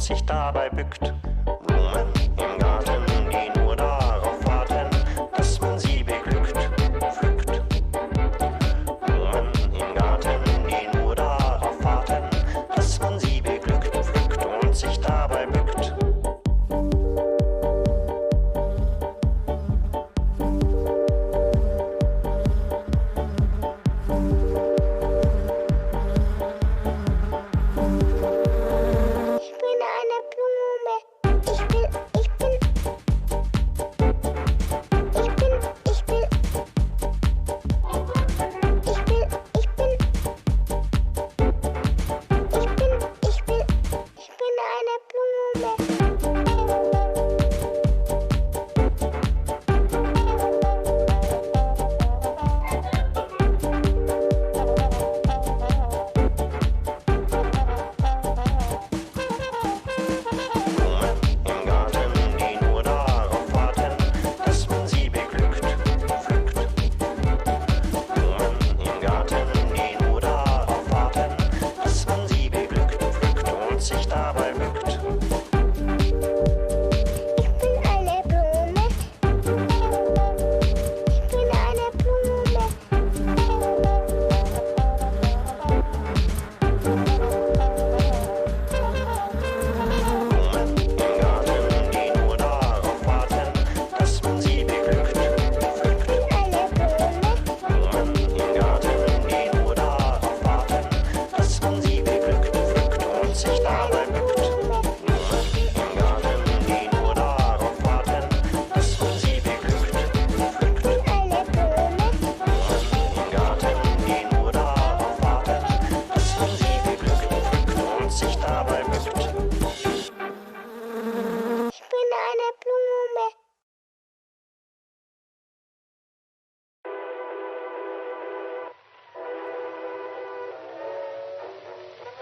sich dabei bückt. Blumen im Garten, die nur darauf warten, dass man sie beglückt, pflückt. Blumen im Garten, die nur darauf warten, dass man sie beglückt, pflückt und sich dabei bückt.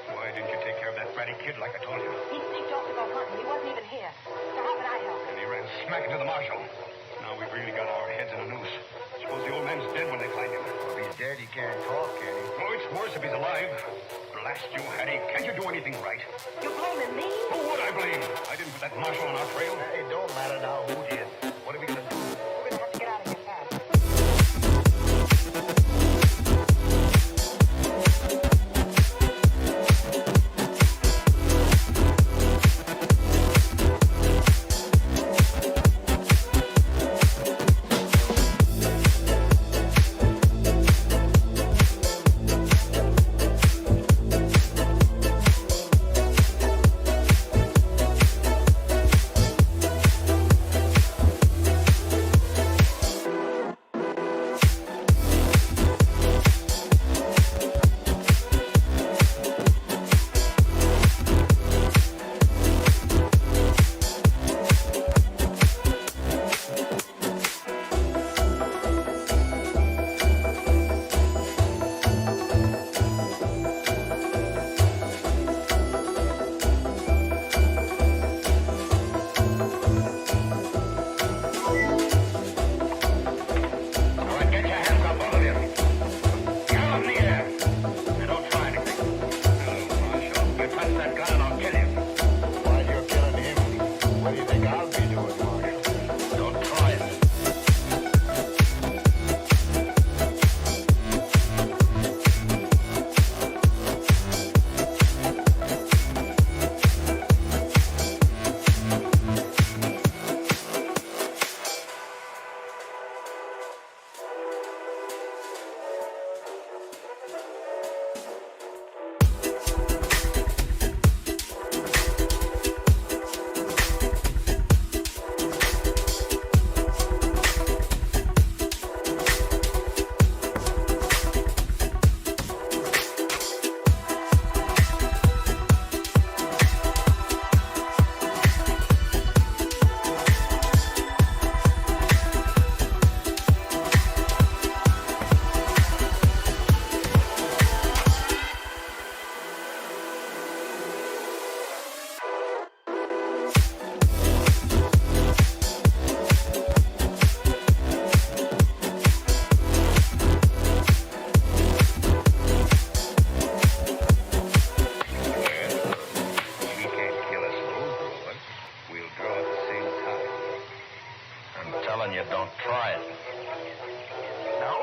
Why didn't you take care of that bratty kid like I told you? He sneaked off to go hunting. He wasn't even here. So how could I help him? And he ran smack into the marshal. Now we've really got our heads in a noose. Suppose the old man's dead when they find him. If he's dead, he can't talk, can he? Oh, it's worse if he's alive. Blast you, Hattie. Can't you do anything right? You're blaming me? Who would I blame? I didn't put that marshal on our trail. It don't matter now who did. What are we gonna do? We're gonna have to get out of here fast. try it. No?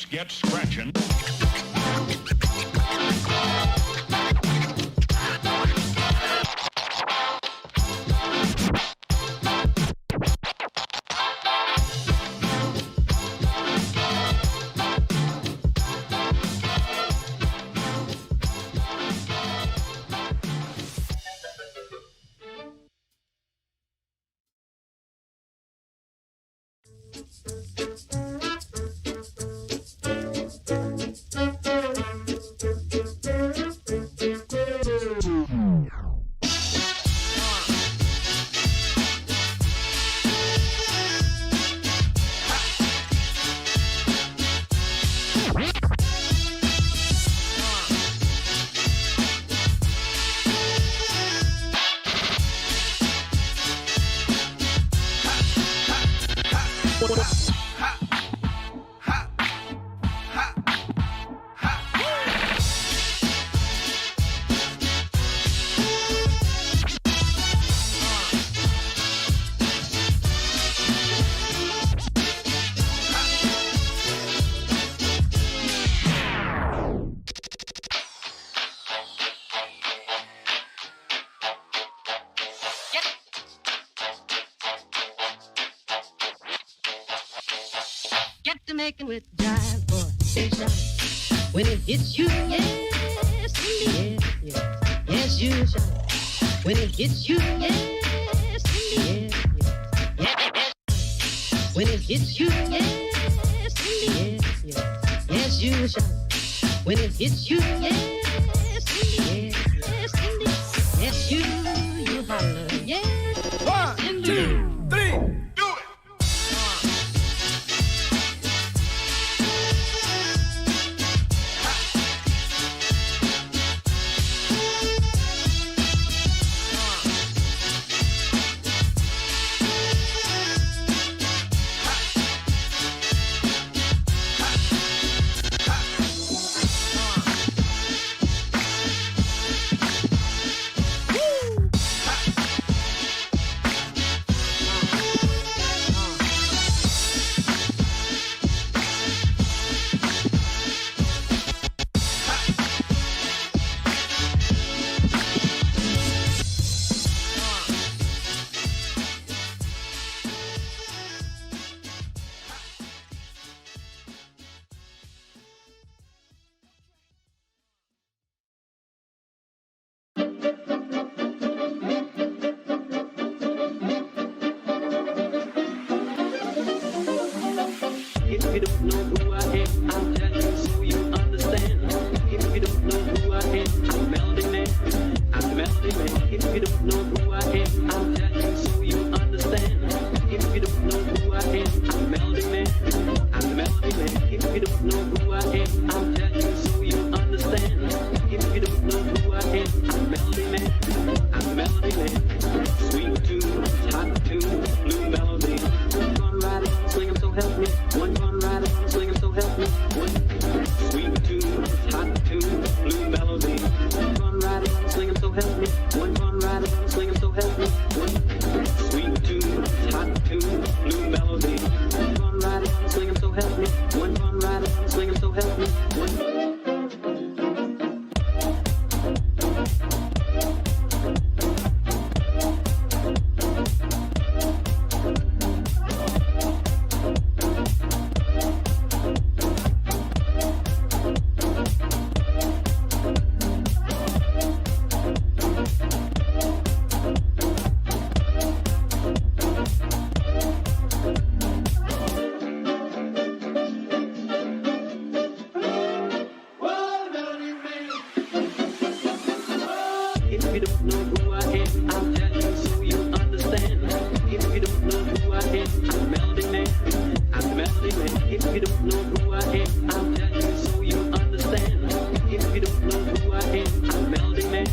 Get scratching. Making with jive, boy, say shout. When it hits you, yes, in the air, yes, yes, you shout. When it hits you, yes, in the air, yes, yes. When it hits you, yes, in the air, yes, yes, you shout. When it hits you, yes, in the air, yes, in the air, yes, you holler, yes. 1, 2, 3. Woo! you don't know who I am, I'll tell you so you understand. If you don't know who I am, I'm a melody man. I'm the melody man. If you don't know who I am, I'll tell you so you understand. If you don't know who I am, I'm a melody man. I'm the melody man. If you don't know who I am, I'll tell you so you understand. If you don't know who I am, I'm a melody man. I'm the melody man. Sweet tune, hot tune, blue melody. One run ride on, swing 'em, so help me. One run ride on, swing 'em, so help me. One sweet tune, hot tune, blue melody. One run ride on, swing 'em, so help me. One run ride on, swing 'em, so help me. One sweet tune, hot tune, blue melody. One run ride on, swing 'em, so help me. One run ride on, swing 'em, so help me. One if you don't know who I am, I'll tell you so you understand. If you don't know who I am, I'm a melody man. I'm the melody man. If you don't know who I am, I'll tell you so you understand. If you don't know who I am, I'm a melody man.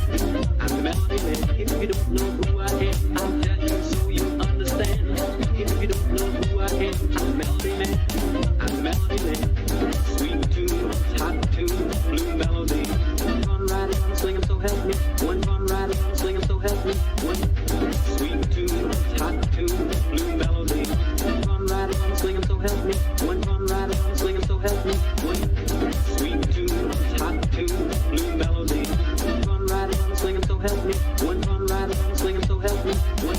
I'm the melody man. If you don't know who I am, I'll tell you so you understand. If you don't know who I am, I'm a melody man. I'm the melody man. Sweet tune, hot tune, blue melody. One run ride on, swing 'em, so help me. One run ride on, swing 'em, so help me. One sweet tune, hot tune, blue melody. One run ride on, swing 'em, so help me. One run ride on, swing 'em, so help me. One sweet tune, hot tune, blue melody. One run ride on, swing 'em, so help me. One run ride on, swing 'em, so help me. One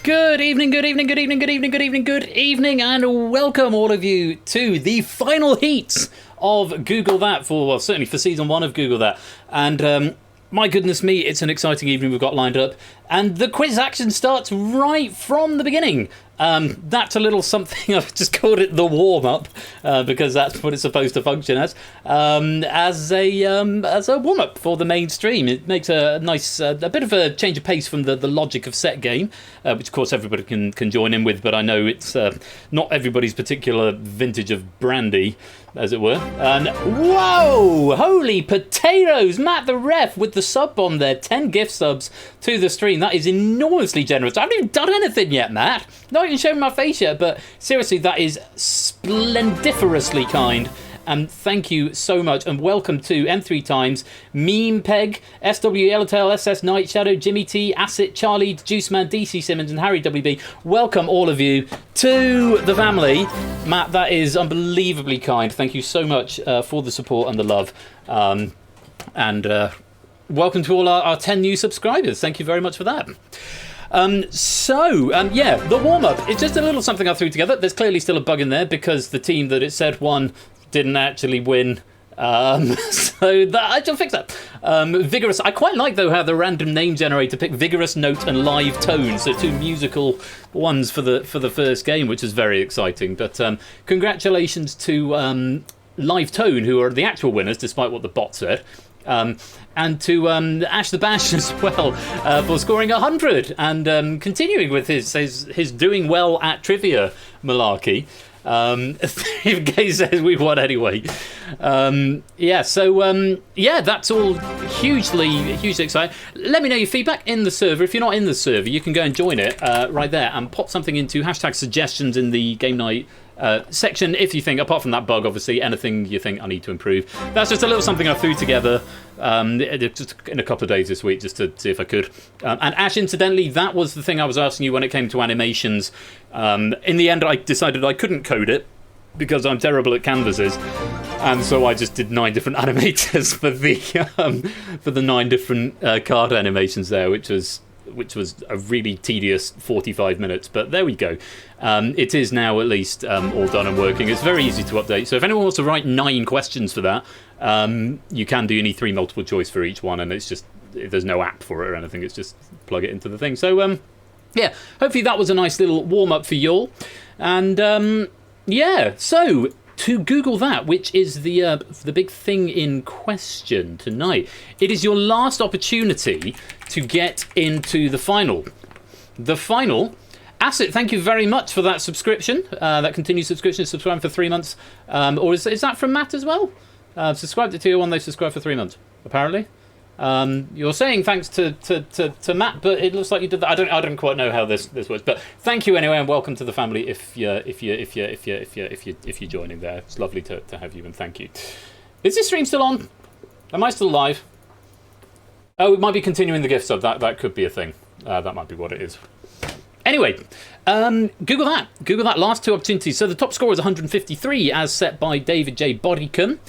Good evening, good evening, good evening, good evening, good evening, good evening, and welcome all of you to the final heats of Google That certainly for season 1 of Google That. And my goodness me, it's an exciting evening we've got lined up. And the quiz action starts right from the beginning. That's a little something. I've just called it the warm-up because that's what it's supposed to function as a warm-up for the main stream. It makes a nice, a bit of a change of pace from the logic of set game, which of course everybody can join in with, but I know it's not everybody's particular vintage of brandy, as it were. And whoa, holy potatoes, Matt the Ref with the sub bomb there, 10 gift subs to the stream. That is enormously generous. I haven't even done anything yet, Matt. Not even showing my face yet, but seriously, that is splendiferously kind. And thank you so much, and welcome to M3 Times, Meme Peg, SW Yellowtail, SS Night Shadow, Jimmy T, Acid, Charlie, Juiceman, DC Simmons, and Harry WB. Welcome all of you to the family. Matt, that is unbelievably kind. Thank you so much for the support and the love. And welcome to all our 10 new subscribers. Thank you very much for that. Yeah, the warm-up. It's just a little something I threw together. There's clearly still a bug in there because the team that it said won didn't actually win. So that I shall fix that. Vigorous. I quite like though how the random name generator picked Vigorous Note and Live Tone, so two musical ones for the first game, which is very exciting. But congratulations to Live Tone, who are the actual winners, despite what the bot said. And to Ash the Bash as well for scoring 100 and continuing with his doing well at trivia malarkey. Gay says we won anyway. That's all hugely exciting. Let me know your feedback in the server. If you're not in the server, you can go and join it right there and pop something into hashtag suggestions in the game night section if you think, apart from that bug, obviously, anything you think I need to improve. That's just a little something I threw together just in a couple of days this week just to see if I could. And Ash, incidentally, that was the thing I was asking you when it came to animations. In the end, I decided I couldn't code it because I'm terrible at canvases, and so I just did 9 different animators for the 9 different card animations there, which was a really tedious 45 minutes, but there we go. It is now at least all done and working. It's very easy to update, so if anyone wants to write 9 questions for that, you can do. You need 3 multiple choice for each one, and it's just, there's no app for it or anything, it's just plug it into the thing. So yeah, hopefully that was a nice little warm-up for y'all. And yeah, so to Google that, which is the big thing in question tonight. It is your last opportunity to get into the final. The final. Asset, thank you very much for that subscription. That continued subscription, subscribing for 3 months. Or is that from Matt as well? Subscribed to Tier 1, they subscribed for 3 months, apparently. You're saying thanks to Matt, but it looks like you did that. I don't quite know how this works, but thank you anyway, and welcome to the family. If you're joining there, it's lovely to have you, and thank you. Is this stream still on? Am I still live? Oh, it might be continuing the gift sub. That could be a thing. That might be what it is. Anyway, Google that. Google that. Last 2 opportunities. So the top score is 153, as set by David J. Bodicum.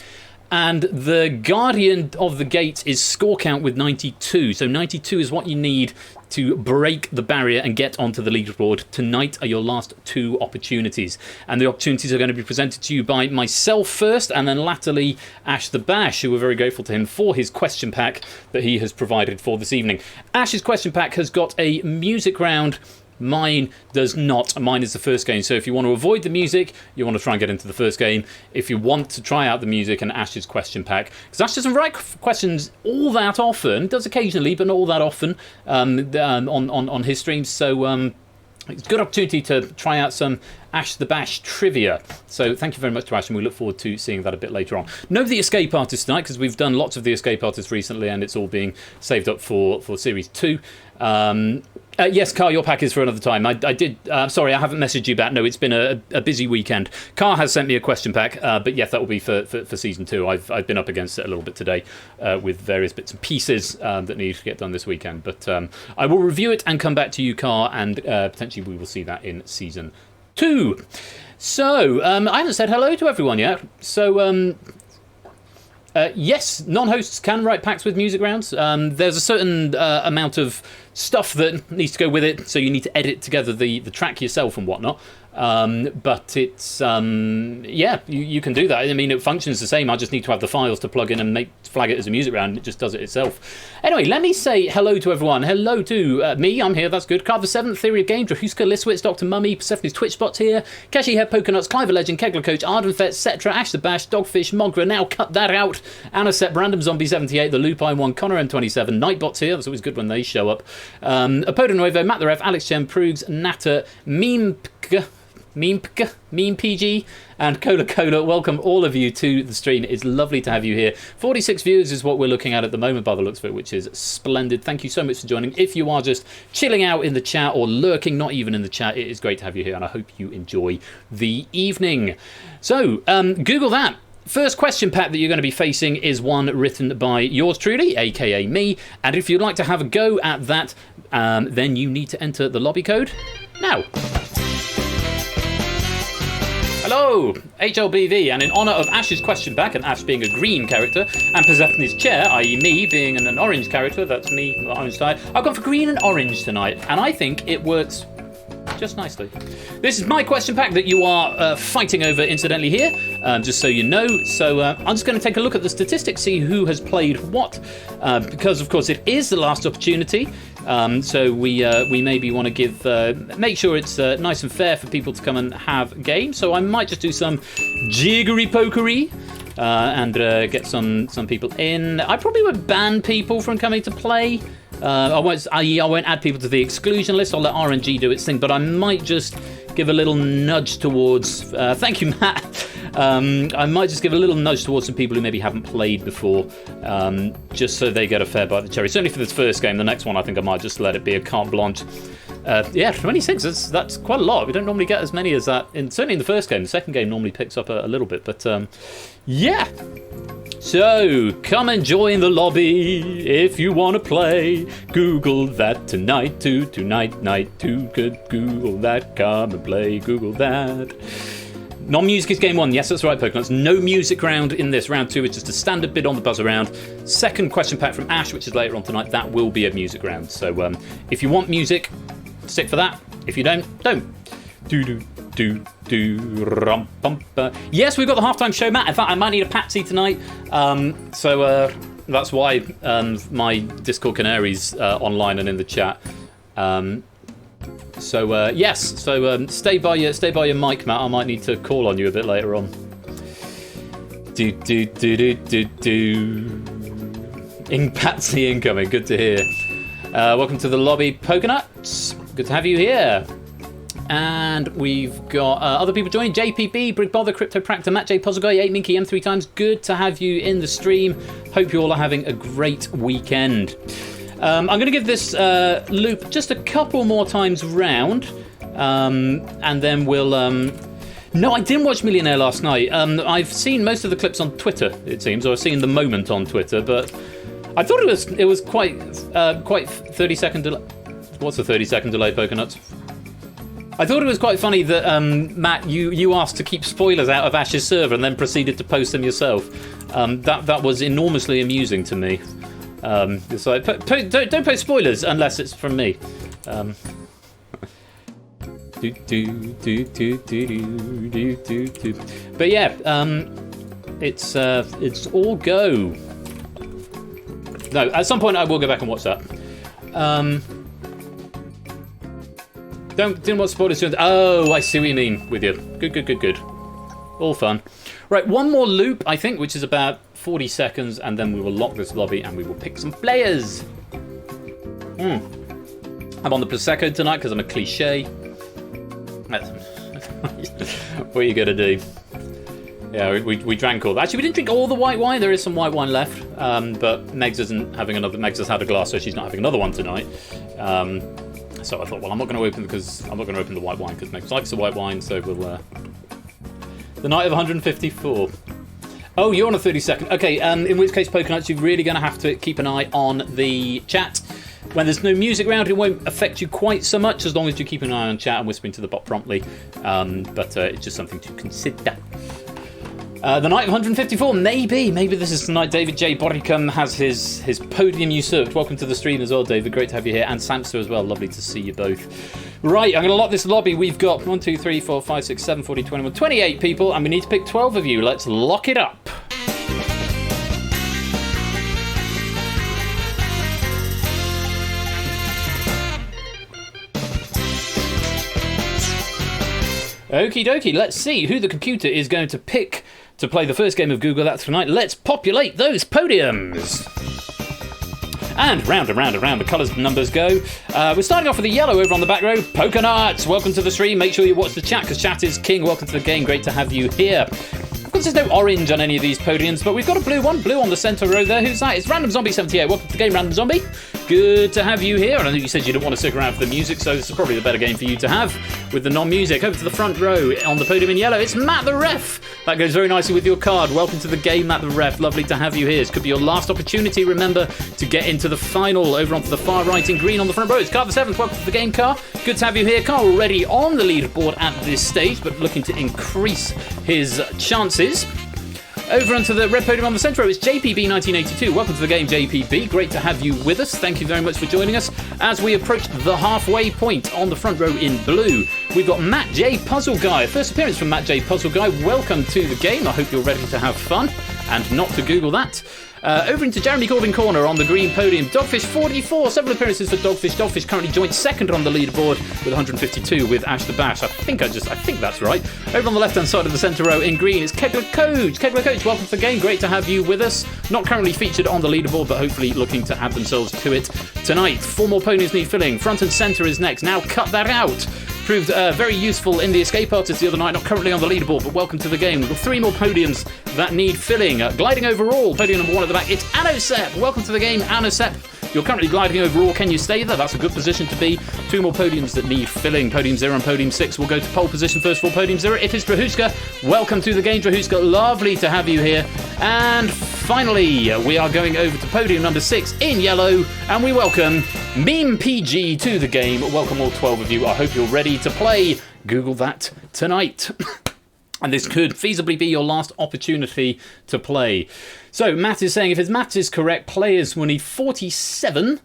And the Guardian of the Gate is score count with 92. So 92 is what you need to break the barrier and get onto the leaderboard. Tonight are your last 2 opportunities. And the opportunities are going to be presented to you by myself first, and then latterly Ash the Bash, who we're very grateful to him for his question pack that he has provided for this evening. Ash's question pack has got a music round. Mine does not. Mine is the first game. So if you want to avoid the music, you want to try and get into the first game. If you want to try out the music and Ash's question pack, because Ash doesn't write questions all that often, does occasionally, but not all that often on his streams. So it's a good opportunity to try out some Ash the Bash trivia. So thank you very much to Ash, and we look forward to seeing that a bit later on. No the escape artists tonight, because we've done lots of the escape artists recently, and it's all being saved up for Series 2. Yes, Carl, your pack is for another time. I did. Sorry, I haven't messaged you back. No, it's been a busy weekend. Carl has sent me a question pack, but yes, that will be for Season 2. I've been up against it a little bit today with various bits and pieces that need to get done this weekend. But I will review it and come back to you, Carl, and potentially we will see that in Season 2. So, I haven't said hello to everyone yet. So, yes, non-hosts can write packs with music rounds. There's a certain amount of stuff that needs to go with it, so you need to edit together the track yourself and whatnot. But it's yeah, you can do that. I mean, it functions the same. I just need to have the files to plug in and flag it as a music round. It just does it itself. Anyway, let me say hello to everyone. Hello to me, I'm here, that's good. Carver 7, Theory of Game, Drahuska, Liswitz, Dr. Mummy, Persephone's Twitch bot's here, Keshi Head, Pokenuts, Clive the Legend, Kegler Coach, Ardenfet, Cetra, Ash the Bash, Dogfish, Mogra, now cut that out, Anaset, Random Zombie 78, The Lupine 1, Connor M27, Nightbot's here, that's always good when they show up, Apodo Nuevo, Matt the Ref, Alex Chen, Prugs, Natter, Meme PG, and Cola. Welcome all of you to the stream. It's lovely to have you here. 46 viewers is what we're looking at the moment by the looks of it, which is splendid. Thank you so much for joining. If you are just chilling out in the chat or lurking, not even in the chat, it is great to have you here, and I hope you enjoy the evening. So, Google that. First question pack that you're going to be facing is one written by yours truly, aka me, and if you'd like to have a go at that, then you need to enter the lobby code now. Hello, HLBV, and in honour of Ash's question back, and Ash being a green character, and Persephone's chair, i.e. me, being an orange character, that's me, orange tie, I've gone for green and orange tonight, and I think it works just nicely. This is my question pack that you are fighting over incidentally here, just so you know. So I'm just going to take a look at the statistics, see who has played what, because of course it is the last opportunity. So we maybe want to give make sure it's nice and fair for people to come and have games. So I might just do some jiggery pokery and get some people in. I probably would ban people from coming to play. I won't add people to the exclusion list. I'll let RNG do its thing, but I might just give a little nudge towards. Thank you, Matt. I might just give a little nudge towards some people who maybe haven't played before, just so they get a fair bite of the cherry. Certainly for this first game. The next one, I think I might just let it be a carte blanche. Yeah, 26. That's quite a lot. We don't normally get as many as that. Certainly in the first game. The second game normally picks up a little bit, but yeah. So, come and join the lobby if you want to play. Google that tonight, night 2. Good Google that, come and play, Google that. Non-music is game 1, yes, that's right, Pokenuts. No music round in this. Round 2 is just a standard bit on the buzzer round. Second question pack from Ash, which is later on tonight, that will be a music round. So, if you want music, stick for that. If you don't. Yes, we've got the halftime show, Matt. In fact, I might need a Patsy tonight. So that's why my Discord Canary's online and in the chat. So yes. So stay by your mic, Matt. I might need to call on you a bit later on. Patsy incoming. Good to hear. Welcome to the lobby, Pokenuts. Good to have you here. And we've got other people joining. JPB, Brig Bother, Crypto Practor, Matt J, Puzzle Guy, 8 Minky M 3 times. Good to have you in the stream. Hope you all are having a great weekend. I'm going to give this loop just a couple more times round. And then we'll... No, I didn't watch Millionaire last night. I've seen most of the clips on Twitter, it seems, or I've seen the moment on Twitter, but I thought it was quite 30-second delay. What's a 30-second delay, Pokenuts? I thought it was quite funny that, Matt, you asked to keep spoilers out of Ash's server and then proceeded to post them yourself. That was enormously amusing to me. So don't post spoilers unless it's from me. But yeah, it's all go. No, at some point I will go back and watch that. Didn't want spoilers. Oh, I see what you mean with you. Good. All fun. Right, one more loop, I think, which is about 40 seconds, and then we will lock this lobby and we will pick some players. I'm on the Prosecco tonight because I'm a cliche. What are you going to do? Yeah, we drank all that. Actually, we didn't drink all the white wine. There is some white wine left, but Megs isn't having another. Megs has had a glass, so she's not having another one tonight. So I thought, well, I'm not going to open the white wine because Megs likes the white wine. So we'll. The night of 154. Oh, you're on a 30-second. Okay, in which case, Pokenuts, you're really going to have to keep an eye on the chat. When there's no music round, it won't affect you quite so much as long as you keep an eye on chat and whispering to the bot promptly. But it's just something to consider. The night of 154, maybe this is the night David J. Boricum has his podium usurped. Welcome to the stream as well, David. Great to have you here, and Samster as well. Lovely to see you both. Right, I'm going to lock this lobby. We've got 1, 2, 3, 4, 5, 6, 7, 40, 21, 28 people, and we need to pick 12 of you. Let's lock it up. Okie dokie, let's see who the computer is going to pick to play the first game of Google That tonight. Let's populate those podiums. And round and round and round the colours and numbers go. We're starting off with the yellow over on the back row. Pokernuts, welcome to the stream. Make sure you watch the chat because chat is king. Welcome to the game. Great to have you here. Of course, there's no orange on any of these podiums, but we've got a blue one. Blue on the centre row there. Who's that? It's Random Zombie 78. Welcome to the game, Random Zombie. Good to have you here. And I know you said you didn't want to stick around for the music, so this is probably the better game for you to have with the non-music. Over to the front row on the podium in yellow. It's Matt the Ref. That goes very nicely with your card. Welcome to the game, Matt the Ref. Lovely to have you here. This could be your last opportunity, remember, to get into the final. Over onto the far right in green on the front row. It's Car the 7th. Welcome to the game, Car. Good to have you here. Car already on the leaderboard at this stage, but looking to increase his chances. Over onto the red podium on the centre row, it's JPB1982. Welcome to the game, JPB. Great to have you with us. Thank you very much for joining us. As we approach the halfway point on the front row in blue, we've got Matt J. Puzzle Guy. First appearance from Matt J. Puzzle Guy. Welcome to the game. I hope you're ready to have fun and not to Google that. Over into Jeremy Corbin Corner on the green podium. Dogfish 44, several appearances for Dogfish. Dogfish currently joint second on the leaderboard with 152 with Ash the Bash. I think that's right. Over on the left-hand side of the centre row in green is Kegler Coach. Kegler Coach, welcome to the game. Great to have you with us. Not currently featured on the leaderboard, but hopefully looking to add themselves to it tonight. 4 more podiums need filling. Front and centre is next. Now cut that out. Proved very useful in the Escape Artist the other night, not currently on the leaderboard, but welcome to the game. We've got 3 more podiums that need filling. Gliding overall, podium number 1 at the back, it's Anosep. Welcome to the game, Anosep. You're currently gliding overall. Can you stay there? That's a good position to be. 2 more podiums that need filling. Podium 0 and podium 6 will go to pole position first for podium 0. It is Drahuska. Welcome to the game, Drahuska. Lovely to have you here. And finally, we are going over to podium number 6 in yellow, and we welcome Meme PG to the game. Welcome all 12 of you. I hope you're ready to play Google That tonight. And this could feasibly be your last opportunity to play. So Matt is saying if his maths is correct, players will need 47.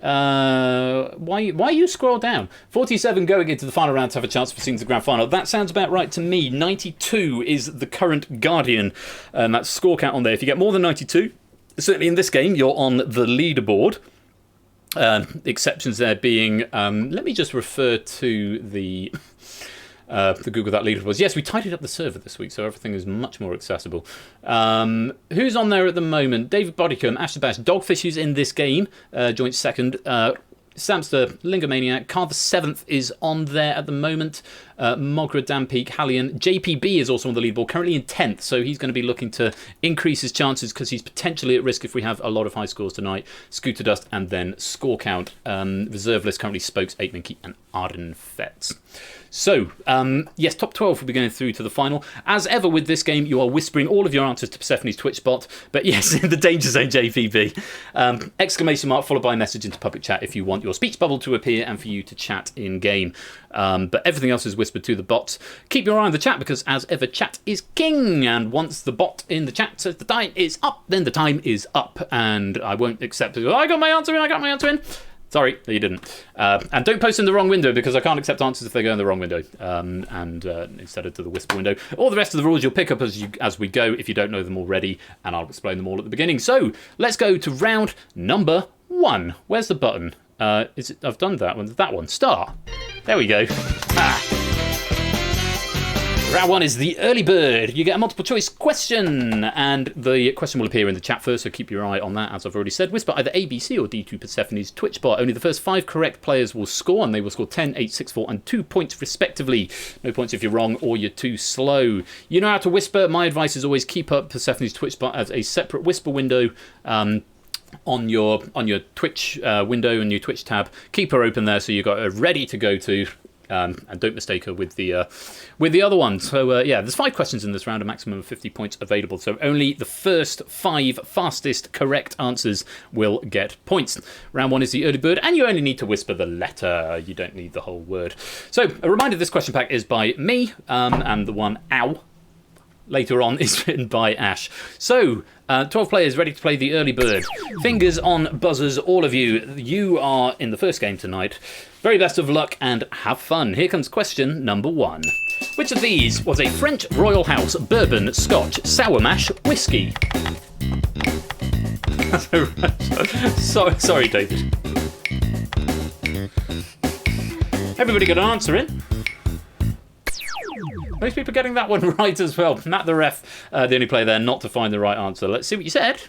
Why you scroll down? 47 going into the final round to have a chance for seeing the grand final. That sounds about right to me. 92 is the current Guardian. That's score count on there. If you get more than 92, certainly in this game, you're on the leaderboard. Exceptions there being, let me just refer to the Google That leaderboards. Yes, we tidied up the server this week, so everything is much more accessible. Who's on there at the moment? David Bodicum, Ash the Bash, Dogfish, who's in this game, joint second. Samster, Lingomaniac, Car the 7th is on there at the moment. Mogra, Dampeak, Hallian. JPB is also on the leaderboard, currently in 10th, so he's going to be looking to increase his chances because he's potentially at risk if we have a lot of high scores tonight. Scooter Dust and then Score Count. Reserve list currently Spokes, 8 Minky and Arden Fetz. So, yes, top 12 will be going through to the final. As ever with this game, you are whispering all of your answers to Persephone's Twitch bot. But yes, in the danger zone, JPB. Exclamation mark followed by a message into public chat if you want your speech bubble to appear and for you to chat in game. But everything else is whispered to the bots. Keep your eye on the chat because as ever, chat is king. And once the bot in the chat says the time is up, then the time is up. And I won't accept it. I got my answer in. Sorry, you didn't. And don't post in the wrong window because I can't accept answers if they go in the wrong window. Instead of to the whisper window. All the rest of the rules you'll pick up as we go if you don't know them already, and I'll explain them all at the beginning. So let's go to round number 1. Where's the button? I've done that one. That one. Star. There we go. Round 1 is the early bird. You get a multiple choice question, and the question will appear in the chat first, so keep your eye on that, as I've already said. Whisper either ABC or D2 Persephone's Twitch bot. Only the first 5 correct players will score, and they will score 10, 8, 6, 4, and 2 points respectively. No points if you're wrong or you're too slow. You know how to whisper. My advice is always keep up Persephone's Twitch bot as a separate whisper window. On your Twitch window and your Twitch tab, keep her open there so you've got her ready to go to. And don't mistake her with the other one. So, yeah, there's 5 questions in this round, a maximum of 50 points available. So only the first 5 fastest correct answers will get points. Round 1 is the early bird, and you only need to whisper the letter. You don't need the whole word. So, a reminder, this question pack is by me, and the one, ow. later on is written by Ash. So, 12 players ready to play the early bird. Fingers on buzzers, all of you. You are in the first game tonight. Very best of luck and have fun. Here comes question number 1. Which of these was a French Royal House bourbon, scotch, sour mash, whiskey? Sorry, David. Everybody got an answer in? Most people getting that one right as well. Matt the ref, the only player there not to find the right answer. Let's see what you said.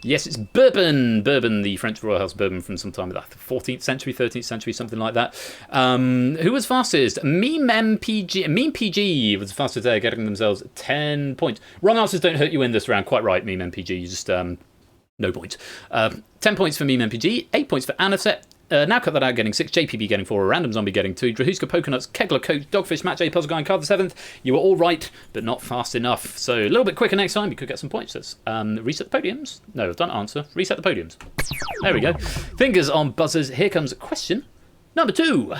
Yes, it's bourbon. Bourbon, the French Royal House bourbon from sometime in the 14th century, 13th century, something like that. Who was fastest? Meme PG was the fastest there, getting themselves 10 points. Wrong answers don't hurt you in this round. Quite right, Meme MPG. You just, no points. 10 points for Meme MPG, 8 points for Anaset. Now cut that out, getting 6. JPB getting 4. Random Zombie getting 2. Drahuska, Pokenuts, Kegler, Coach, Dogfish, Matt J, Puzzle Guy, and Card the 7th. You were all right, but not fast enough. So a little bit quicker next time. You could get some points. Let's reset the podiums. No, I've done answer. Reset the podiums. There we go. Fingers on buzzers. Here comes question number 2.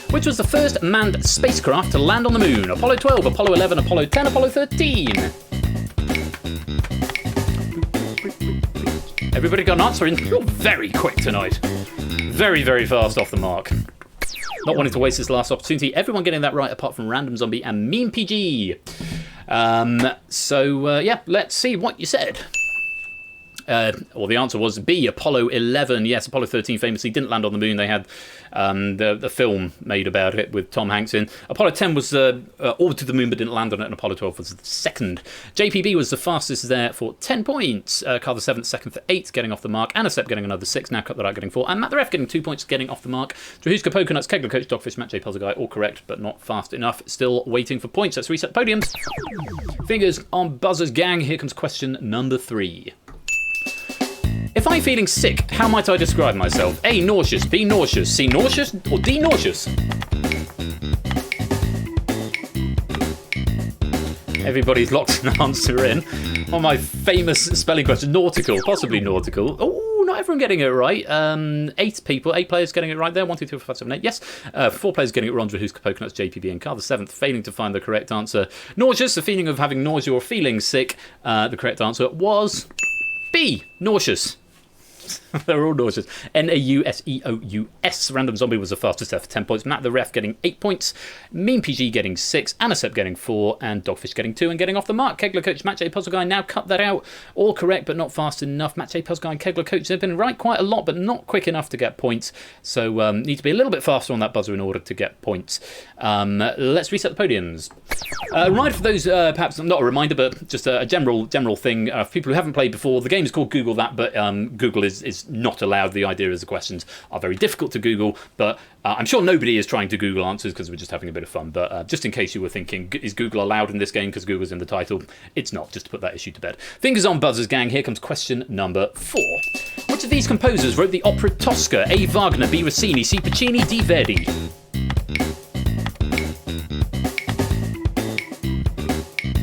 Which was the first manned spacecraft to land on the moon? Apollo 12, Apollo 11, Apollo 10, Apollo 13. Everybody got an answer in. You're very quick tonight. Very, very fast off the mark. Not wanting to waste this last opportunity. Everyone getting that right apart from Random Zombie and Meme PG. Yeah, let's see what you said. Well, the answer was B, Apollo 11. Yes, Apollo 13 famously didn't land on the moon. They had the film made about it with Tom Hanks in. Apollo 10 was orbited to the moon but didn't land on it, and Apollo 12 was the second. JPB was the fastest there for 10 points. Carl the 7th, second for 8, getting off the mark. Anasep getting another 6, now cut that out, getting 4. And Matt the Ref getting 2 points, getting off the mark. Drahuska, Pokenuts, Kegler, Coach, Dogfish, Matt J, Puzzle Guy, all correct, but not fast enough. Still waiting for points. Let's reset podiums. Fingers on buzzers, gang. Here comes question number 3. If I'm feeling sick, how might I describe myself? A, nauseous, B, nauseous, C, nauseous, or D, nauseous? Everybody's locked an answer in on my famous spelling question. Nautical, possibly nautical. Oh, not everyone getting it right. 8 players getting it right there. 1, 2, 3, 4, 5, 7, 8. Yes. 4 players getting it wrong. Drahuska, Pokenuts, JPB, and Carl the 7th failing to find the correct answer. Nauseous, the feeling of having nausea or feeling sick. The correct answer was B, nauseous. They're all nauseous. Nauseous. Random Zombie was the fastest there for 10 points. Matt the Ref getting 8 points. Meme PG getting 6. Anasep getting 4. And Dogfish getting 2 and getting off the mark. Kegler Coach, Matt J, Puzzle Guy, now cut that out. All correct, but not fast enough. Matt J, Puzzle Guy, and Kegler Coach have been right quite a lot, but not quick enough to get points. So need to be a little bit faster on that buzzer in order to get points. Let's reset the podiums. Reminder for those, perhaps not a reminder, but just a general thing. For people who haven't played before, the game is called Google That, but Google is not allowed. The idea is the questions are very difficult to Google, but I'm sure nobody is trying to Google answers because we're just having a bit of fun. But just in case you were thinking, is Google allowed in this game because Google's in the title? It's not, just to put that issue to bed. Fingers on buzzers, gang. Here comes question number 4. Which of these composers wrote the opera Tosca? A, Wagner, B, Rossini, C, Puccini, D, Verdi?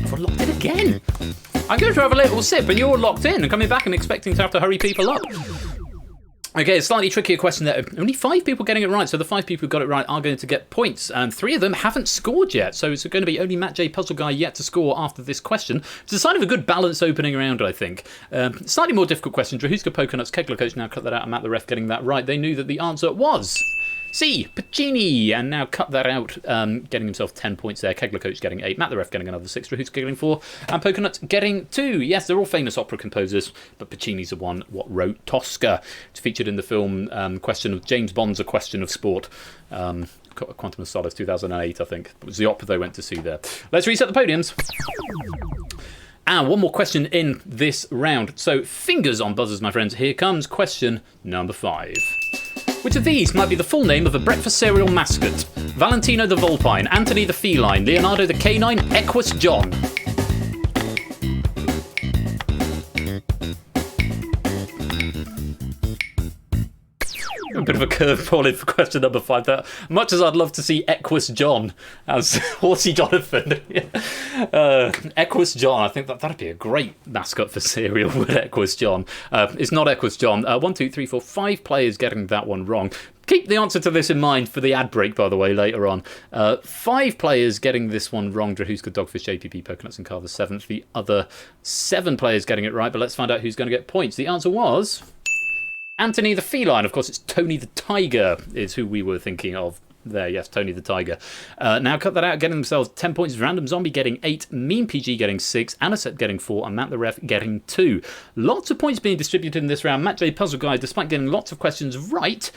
I've locked it again. I'm going to have a little sip and you're all locked in and coming back and expecting to have to hurry people up. Okay, a slightly trickier question there. Only 5 people getting it right, so the 5 people who got it right are going to get points, and 3 of them haven't scored yet, so it's going to be only Matt J, Puzzle Guy, yet to score after this question. It's a sign of a good balance opening round, I think. Slightly more difficult question. Drahuska, Pokenuts, Kegler Coach, now cut that out, and Matt the Ref getting that right. They knew that the answer was C, Puccini, and now cut that out, getting himself 10 points there. Kegler Coach getting 8, Matt the Ref getting another 6, Drahuska getting 4, and Pokenuts getting 2. Yes, they're all famous opera composers, but Puccini's the one what wrote Tosca. It's featured in the film Question of James Bond's A Question of Sport. Quantum of Solace, 2008, I think. It was the opera they went to see there. Let's reset the podiums. And one more question in this round. So fingers on buzzers, my friends. Here comes question number 5. Which of these might be the full name of a breakfast cereal mascot? Valentino the Vulpine, Anthony the Feline, Leonardo the Canine, Equus John. bit of a curveball in for question number 5. That, much as I'd love to see Equus John as Horsey Jonathan. Equus John, I think that'd be a great mascot for cereal, would Equus John? It's not Equus John. 1, 2, 3, 4, 5 players getting that one wrong. Keep the answer to this in mind for the ad break, by the way, later on. 5 players getting this one wrong. Drahuska, Dogfish, JPP, Poconuts and Carl the 7th. The other 7 players getting it right, but let's find out who's going to get points. The answer was Anthony the Feline. Of course, it's Tony the Tiger is who we were thinking of there. Yes, Tony the Tiger. Now cut that out, getting themselves 10 points. Random Zombie getting 8, Mean PG getting 6, Anisette getting 4, and Matt the Ref getting 2. Lots of points being distributed in this round. Matt J Puzzle Guy, despite getting lots of questions right,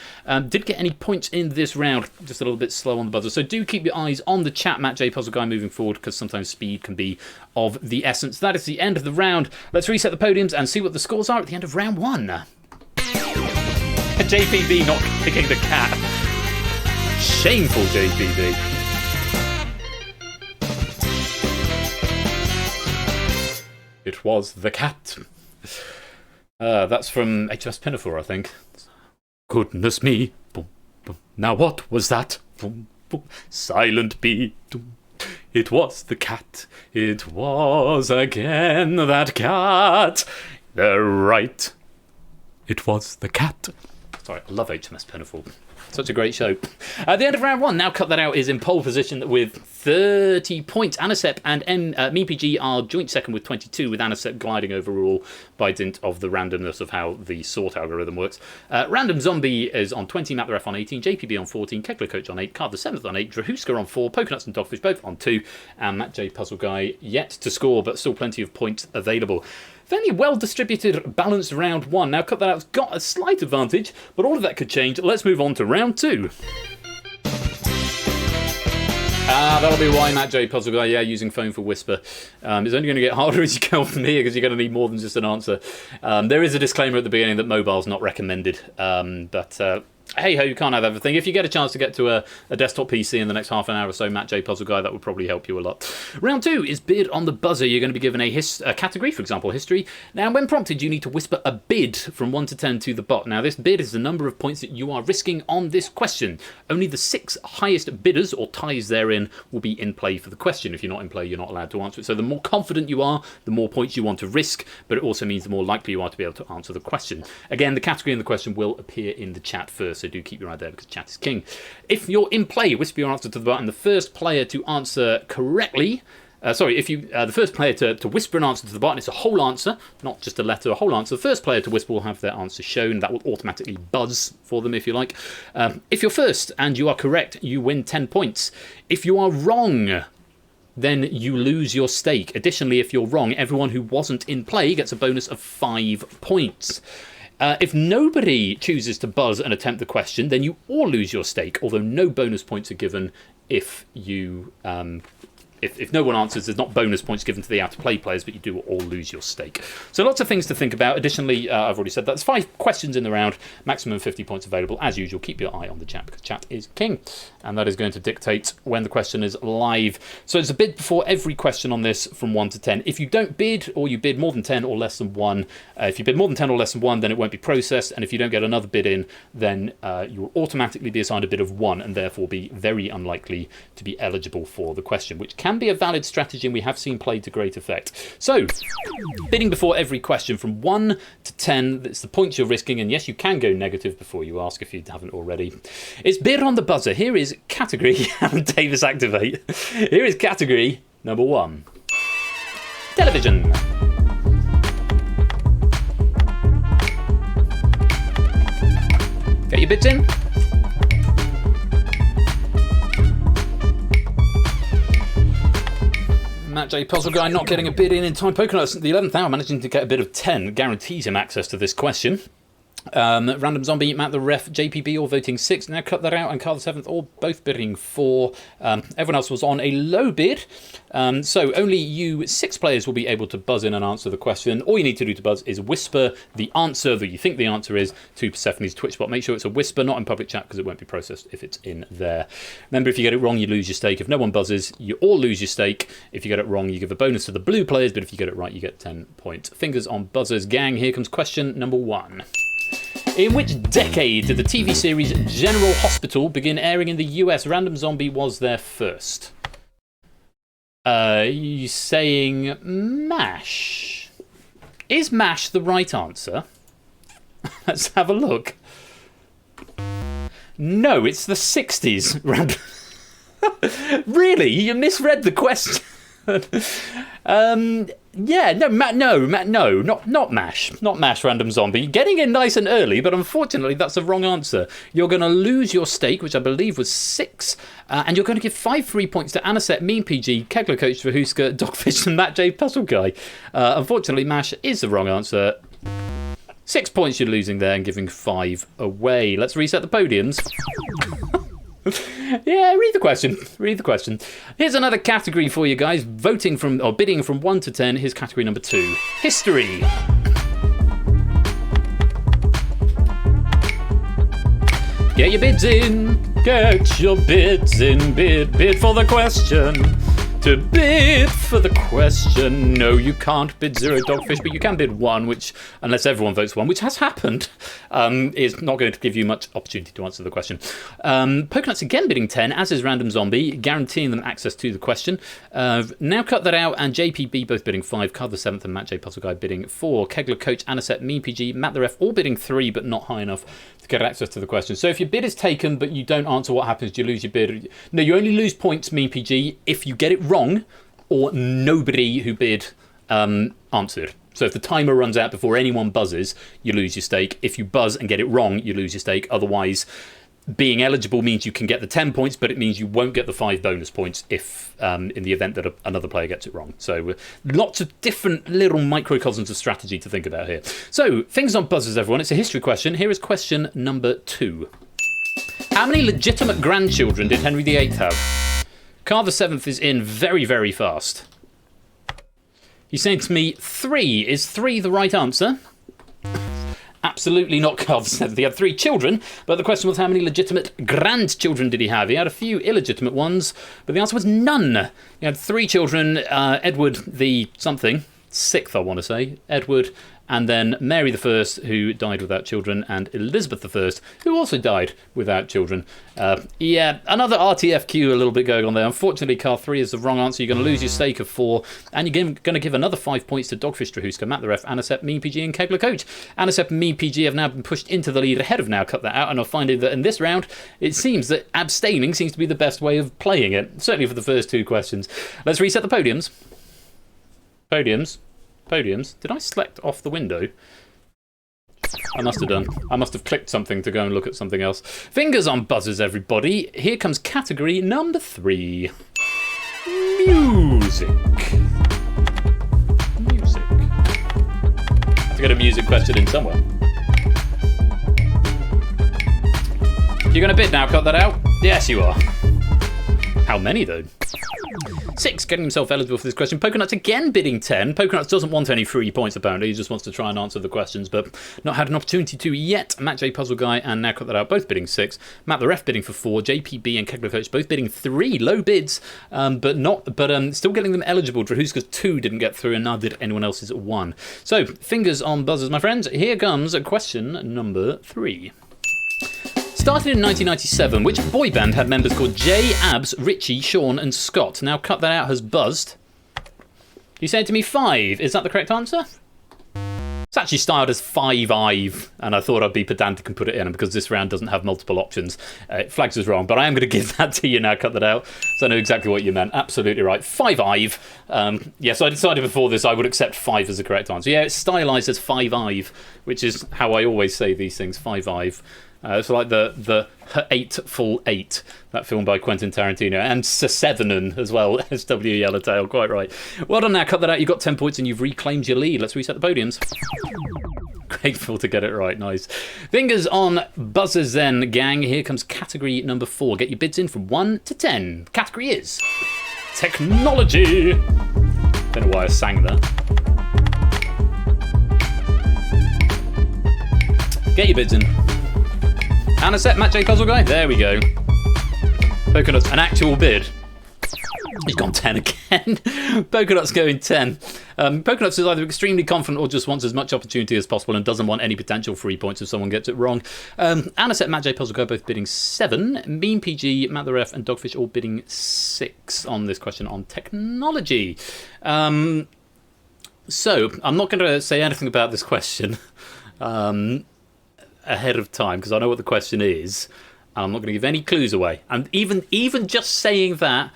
did get any points in this round. Just a little bit slow on the buzzer. So do keep your eyes on the chat, Matt J Puzzle Guy, moving forward, because sometimes speed can be of the essence. That is the end of the round. Let's reset the podiums and see what the scores are at the end of round 1. JPB not kicking the cat. Shameful, JPB. It was the cat. That's from HMS Pinafore, I think. Goodness me. Boom, boom. Now what was that? Boom, boom. Silent B. Boom. It was the cat. It was again that cat. They're right. It was the cat. Sorry, I love HMS Pinafore. Such a great show. At the end of round 1, now cut that out, is in pole position with 30 points. Anisep and MePG are joint second with 22, with Anisep gliding overall by dint of the randomness of how the sort algorithm works. Random Zombie is on 20, Matt the Ref on 18, JPB on 14, Kegler Coach on 8, Card the 7th on 8, Drahuska on 4, Poconuts and Dogfish both on 2, and Matt J Puzzle Guy yet to score, but still plenty of points available. Fairly well distributed, balanced round 1. Now cut that out, it's got a slight advantage, but all of that could change. Let's move on to round 2. That'll be why Matt J Puzzle Guy, using phone for whisper. It's only going to get harder as you go from here because you're going to need more than just an answer. There is a disclaimer at the beginning that mobile's not recommended, but hey ho, you can't have everything. If you get a chance to get to a desktop PC in the next half an hour or so, Matt J Puzzle Guy, that would probably help you a lot. Round 2 is bid on the buzzer. You're going to be given a category, for example, history. Now, when prompted, you need to whisper a bid from 1 to 10 to the bot. Now, this bid is the number of points that you are risking on this question. Only the 6 highest bidders or ties therein will be in play for the question. If you're not in play, you're not allowed to answer it. So the more confident you are, the more points you want to risk, but it also means the more likely you are to be able to answer the question. Again, the category and the question will appear in the chat first, so do keep your eye there, because chat is king. If you're in play, whisper your answer to the button. The first player to answer correctly, the first player to whisper an answer to the button, it's a whole answer, not just a letter, a whole answer. The first player to whisper will have their answer shown. That will automatically buzz for them, if you like. If you're first and you are correct, you win 10 points. If you are wrong, then you lose your stake. Additionally, if you're wrong, everyone who wasn't in play gets a bonus of 5 points. If nobody chooses to buzz and attempt the question, then you all lose your stake, although no bonus points are given if you if no one answers. There's not bonus points given to the out-of-play players, but you do all lose your stake. So lots of things to think about. Additionally, I've already said that there's 5 questions in the round, maximum 50 points available. As usual, keep your eye on the chat, because chat is king, and that is going to dictate when the question is live. So it's a bid before every question on this from 1 to 10. If you don't bid, or you bid more than 10 or less than 1, if you bid more than 10 or less than 1, then it won't be processed, and if you don't get another bid in, then you will automatically be assigned a bid of 1, and therefore be very unlikely to be eligible for the question, which can be a valid strategy, and we have seen played to great effect. So, bidding before every question from 1 to 10, that's the points you're risking, and yes, you can go negative before you ask if you haven't already. It's bid on the buzzer. Here is category, and Davis activate. Here is category number 1. Television. Get your bids in. Matt J Puzzle Guy not getting a bid in time. Poconuts at the 11th hour, managing to get a bid of 10, guarantees him access to this question. Random Zombie, Matt the Ref, JPB all voting 6. Now cut that out, and Carl the 7th all both bidding 4. Everyone else was on a low bid. So only you 6 players will be able to buzz in and answer the question. All you need to do to buzz is whisper the answer that you think the answer is to Persephone's Twitch bot. Make sure it's a whisper, not in public chat, because it won't be processed if it's in there. Remember, if you get it wrong, you lose your stake. If no one buzzes, you all lose your stake. If you get it wrong, you give a bonus to the blue players, but if you get it right, you get 10 points. Fingers on buzzers, gang. Here comes question number 1. In which decade did the TV series General Hospital begin airing in the US? Random Zombie was there first. You saying MASH? Is MASH the right answer? Let's have a look. No, it's the 60s. Random. Really? You misread the question. Yeah, no, not MASH. Not MASH, Random Zombie. Getting in nice and early, but unfortunately that's the wrong answer. You're going to lose your stake, which I believe was 6, and you're going to give 5 free points to Anisette, Mean PG, Kegler Coach, Vahuska, Dogfish, and Matt J. Puzzle Guy. Unfortunately, MASH is the wrong answer. 6 points you're losing there and giving 5 away. Let's reset the podiums. Yeah, read the question. Here's another category for you guys. Bidding from 1 to 10. Here's category number 2. History. Get your bids in. Get your bids in. Bid for the question. To bid for the question. No, you can't bid 0 Dogfish, but you can bid 1, which, unless everyone votes 1, which has happened, is not going to give you much opportunity to answer the question. Pokenuts again bidding 10, as is Random Zombie, guaranteeing them access to the question. Now cut that out, and JPB both bidding 5, Carl the 7th and Matt J. Puzzle Guy bidding 4, Kegler Coach, Anisette, Mean PG, Matt the Ref all bidding 3, but not high enough to get access to the question. So if your bid is taken, but you don't answer, what happens? Do you lose your bid? No, you only lose points, Mean PG, if you get it wrong, or nobody who bid answered. So if the timer runs out before anyone buzzes, you lose your stake. If you buzz and get it wrong, you lose your stake. Otherwise, being eligible means you can get the 10 points, but it means you won't get the 5 bonus points if in the event that another player gets it wrong. So lots of different little microcosms of strategy to think about here. So fingers on buzzers, everyone. It's a history question. Here is question number 2. How many legitimate grandchildren did Henry VIII have? Carl the 7th is in very, very fast. He's saying to me 3. Is 3 the right answer? Absolutely not Carl the 7th. He had 3 children, but the question was how many legitimate grandchildren did he have? He had a few illegitimate ones, but the answer was none. He had 3 children, Edward the something, 6th I want to say, Edward, and then Mary I, who died without children, and Elizabeth I, who also died without children. Yeah, another RTFQ a little bit going on there. Unfortunately, Carl 3 is the wrong answer. You're going to lose your stake of 4, and you're going to give another 5 points to Dogfish, Strahuska, Matt the Ref, Anisette, Mean PG, and Kegler Coach. Anisette and Mean PG have now been pushed into the lead ahead of Now Cut That Out, and I'll find that in this round, it seems that abstaining seems to be the best way of playing it, certainly for the first 2 questions. Let's reset the podiums. Podiums. Did I select off the window? I must have done. I must have clicked something to go and look at something else. Fingers on buzzers, everybody. Here comes category number 3. Music. Have to get a music question in somewhere. You're going to bid now, cut that out? Yes, you are. How many, though? 6, getting himself eligible for this question. Pokenuts again bidding 10. Pokenuts doesn't want any free points, apparently. He just wants to try and answer the questions, but not had an opportunity to yet. Matt J. Puzzle Guy and Now Cut That Out both bidding 6. Matt the Ref bidding for 4. JPB and Kegler Coach both bidding 3. Low bids, but still getting them eligible. Drahuska's 2 didn't get through, and neither did anyone else's 1. So, fingers on buzzers, my friends. Here comes question number 3. Started in 1997, which boy band had members called Jay, Abs, Richie, Sean, and Scott? Now Cut That Out has buzzed. You said to me 5. Is that the correct answer? It's actually styled as 5-ive, and I thought I'd be pedantic and put it in, because this round doesn't have multiple options. It flags as wrong, but I am going to give that to you now, Cut That Out, so I know exactly what you meant. Absolutely right. 5-ive. So I decided before this I would accept 5 as the correct answer. Yeah, it's stylized as 5-ive, which is how I always say these things, 5-ive. It's like the Eightful Eight, that film by Quentin Tarantino, and Sesevenon as well, S.W. Yellowtail, quite right. Well done now, Cut That Out. You got 10 points and you've reclaimed your lead. Let's reset the podiums. Grateful to get it right, nice. Fingers on buzzers then, gang. Here comes category number 4. Get your bids in from 1 to 10. Category is technology. Don't know why I sang that. Get your bids in. Anisette, Matt J. Puzzle Guy. There we go. Pokenuts, an actual bid. He's gone 10 again. Polkanut's going 10. Polkanut's is either extremely confident or just wants as much opportunity as possible and doesn't want any potential free points if someone gets it wrong. Anisette, Matt J, Puzzle Go both bidding 7. Mean PG, Matt the Ref and Dogfish all bidding 6 on this question on technology. So I'm not going to say anything about this question ahead of time because I know what the question is. I'm not going to give any clues away. And even just saying that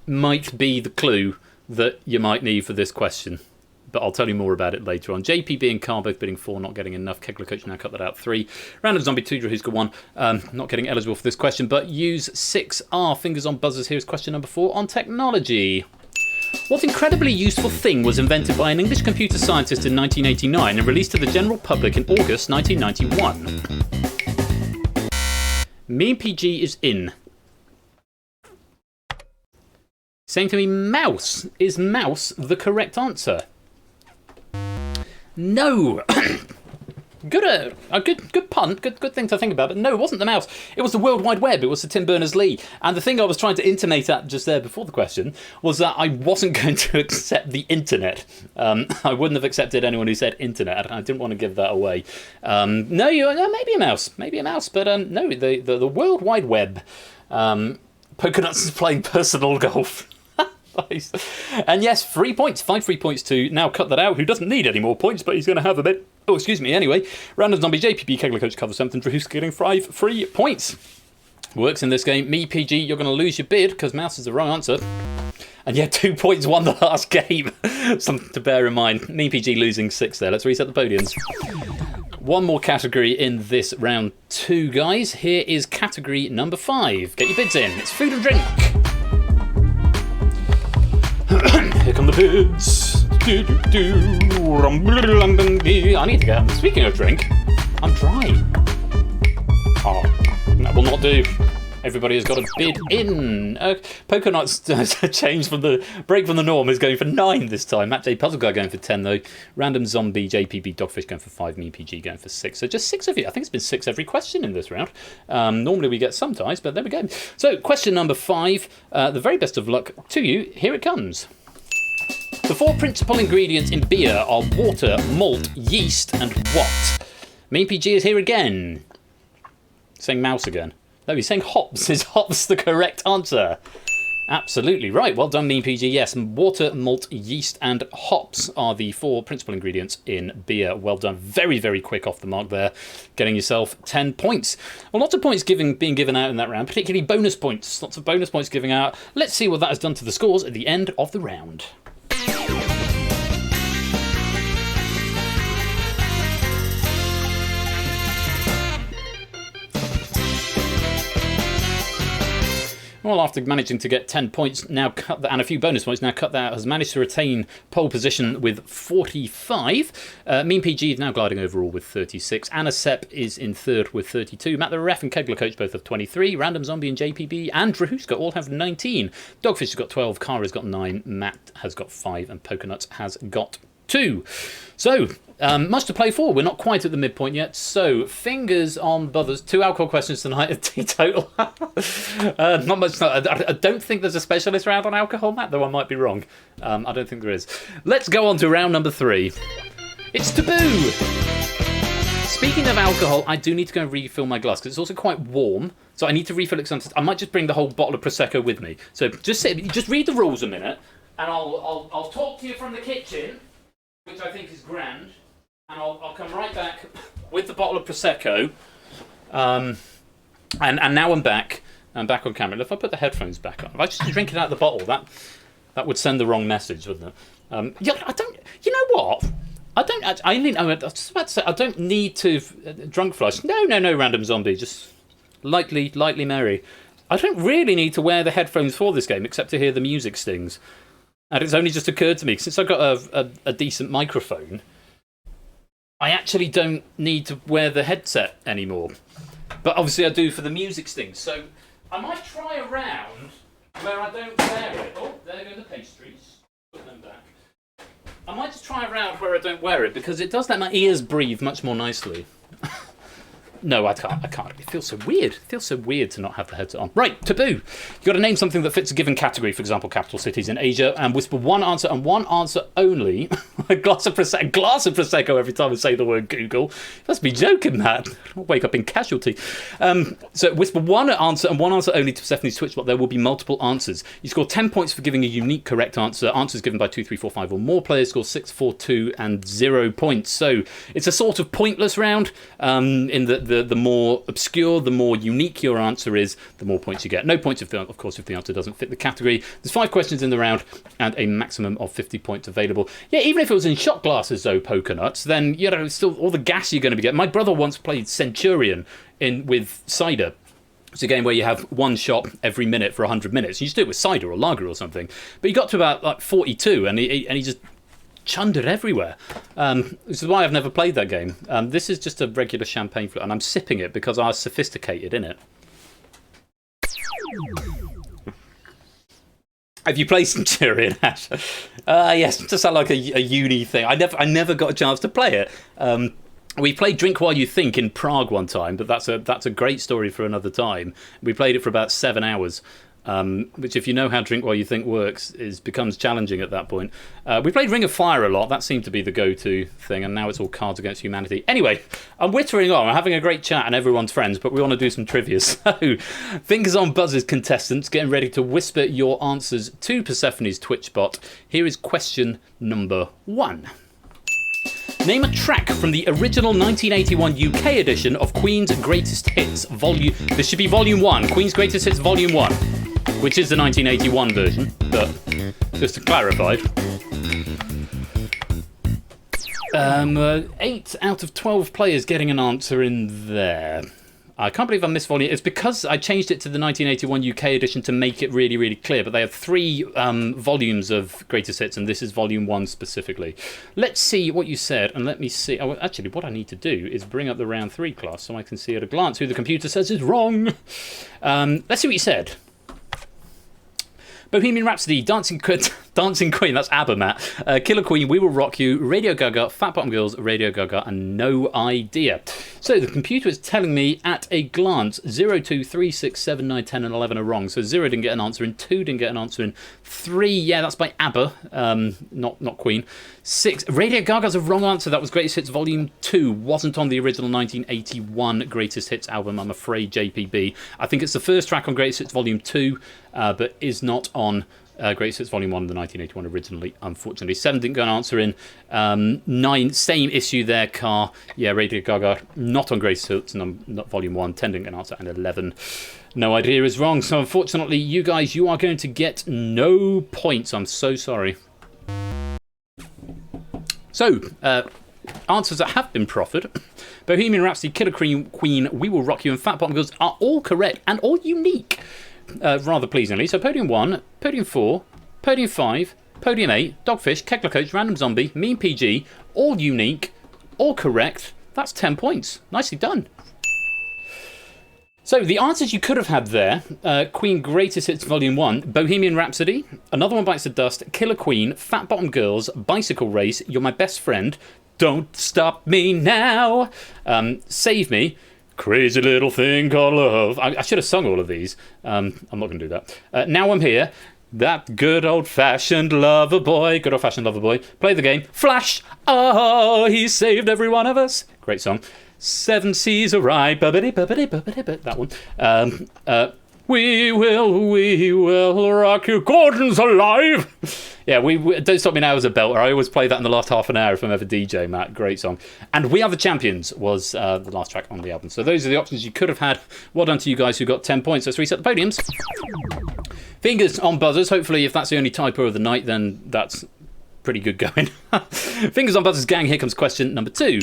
might be the clue that you might need for this question. But I'll tell you more about it later on. JPB and Carl both bidding 4, not getting enough. Kegler Coach now cut that out 3. Random Zombie 2, Drahuska 1, not getting eligible for this question, but use 6R. Fingers on buzzers. Here's question number 4 on technology. What incredibly useful thing was invented by an English computer scientist in 1989 and released to the general public in August 1991? Mean PG is in. Saying to me, mouse. Is mouse the correct answer? No. Good punt, good thing to think about, but no, it wasn't the mouse. It was the World Wide Web. It was the Tim Berners-Lee. And the thing I was trying to intimate at just there before the question was that I wasn't going to accept the internet. I wouldn't have accepted anyone who said internet. I didn't want to give that away. No, maybe a mouse, but no, the World Wide Web. Polkanuts is playing personal golf. Nice. And yes, 3 points, 5 free points to now cut that out, who doesn't need any more points, but he's going to have a bit. Oh, excuse me, anyway. Random Zombie, JPB, Kegler Coach, cover 7th, and Drahuska getting 5 free points. Works in this game. Me, PG, you're going to lose your bid, because mouse is the wrong answer. And yeah, 2 points won the last game. Something to bear in mind. Me, PG losing 6 there. Let's reset the podiums. One more category in this round 2, guys. Here is category number 5. Get your bids in. It's food and drink. Here come the bids. I need to get. Speaking of drink, I'm dry. Oh, that will not do. Everybody has got a bid in. Polkanut's change from the break from the norm is going for 9 this time. Matt J Puzzle Guy going for 10 though. Random Zombie, JPB, Dogfish going for 5. Me PG going for 6. So just 6 of you. I think it's been 6 every question in this round. Normally we get some ties, but there we go. So question number 5. The very best of luck to you. Here it comes. The 4 principal ingredients in beer are water, malt, yeast, and what? Me PG is here again. Saying mouse again. No, he's saying hops. Is hops the correct answer? Absolutely right. Well done, Mean PG. Yes, water, malt, yeast, and hops are the 4 principal ingredients in beer. Well done. Very, very quick off the mark there. Getting yourself 10 points. Well, lots of points being given out in that round, particularly bonus points. Lots of bonus points giving out. Let's see what that has done to the scores at the end of the round. Well, after managing to get 10 points, now cut that, and a few bonus points, now cut that, has managed to retain pole position with 45. Mean PG is now gliding overall with 36. Anna Sepp is in 3rd with 32. Matt the Ref and Kegler Coach both have 23. Random Zombie and JPB and Drahuska all have 19. Dogfish has got 12. Kara's got 9. Matt has got 5. And Polkanuts has got 2. So, much to play for. We're not quite at the midpoint yet. So, fingers on buzzers. 2 alcohol questions tonight at teetotal. Not much. I don't think there's a specialist round on alcohol, Matt, though I might be wrong. I don't think there is. Let's go on to round number 3. It's taboo. Speaking of alcohol, I do need to go and refill my glass because it's also quite warm. So I need to refill it. I might just bring the whole bottle of Prosecco with me. So just read the rules a minute, and I'll talk to you from the kitchen, which I think is grand. And I'll come right back with the bottle of Prosecco. And now I'm back. I'm back on camera. If I put the headphones back on, if I just drink it out of the bottle, that would send the wrong message, wouldn't it? Yeah, I don't. You know what? I was about to say I don't need to drunk flush. No, Random Zombie. Just lightly merry. I don't really need to wear the headphones for this game, except to hear the music stings. And it's only just occurred to me since I've got a decent microphone. I actually don't need to wear the headset anymore. But obviously I do for the music stings. So I might try a round where I don't wear it. Oh, there go the pastries. Put them back. I might just try a round where I don't wear it because it does let my ears breathe much more nicely. No, I can't. It feels so weird. It feels so weird to not have the headset on. Right, taboo. You've got to name something that fits a given category, for example, capital cities in Asia, and whisper one answer and one answer only. A glass of Prosecco every time I say the word Google. You must be joking, Matt. I'll wake up in casualty. So whisper one answer and one answer only to Persephone's Twitch bot. There will be multiple answers. You score 10 points for giving a unique correct answer. Answers given by 2, 3, 4, 5 or more players score 6, 4, 2 and 0 points. So it's a sort of pointless round in that the more obscure, the more unique your answer is, the more points you get. No points, if the answer doesn't fit the category. There's 5 questions in the round and a maximum of 50 points available. Yeah, even if it was in shot glasses, though, poker nuts, then, still all the gas you're going to be getting. My brother once played Centurion with cider. It's a game where you have one shot every minute for 100 minutes. You just do it with cider or lager or something. But he got to about 42 and he just chunned it everywhere. This is why I've never played that game. This is just a regular champagne flute, and I'm sipping it because I was sophisticated in it. Have you played Centurion, Ash? Yes, it does sound like a uni thing. I never got a chance to play it. We played Drink While You Think in Prague one time, but that's a great story for another time. We played it for about 7 hours. Which, if you know how Drink While You Think works, becomes challenging at that point. We played Ring of Fire a lot. That seemed to be the go-to thing, and now it's all Cards Against Humanity. Anyway, I'm whittering on. I'm having a great chat and everyone's friends, but we want to do some trivia. So, fingers on buzzers, contestants, getting ready to whisper your answers to Persephone's Twitch bot. Here is question number 1. Name a track from the original 1981 UK edition of Queen's Greatest Hits Volume... This should be Volume 1. Queen's Greatest Hits Volume 1. Which is the 1981 version, but just to clarify. 8 out of 12 players getting an answer in there. I can't believe I missed volume. It's because I changed it to the 1981 UK edition to make it really, really clear. But they have 3 volumes of Greatest Hits, and this is Volume 1 specifically. Let's see what you said, and let me see. Oh, actually, what I need to do is bring up the Round 3 class so I can see at a glance who the computer says is wrong. Let's see what you said. Bohemian Rhapsody, Dancing Queen, that's ABBA, Matt. Killer Queen, We Will Rock You, Radio Gaga, Fat Bottom Girls, Radio Gaga, and No Idea. So the computer is telling me at a glance 0, 2, 3, 6, 7, 9, 10, and 11 are wrong. So 0 didn't get an answer in, 2 didn't get an answer in, 3, yeah, that's by ABBA, not Queen. 6, Radio Gaga's a wrong answer. That was Greatest Hits Volume 2. Wasn't on the original 1981 Greatest Hits album, I'm afraid, JPB. I think it's the first track on Greatest Hits Volume 2, but is not on Greatest Hits Volume 1 of the 1981 originally, unfortunately. 7 didn't get an answer in. 9, same issue there, Car. Yeah, Radio Gaga, not on Greatest Hits, not Volume 1. 10 didn't get an answer, and 11. No Idea is wrong. So unfortunately, you guys, you are going to get no points. I'm so sorry. So, answers that have been proffered. Bohemian Rhapsody, Killer Queen, We Will Rock You, and Fat Bottom Girls are all correct and all unique. Rather pleasingly. So Podium 1, Podium 4, Podium 5, Podium 8, Dogfish, Kegler Coach, Random Zombie, Mean PG, all unique, all correct. That's 10 points. Nicely done. So the answers you could have had there, Queen Greatest Hits Volume 1, Bohemian Rhapsody, Another One Bites the Dust, Killer Queen, Fat Bottom Girls, Bicycle Race, You're My Best Friend, Don't Stop Me Now, Save Me, Crazy Little Thing Called Love. I should have sung all of these. I'm not going to do that. Now I'm Here, That Good Old-Fashioned Lover Boy, Good Old-Fashioned Lover Boy, Play the Game, Flash, Oh, He Saved Every One of Us. Great song. 7 Seas Are Right, that one. We will rock you. Gordon's alive. Yeah, Don't Stop Me Now is a belter. I always play that in the last half an hour if I'm ever DJ, Matt. Great song. And We Are the Champions was the last track on the album. So those are the options you could have had. Well done to you guys who got 10 points. Let's reset the podiums. Fingers on buzzers. Hopefully, if that's the only typo of the night, then that's pretty good going. Fingers on buzzers, gang. Here comes question number 2.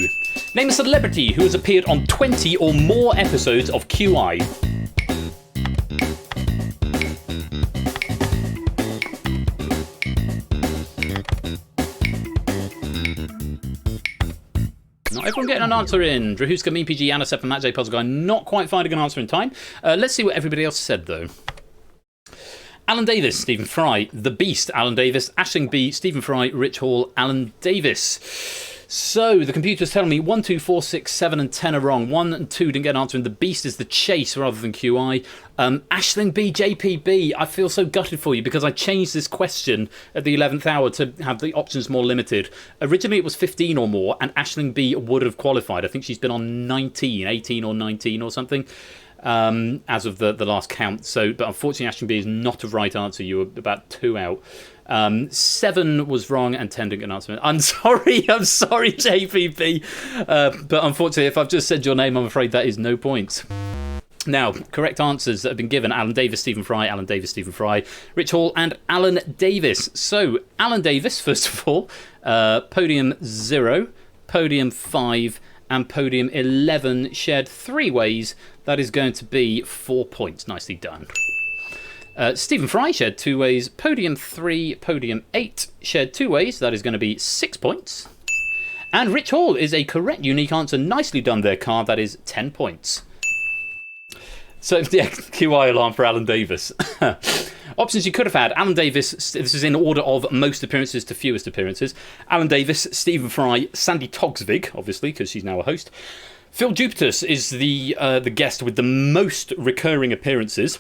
Name a celebrity who has appeared on 20 or more episodes of QI. Not everyone getting an answer in. Drahuska, Mean PG, Anna Sepp, and Matt J. Puzzle Guy not quite finding an answer in time. Let's see what everybody else said, though. Alan Davis, Stephen Fry, The Beast, Alan Davis, Ashling B, Stephen Fry, Rich Hall, Alan Davis. So the computer's telling me 1, 2, 4, 6, 7, and 10 are wrong. 1 and 2 didn't get an answer, and the beast is the chase rather than QI. Aisling B, JPB, I feel so gutted for you because I changed this question at the 11th hour to have the options more limited. Originally it was 15 or more, and Aisling B would have qualified. I think she's been on 19, 18 or 19 or something. As of the last count. So, but unfortunately, Ashton B is not a right answer. You were about 2 out. 7 was wrong and 10 didn't get an answer. I'm sorry, JPP. But unfortunately, if I've just said your name, I'm afraid that is no points. Now, correct answers that have been given: Alan Davis, Stephen Fry, Alan Davis, Stephen Fry, Rich Hall, and Alan Davis. So, Alan Davis, first of all, podium 0, podium 5, and podium 11 shared 3 ways. That is going to be 4 points. Nicely done. Stephen Fry shared 2 ways. Podium 3, podium 8 shared 2 ways. That is going to be 6 points. And Rich Hall is a correct unique answer. Nicely done there, Carr. That is 10 points. So, yeah, QI alarm for Alan Davis. Options you could have had: Alan Davis, this is in order of most appearances to fewest appearances. Alan Davis, Stephen Fry, Sandy Togsvig, obviously, because she's now a host. Phil Jupitus is the guest with the most recurring appearances.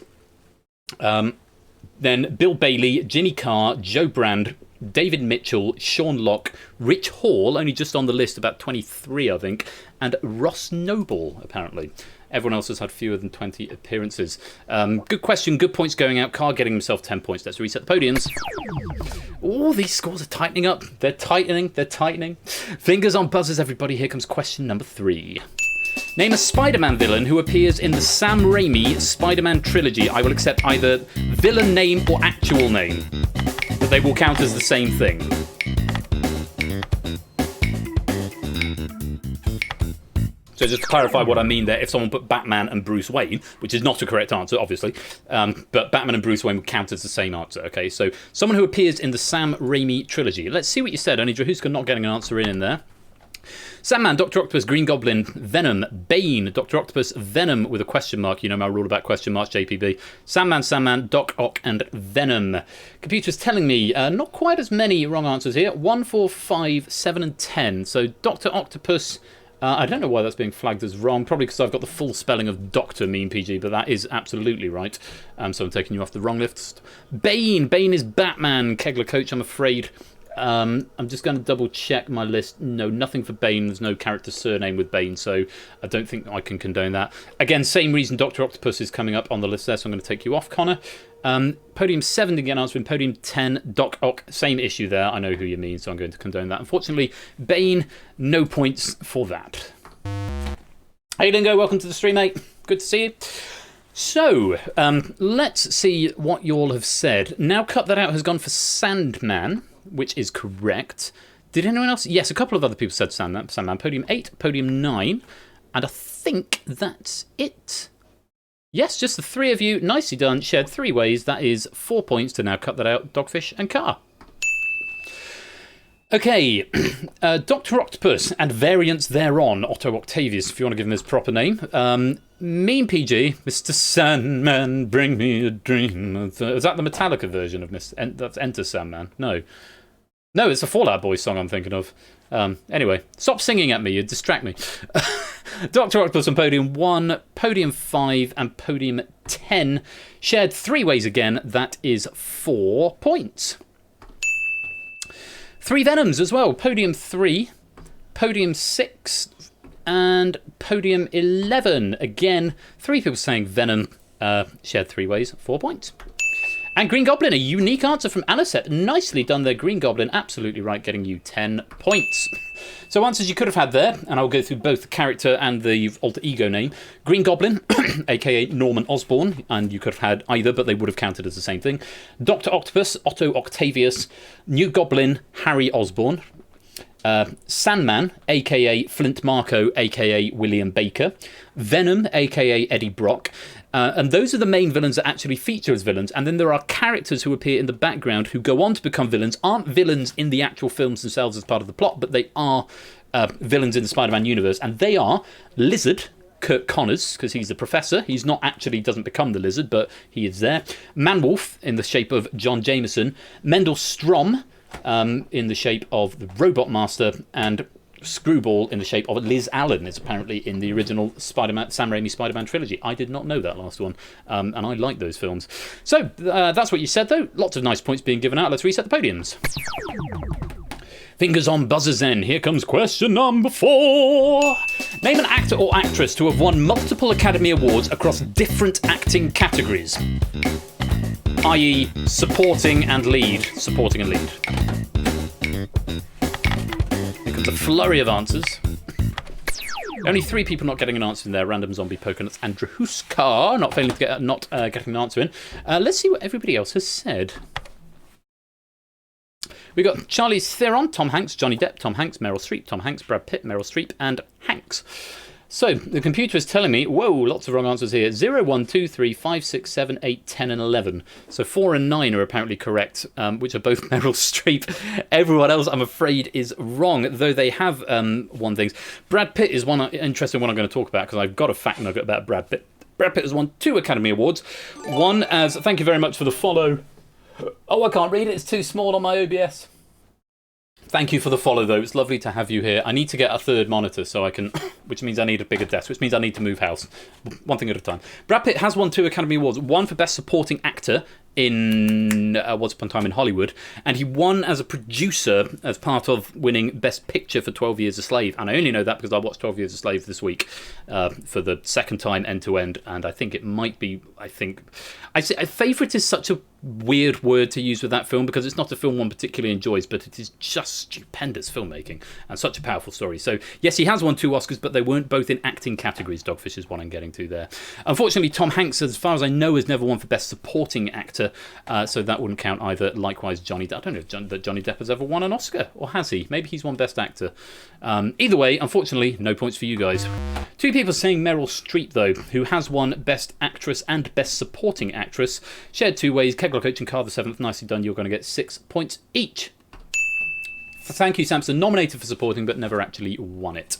Then Bill Bailey, Ginny Carr, Joe Brand, David Mitchell, Sean Locke, Rich Hall, only just on the list, about 23, I think, and Ross Noble, apparently. Everyone else has had fewer than 20 appearances. Good question, good points going out. Carr getting himself 10 points. Let's reset the podiums. Oh, these scores are tightening up. They're tightening. Fingers on buzzers, everybody. Here comes question number 3. Name a Spider-Man villain who appears in the Sam Raimi Spider-Man trilogy. I will accept either villain name or actual name, but they will count as the same thing. So just to clarify what I mean there, if someone put Batman and Bruce Wayne, which is not a correct answer, obviously, but Batman and Bruce Wayne would count as the same answer, okay? So someone who appears in the Sam Raimi trilogy. Let's see what you said. Only Drahuska not getting an answer in there. Sandman, Dr. Octopus, Green Goblin, Venom, Bane, Dr. Octopus, Venom with a question mark. You know my rule about question marks, JPB. Sandman, Doc Ock, and Venom. Computer's telling me not quite as many wrong answers here. 1, 4, 5, 7, and 10. So Dr. Octopus, I don't know why that's being flagged as wrong. Probably because I've got the full spelling of Doctor, mean PG, but that is absolutely right. So I'm taking you off the wrong list. Bane is Batman. Kegler Coach, I'm afraid. I'm just going to double check my list. No, nothing for Bane. There's no character surname with Bane, so I don't think I can condone that. Again, same reason Dr. Octopus is coming up on the list there, so I'm going to take you off, Connor. Podium 7 didn't get an answer in. Podium 10, Doc Ock, same issue there. I know who you mean, so I'm going to condone that. Unfortunately, Bane, no points for that. Hey, Dingo, welcome to the stream, mate. Good to see you. So, let's see what you all have said. Now Cut That Out has gone for Sandman, which is correct. Did anyone else? Yes, a couple of other people said Sandman. Podium 8, podium 9, and I think that's it. Yes, just the 3 of you. Nicely done. Shared 3 ways. That is 4 points to Now Cut That Out, Dogfish, and Carr. Okay, Dr. Octopus and variants thereon, Otto Octavius, if you want to give him his proper name. Mean PG, Mr. Sandman, bring me a dream. Is that the Metallica version of that's Enter Sandman? No, it's a Fallout Boy song I'm thinking of. Anyway, stop singing at me, you distract me. Dr. Octopus on podium 1, podium 5, and podium 10. Shared 3 ways again, that is 4 points. 3 Venoms as well. Podium 3, podium 6, and podium 11. Again, 3 people saying Venom. Shared 3 ways, 4 points. And Green Goblin, a unique answer from Anisette. Nicely done there, Green Goblin. Absolutely right, getting you 10 points. So answers you could have had there, and I'll go through both the character and the alter ego name. Green Goblin, a.k.a. Norman Osborn, and you could have had either, but they would have counted as the same thing. Dr. Octopus, Otto Octavius. New Goblin, Harry Osborn. Sandman, a.k.a. Flint Marko, a.k.a. William Baker. Venom, a.k.a. Eddie Brock. And those are the main villains that actually feature as villains. And then there are characters who appear in the background who go on to become villains. Aren't villains in the actual films themselves as part of the plot, but they are villains in the Spider-Man universe. And they are Lizard, Kirk Connors, because he's the professor. He's not actually, doesn't become the Lizard, but he is there. Manwolf, in the shape of John Jameson. Mendel Strom, in the shape of the Robot Master. And screwball in the shape of Liz Allen is apparently in the original Spider-Man, Sam Raimi Spider-Man trilogy. I did not know that last one, and I like those films. So that's what you said, though. Lots of nice points being given out. Let's reset the podiums. Fingers on buzzers then. Here comes question number 4. Name an actor or actress to have won multiple Academy Awards across different acting categories, i.e. supporting and lead. Supporting and lead. Here comes a flurry of answers. Only 3 people not getting an answer in there. Random Zombie, Poconuts, and Drahuska not failing to get getting an answer in. Let's see what everybody else has said. We got Charlize Theron, Tom Hanks, Johnny Depp, Tom Hanks, Meryl Streep, Tom Hanks, Brad Pitt, Meryl Streep, and Hanks. So the computer is telling me, whoa, lots of wrong answers here. 0, 1, 2, 3, 5, 6, 7, 8, 10, and 11. So 4 and 9 are apparently correct, which are both Meryl Streep. Everyone else, I'm afraid, is wrong, though they have won things. Brad Pitt is one interesting one I'm going to talk about, because I've got a fact nugget about Brad Pitt. Brad Pitt has won 2 Academy Awards. One as, thank you very much for the follow. Oh, I can't read it. It's too small on my OBS. Thank you for the follow, though. It's lovely to have you here. I need to get a 3rd monitor so I can, which means I need a bigger desk, which means I need to move house. One thing at a time. Brad Pitt has won 2 Academy Awards. One for Best Supporting Actor in Once Upon a Time in Hollywood, and he won as a producer as part of winning Best Picture for 12 Years a Slave. And I only know that because I watched 12 Years a Slave this week for the 2nd time end to end, and I think it might be, I say favourite is such a weird word to use with that film because it's not a film one particularly enjoys, but it is just stupendous filmmaking and such a powerful story. So yes, he has won 2 Oscars, but they weren't both in acting categories. Dogfish is what I'm getting to there. Unfortunately, Tom Hanks, as far as I know, has never won for Best Supporting Actor, so that wouldn't count either. Likewise, Johnny Depp. I don't know if Johnny Depp has ever won an Oscar, or has he? Maybe he's won Best Actor. Either way, unfortunately, no points for you guys. 2 people saying Meryl Streep, though, who has won Best Actress and Best Supporting Actress. Shared 2 ways. Kegler Coach and Carl the 7th. Nicely done. You're going to get 6 points each. Thank you, Samson. Nominated for supporting, but never actually won it.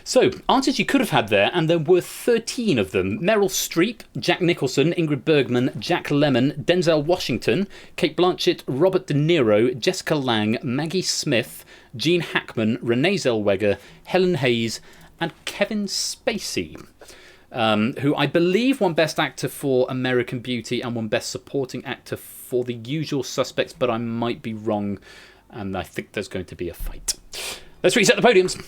So, answers you could have had there, and there were 13 of them. Meryl Streep, Jack Nicholson, Ingrid Bergman, Jack Lemmon, Denzel Washington, Cate Blanchett, Robert De Niro, Jessica Lange, Maggie Smith, Gene Hackman, Renee Zellweger, Helen Hayes, and Kevin Spacey, who I believe won Best Actor for American Beauty and won Best Supporting Actor for The Usual Suspects, but I might be wrong, and I think there's going to be a fight. Let's reset the podiums.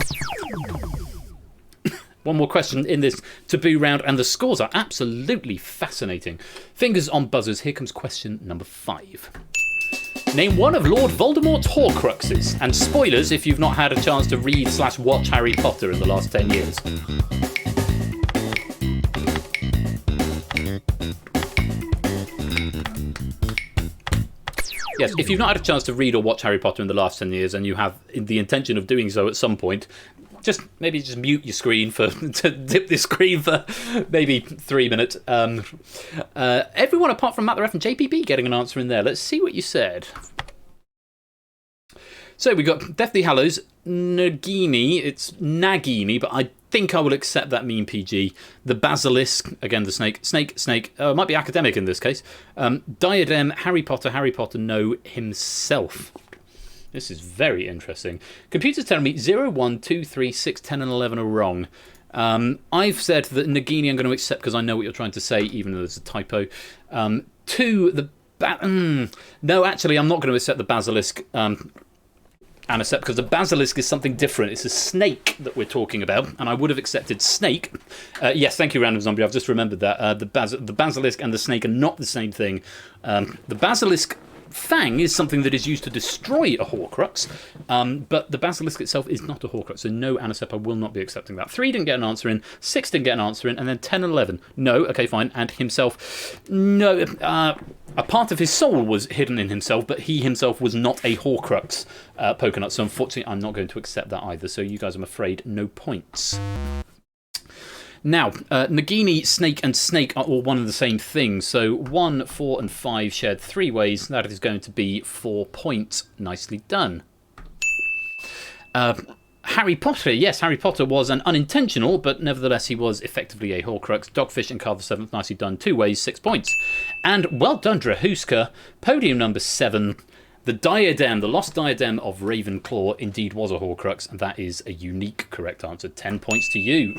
One more question in this taboo round, and the scores are absolutely fascinating. Fingers on buzzers. Here comes question number 5. Name one of Lord Voldemort's Horcruxes, and spoilers if you've not had a chance to read/watch Harry Potter in the last 10 years. Yes, if you've not had a chance to read or watch Harry Potter in the last 10 years and you have the intention of doing so at some point, maybe just mute your screen to dip the screen for maybe 3 minutes. Everyone apart from Matt the Ref and JPB getting an answer in there. Let's see what you said. So we got Deathly Hallows, Nagini. It's Nagini, but I think I will accept that mean PG. The Basilisk, again the snake. It might be academic in this case. Diadem, Harry Potter, no, himself. This is very interesting. Computer's telling me 0, 1, 2, 3, 6, 10, and 11 are wrong. I've said that Nagini I'm going to accept because I know what you're trying to say, even though there's a typo. 2, no, actually, I'm not going to accept the Basilisk. Anicep, because the basilisk is something different. It's a snake that we're talking about, and I would have accepted snake. Yes, thank you, Random Zombie. I've just remembered that. The basilisk and the snake are not the same thing. The basilisk fang is something that is used to destroy a Horcrux, but the basilisk itself is not a Horcrux, so no, Anicep, I will not be accepting that. 3 didn't get an answer in, 6 didn't get an answer in, and then 10 and 11. No, okay, fine, and himself, no. A part of his soul was hidden in himself, but he himself was not a Horcrux, Poconut, so unfortunately I'm not going to accept that either, so you guys, I'm afraid, no points. Now, Nagini, snake, and snake are all one and the same thing. So 1, 4, and 5 shared 3 ways. That is going to be 4 points. Nicely done. Harry Potter. Yes, Harry Potter was an unintentional, but nevertheless he was effectively a Horcrux. Dogfish and Carl the 7th. Nicely done. 2 ways, 6 points. And well done, Drahuska. Podium number 7. The diadem, the lost diadem of Ravenclaw, indeed was a Horcrux, and that is a unique correct answer. 10 points to you.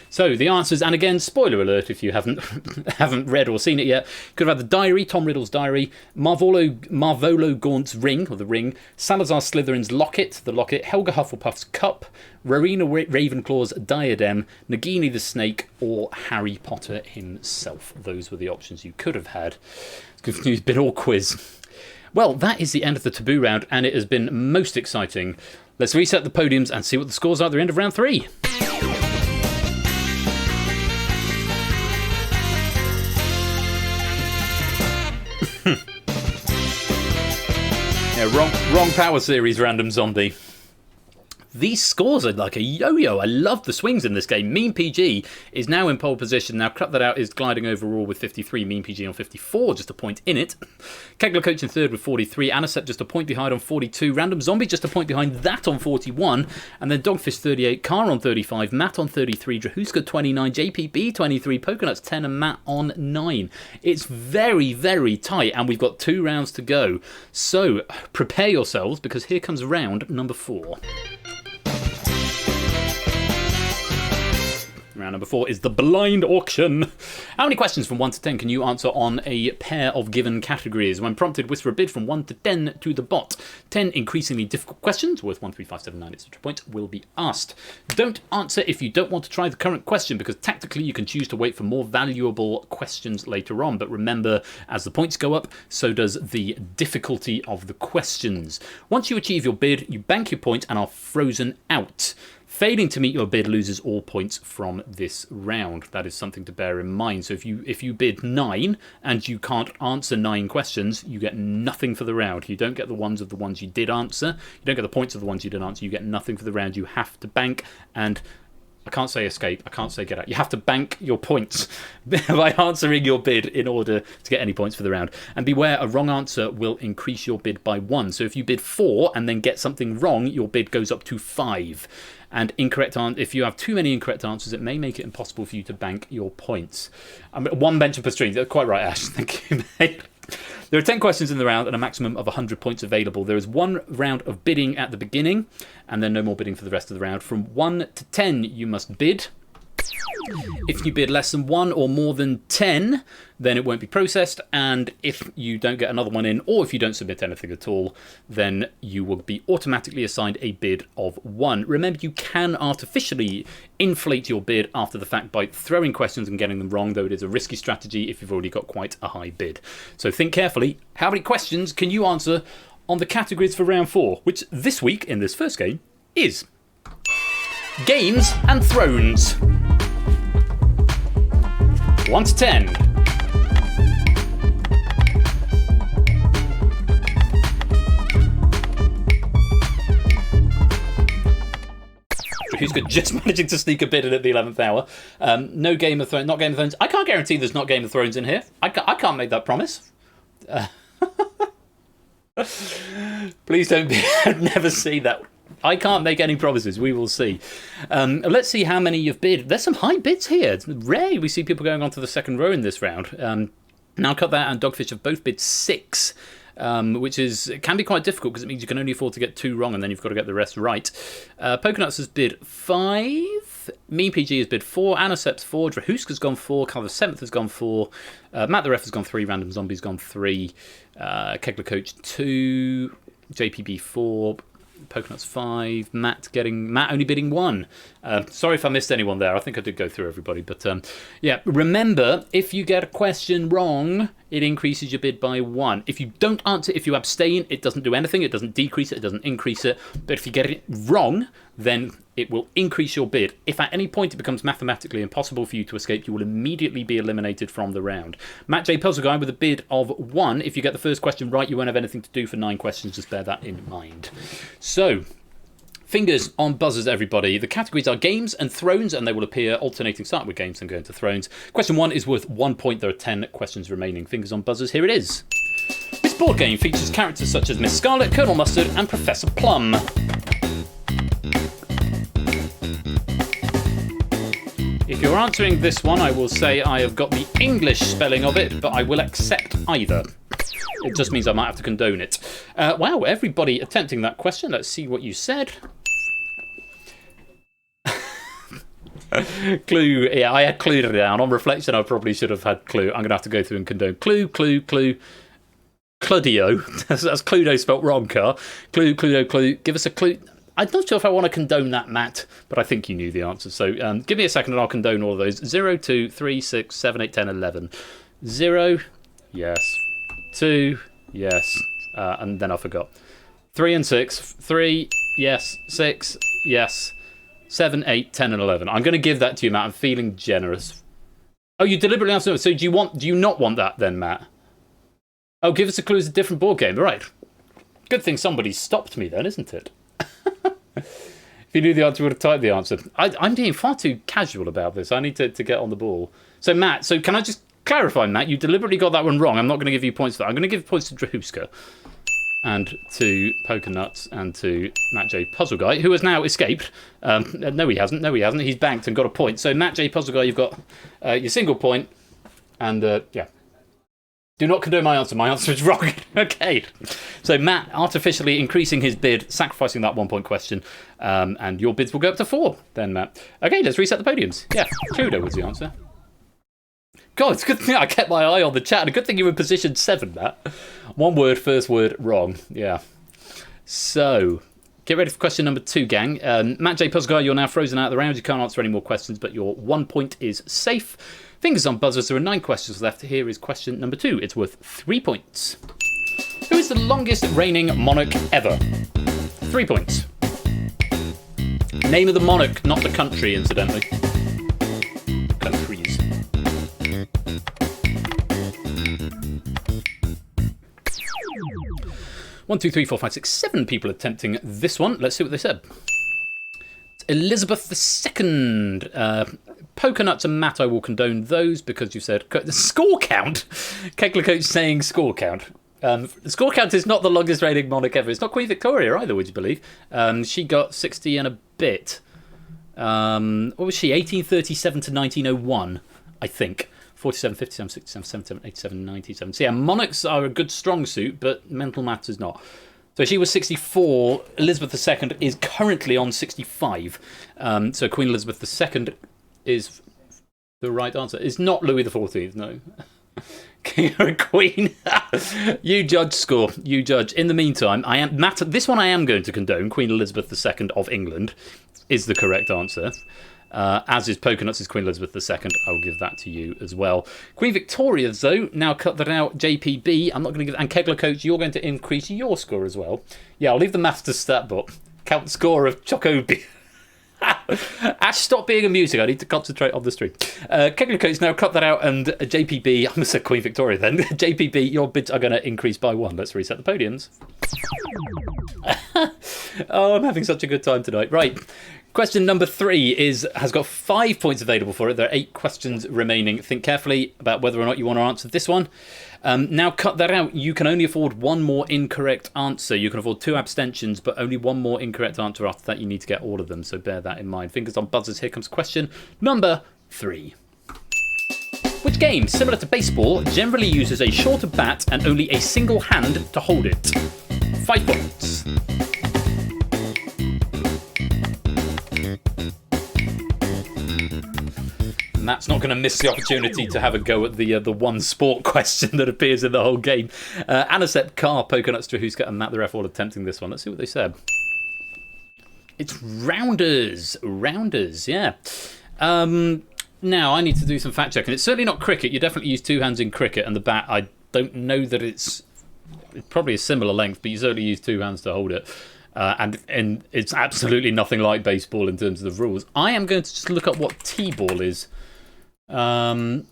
So the answers, and again, spoiler alert if you haven't read or seen it yet, could have had the diary, Tom Riddle's diary, Marvolo Gaunt's ring, or the ring, Salazar Slytherin's locket, the locket, Helga Hufflepuff's cup, Rowena Ravenclaw's diadem, Nagini the snake, or Harry Potter himself. Those were the options you could have had. It's been all quiz. Well, that is the end of the taboo round, and it has been most exciting. Let's reset the podiums and see what the scores are at the end of round 3. Yeah, wrong Power Series, Random Zombie. These scores are like a yo-yo. I love the swings in this game. Mean PG is now in pole position. Now, cut that out, is gliding overall with 53. Mean PG on 54, just a point in it. Kegler Coach in third with 43. Anisette just a point behind on 42. Random Zombie just a point behind that on 41. And then Dogfish 38. Car on 35. Matt on 33. Drahuska 29. JPB 23. Pokenuts 10. And Matt on 9. It's very, very tight. And we've got 2 rounds to go. So, prepare yourselves, because here comes round number 4. Round number 4 is the blind auction. How many questions from 1 to 10 can you answer on a pair of given categories? When prompted, whisper a bid from 1 to 10 to the bot. 10 increasingly difficult questions worth 1, 3, 5, 7, 9, etc. points will be asked. Don't answer if you don't want to try the current question, because tactically you can choose to wait for more valuable questions later on. But remember, as the points go up, so does the difficulty of the questions. Once you achieve your bid, you bank your points and are frozen out. Failing to meet your bid loses all points from this round. That is something to bear in mind. So if you bid 9 and you can't answer 9 questions, you get nothing for the round. You don't get the ones of the ones you did answer. You don't get the points of the ones you didn't answer. You get nothing for the round. You have to bank, and I can't say escape. I can't say get out. You have to bank your points by answering your bid in order to get any points for the round. And beware, a wrong answer will increase your bid by 1. So if you bid 4 and then get something wrong, your bid goes up to 5. And if you have too many incorrect answers, it may make it impossible for you to bank your points. 1 bench per stream. Quite right, Ash. Thank you, mate. There are 10 questions in the round and a maximum of 100 points available. There is 1 round of bidding at the beginning, and then no more bidding for the rest of the round. From 1 to 10, you must bid. If you bid less than 1 or more than 10, then it won't be processed. And if you don't get another one in, or if you don't submit anything at all, then you will be automatically assigned a bid of 1. Remember, you can artificially inflate your bid after the fact by throwing questions and getting them wrong, though it is a risky strategy if you've already got quite a high bid. So think carefully. How many questions can you answer on the categories for round 4, which this week in this first game is Games and Thrones. 1 to 10. Who's just managing to sneak a bid in at the 11th hour. No Game of Thrones, not Game of Thrones. I can't guarantee there's not Game of Thrones in here. I can't make that promise. Please don't be. I've never seen that. I can't make any promises. We will see. Let's see how many you've bid. There's some high bids here. It's rare we see people going on to the second row in this round. Now Cut That and Dogfish have both bid 6. Which can be quite difficult because it means you can only afford to get 2 wrong and then you've got to get the rest right. Pokenuts has bid 5. Mean PG has bid 4. Anicept's 4. Drahuska's gone 4. Carver 7th has gone 4. Matt the Ref has gone 3. Random Zombie's gone 3. Kegler Coach 2. JPB 4. Pokenuts 5. Matt only bidding 1. Sorry if I missed anyone there. I think I did go through everybody, but yeah. Remember, if you get a question wrong, it increases your bid by 1. If you don't answer, if you abstain, it doesn't do anything. It doesn't decrease it. It doesn't increase it. But if you get it wrong, then it will increase your bid. If at any point it becomes mathematically impossible for you to escape, you will immediately be eliminated from the round. Matt J. Puzzle Guy with a bid of 1. If you get the first question right, you won't have anything to do for 9 questions. Just bear that in mind. So, fingers on buzzers, everybody. The categories are Games and Thrones, and they will appear alternating, start with Games and go into Thrones. Question 1 is worth 1 point. There are 10 questions remaining. Fingers on buzzers, here it is. This board game features characters such as Miss Scarlet, Colonel Mustard, and Professor Plum. If you're answering this one, I will say I have got the English spelling of it, but I will accept either. It just means I might have to condone it. Wow, everybody attempting that question. Let's see what you said. Clue. Yeah, I had Clue down. On reflection, I probably should have had Clue. I'm going to have to go through and condone. Clue. Cludio. That's Cluedo spelt wrong, Car. Clue. Give us a clue. I'm not sure if I want to condone that, Matt, but I think you knew the answer. So give me a second and I'll condone all of those. 0, 2, 3, 6, 7, 8, 10, 11. 0, yes. 2, yes. And then I forgot. 3 and 6. 3, yes. 6, yes. 7, 8, 10, and 11. I'm going to give that to you, Matt. I'm feeling generous. Oh, you deliberately answered no. So do you not want that then, Matt? Oh, give us a clue. It's a different board game. Right. Good thing somebody stopped me then, isn't it? If you knew the answer, you would have typed the answer. I'm being far too casual about this. I need to get on the ball. So, Matt, can I just clarify, Matt? You deliberately got that one wrong. I'm not going to give you points for that. I'm going to give points to Drahuska and to Poker Nuts and to Matt J. Puzzle Guy, who has now escaped. No, he hasn't. He's banked and got a point. So, Matt J. Puzzle Guy, you've got your single point. And, yeah. Do not condone my answer. My answer is wrong. Okay. So Matt artificially increasing his bid, sacrificing that 1 point question, and your bids will go up to 4 then, Matt. Okay, let's reset the podiums. Yeah, Cluedo was the answer. God, it's a good thing I kept my eye on the chat. And a good thing you were in position 7, Matt. One word, first word, wrong. Yeah. So, get ready for question number 2, gang. Matt J. Puzzle Guy, you're now frozen out of the round. You can't answer any more questions, but your 1 point is safe. Fingers on buzzers, there are 9 questions left. Here is question number 2. It's worth 3 points. Who is the longest reigning monarch ever? 3 points. Name of the monarch, not the country, incidentally. Countries. One, two, three, four, five, six, 7 people attempting this one. Let's see what they said. It's Elizabeth II. Poker Nuts and Matt, I will condone those because you said score count. Kegler Coach saying score count. Score count is not the longest reigning monarch ever. It's not Queen Victoria either, would you believe? She got 60 and a bit. What was she? 1837 to 1901, I think. 47, 57, 67, 77, 87, 97. So yeah, monarchs are a good strong suit, but mental maths is not. So she was 64. Elizabeth II is currently on 65. So Queen Elizabeth II is the right answer. It's not Louis XIV, no. King or Queen. You judge, score. You judge. In the meantime, Matt, this one I am going to condone. Queen Elizabeth II of England is the correct answer. As is Poker Nuts is Queen Elizabeth II. I'll give that to you as well. Queen Victoria, though, now cut that out. JPB, I'm not going to give. And Kegler Coach, you're going to increase your score as well. Yeah, I'll leave the maths to stat book. Count score of Choco. Ash, stop being amusing. I need to concentrate on the stream. Kegler Coach, now cut that out. And JPB, I'm going to say Queen Victoria then. JPB, your bids are going to increase by 1. Let's reset the podiums. Oh, I'm having such a good time tonight. Right. Question number 3 has got 5 points available for it. There are 8 questions remaining. Think carefully about whether or not you want to answer this one. Now cut that out. You can only afford 1 more incorrect answer. You can afford 2 abstentions, but only 1 more incorrect answer. After that, you need to get all of them. So bear that in mind. Fingers on buzzers. Here comes question number 3. Which game, similar to baseball, generally uses a shorter bat and only a single hand to hold it? 5 points. Matt's not going to miss the opportunity to have a go at the one sport question that appears in the whole game. Anisep, Carr, Poker Nuts, Strahuska, and Matt the Ref all attempting this one. Let's see what they said. It's rounders. Rounders, yeah. Now, I need to do some fact checking. It's certainly not cricket. You definitely use 2 hands in cricket, and the bat, I don't know that it's probably a similar length, but you certainly use 2 hands to hold it. And it's absolutely nothing like baseball in terms of the rules. I am going to just look up what T-ball is. Team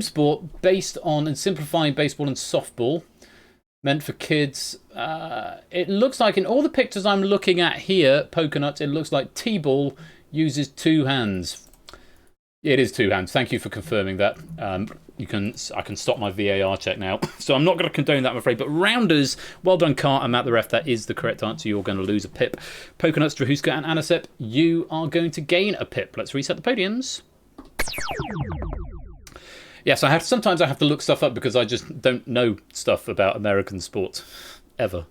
sport based on and simplifying baseball and softball, meant for kids. It looks like in all the pictures I'm looking at here, Poker Nuts, it looks like T-ball uses 2 hands. It is 2 hands. Thank you for confirming that. I can stop my VAR check now. So I'm not going to condone that, I'm afraid. But rounders, well done, Car and Matt the Ref. That is the correct answer. You're going to lose a pip. Poker Nuts, Strahuska, and Anisep, you are going to gain a pip. Let's reset the podiums. Yes, sometimes I have to look stuff up because I just don't know stuff about American sports. Ever.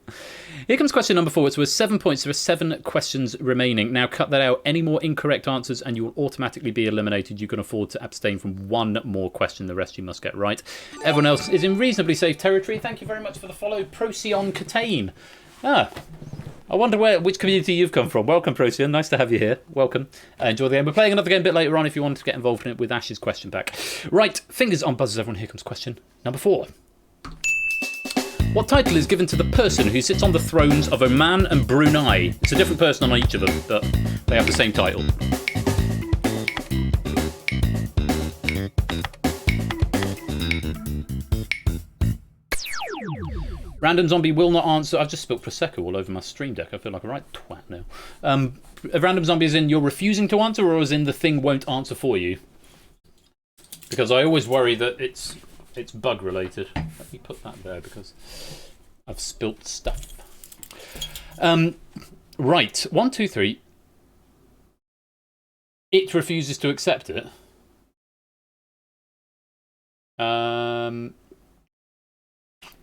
Here comes question number 4. It's worth 7 points. There are 7 questions remaining. Now cut that out. Any more incorrect answers and you will automatically be eliminated. You can afford to abstain from one more question. The rest you must get right. Everyone else is in reasonably safe territory. Thank you very much for the follow, Procyon Catane. I wonder which community you've come from. Welcome, Procyon. Nice to have you here. Welcome. Enjoy the game. We're playing another game a bit later on if you want to get involved in it with Ash's question back. Right, fingers on buzzers, everyone. Here comes question number 4. What title is given to the person who sits on the thrones of Oman and Brunei? It's a different person on each of them, but they have the same title. Random Zombie will not answer. I've just spilled Prosecco all over my stream deck. I feel like a right twat now. Random Zombie is in you're refusing to answer, or is in the thing won't answer for you? Because I always worry that it's bug related. Let me put that there because I've spilt stuff. Right, 1, 2, 3. It refuses to accept it.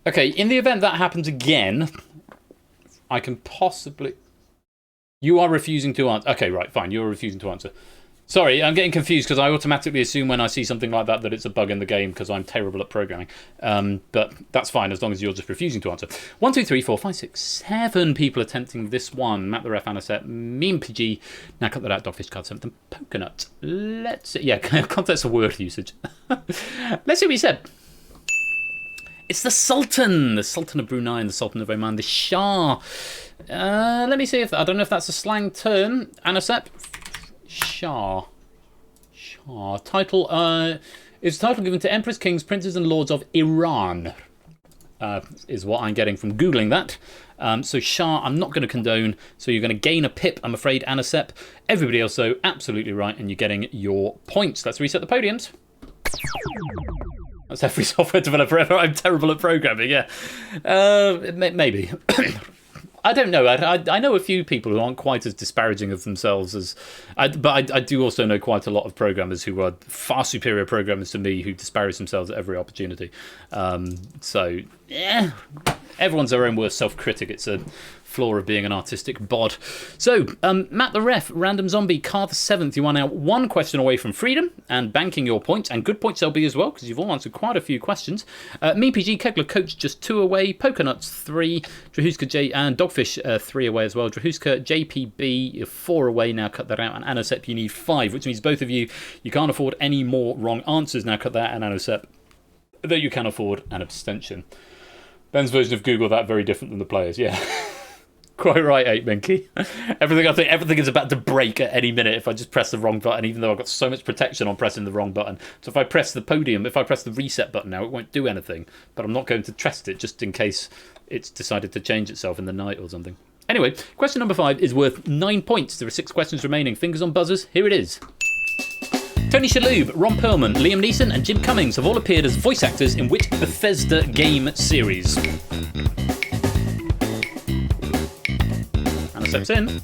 Okay, in the event that happens again, I can possibly... You are refusing to answer. Okay, right, fine. You're refusing to answer. Sorry, I'm getting confused because I automatically assume when I see something like that it's a bug in the game because I'm terrible at programming. But that's fine as long as you're just refusing to answer. 1, 2, 3, 4, 5, 6, 7 people attempting this one. Matt the Ref, Anaset, Meme PG. Now cut that out, Dogfish Card 7, Pokenut. Let's see. Yeah, context of word usage. Let's see what he said. It's the Sultan of Brunei and the Sultan of Oman, the Shah. Let me see if I don't know if that's a slang term. Anasep. Shah. Title is title given to emperors, kings, princes, and lords of Iran. Is what I'm getting from googling that. So Shah, I'm not going to condone. So you're going to gain a pip, I'm afraid, Anasep. Everybody else, though, absolutely right, and you're getting your points. Let's reset the podiums. That's every software developer ever. I'm terrible at programming, yeah. Maybe. I don't know. I know a few people who aren't quite as disparaging of themselves as... But I do also know quite a lot of programmers who are far superior programmers to me who disparage themselves at every opportunity. So, yeah. Everyone's their own worst self-critic. It's a flaw of being an artistic bod. So, Matt the Ref, Random Zombie, Car the 7th, you are now 1 question away from freedom and banking your points, and good points they'll be as well, because you've all answered quite a few questions. MePG, Kegler Coach, just 2 away, Pokenuts 3, Drahuska J, and Dogfish 3 away as well. Drahuska, JPB, you're 4 away, now cut that out, and Anosep, you need 5, which means both of you can't afford any more wrong answers, now cut that, and Anosep, though you can afford an abstention. Ben's version of Google that very different than the players, yeah. Quite right, 8Minky. Everything is about to break at any minute if I just press the wrong button, even though I've got so much protection on pressing the wrong button. So if I press the reset button now, it won't do anything. But I'm not going to test it just in case it's decided to change itself in the night or something. Anyway, question number 5 is worth 9 points. There are 6 questions remaining. Fingers on buzzers. Here it is. Tony Shalhoub, Ron Perlman, Liam Neeson, and Jim Cummings have all appeared as voice actors in which Bethesda game series? Steps in.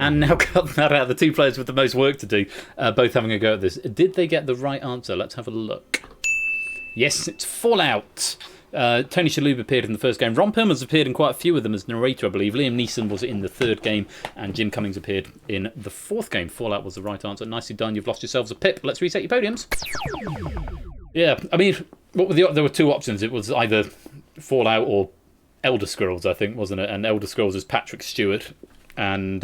And now cut that out. The 2 players with the most work to do, both having a go at this. Did they get the right answer? Let's have a look. Yes, it's Fallout. Tony Shalhoub appeared in the first game. Ron Perlman's appeared in quite a few of them as narrator, I believe. Liam Neeson was in the 3rd game, and Jim Cummings appeared in the 4th game. Fallout was the right answer. Nicely done. You've lost yourselves a pip. Let's reset your podiums. Yeah, I mean, there were 2 options. It was either Fallout or Elder Scrolls, I think, wasn't it? And Elder Scrolls is Patrick Stewart. And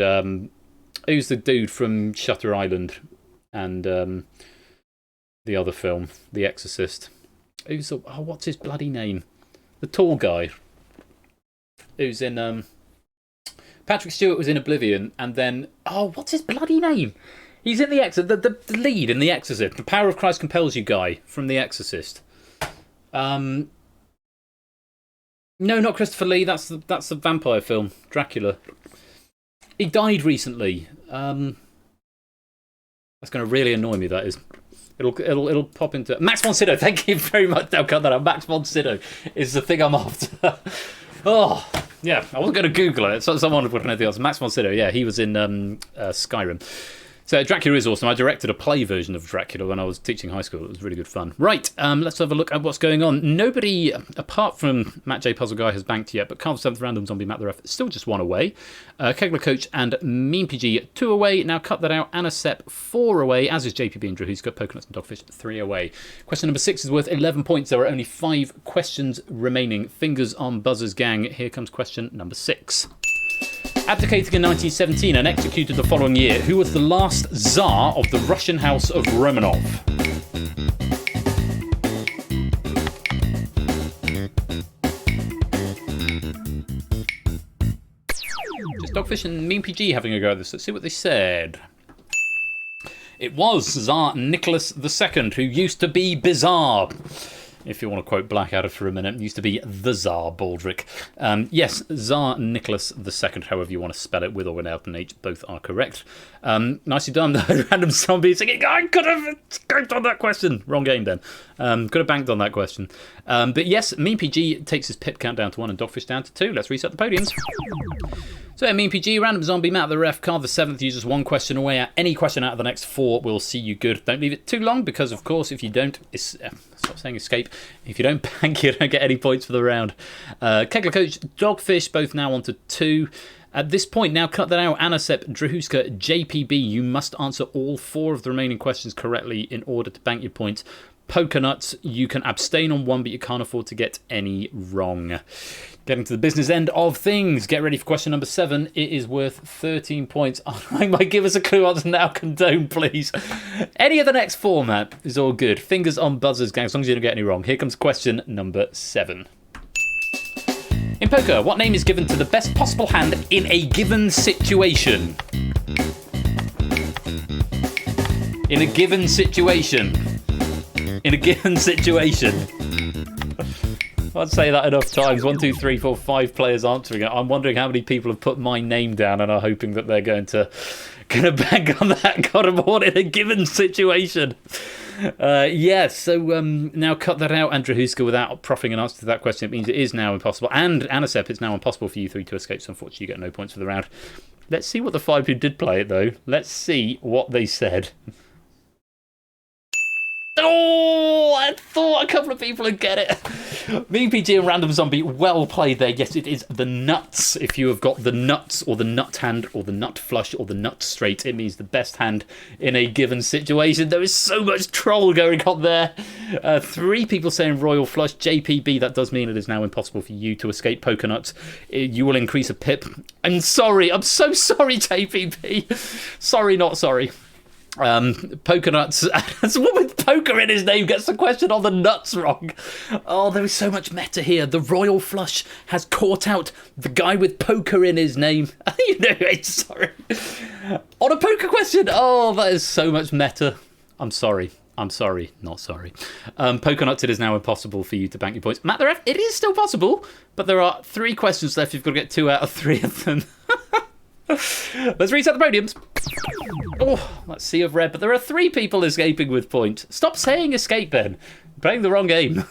who's the dude from Shutter Island and the other film, The Exorcist? What's his bloody name? The tall guy. Who's in... Patrick Stewart was in Oblivion, and then... what's his bloody name? He's in The Exorcist. The lead in The Exorcist. The Power of Christ Compels You guy from The Exorcist. No, not Christopher Lee. That's the vampire film, Dracula. He died recently. That's going to really annoy me. That is. It'll pop into Max von Sydow. Thank you very much. Now cut that out. Max von Sydow is the thing I'm after. Oh yeah, I wasn't going to Google it. Someone would put anything else. Max von Sydow. Yeah, he was in Skyrim. So Dracula is awesome. I directed a play version of Dracula when I was teaching high school. It was really good fun. Right, let's have a look at what's going on. Nobody, apart from Matt J. Puzzle Guy, has banked yet, but Carl 7th, Random Zombie, Matt the Ref, still just 1 away. Kegler Coach and Mean PG, 2 away. Now cut that out. Anna Sepp, 4 away, as is JPB and Drahuska, Poconuts and Dogfish, 3 away. Question number 6 is worth 11 points. There are only 5 questions remaining. Fingers on buzzers, gang. Here comes question number 6. Abdicating in 1917 and executed the following year, who was the last Tsar of the Russian House of Romanov? Just Dogfish and Mean PG having a go at this. Let's see what they said. It was Tsar Nicholas II, who used to be bizarre. If you want to quote Blackadder for a minute, used to be the Tsar Baldric. Yes, Tsar Nicholas II, however you want to spell it, with or without an H, both are correct. Nicely done, the Random Zombie singing. I could have banked on that question. Wrong game then. Could have banked on that question. But yes, Mean PG takes his pip count down to 1 and Dogfish down to 2. Let's reset the podiums. So Mean PG, Random Zombie, Matt the Ref, Carl the 7th, uses 1 question away. At any question out of the next 4 will see you good. Don't leave it too long, because of course if you don't, stop saying escape, if you don't bank, you don't get any points for the round. Kegler Coach, Dogfish, both now on to 2. At this point, now cut that out. Anasep, Drahuska, JPB, you must answer all 4 of the remaining questions correctly in order to bank your points. Pokernuts, you can abstain on 1, but you can't afford to get any wrong. Getting to the business end of things. Get ready for question number 7. It is worth 13 points. I might give us a clue answer now. Condone, please. Any of the next format is all good. Fingers on buzzers, gang, as long as you don't get any wrong. Here comes question number 7. In poker, what name is given to the best possible hand in a given situation? In a given situation. In a given situation. I'd say that enough times. 1, 2, 3, 4, 5 players answering it. I'm wondering how many people have put my name down and are hoping that they're going to bank on that God of War in a given situation. So now cut that out, Andrew Huska, without proffering an answer to that question. It means it is now impossible. And Anasep, it's now impossible for you 3 to escape, so unfortunately you get no points for the round. Let's see what the 5 who did play it, though. Let's see what they said. Oh, I thought a couple of people would get it. Mean PG and Random Zombie, well played there. Yes, it is the nuts. If you have got the nuts or the nut hand or the nut flush or the nut straight, it means the best hand in a given situation. There is so much troll going on there. 3 people saying royal flush. JPB, that does mean it is now impossible for you to escape poker nuts. You will increase a pip. I'm sorry. I'm so sorry, JPB. Sorry, not sorry. Poker nuts. Someone with poker in his name gets the question on the nuts wrong. Oh, there is so much meta here. The royal flush has caught out the guy with poker in his name. You know, sorry. On a poker question. Oh, that is so much meta. I'm sorry. I'm sorry, not sorry. Poker nuts, it is now impossible for you to bank your points. Matt the Ref, it is still possible, but there are 3 questions left. You've got to get 2 out of 3 of them. Let's reset the podiums. Oh, that's sea of red, but there are 3 people escaping with points. Stop saying escape, Ben. Playing the wrong game.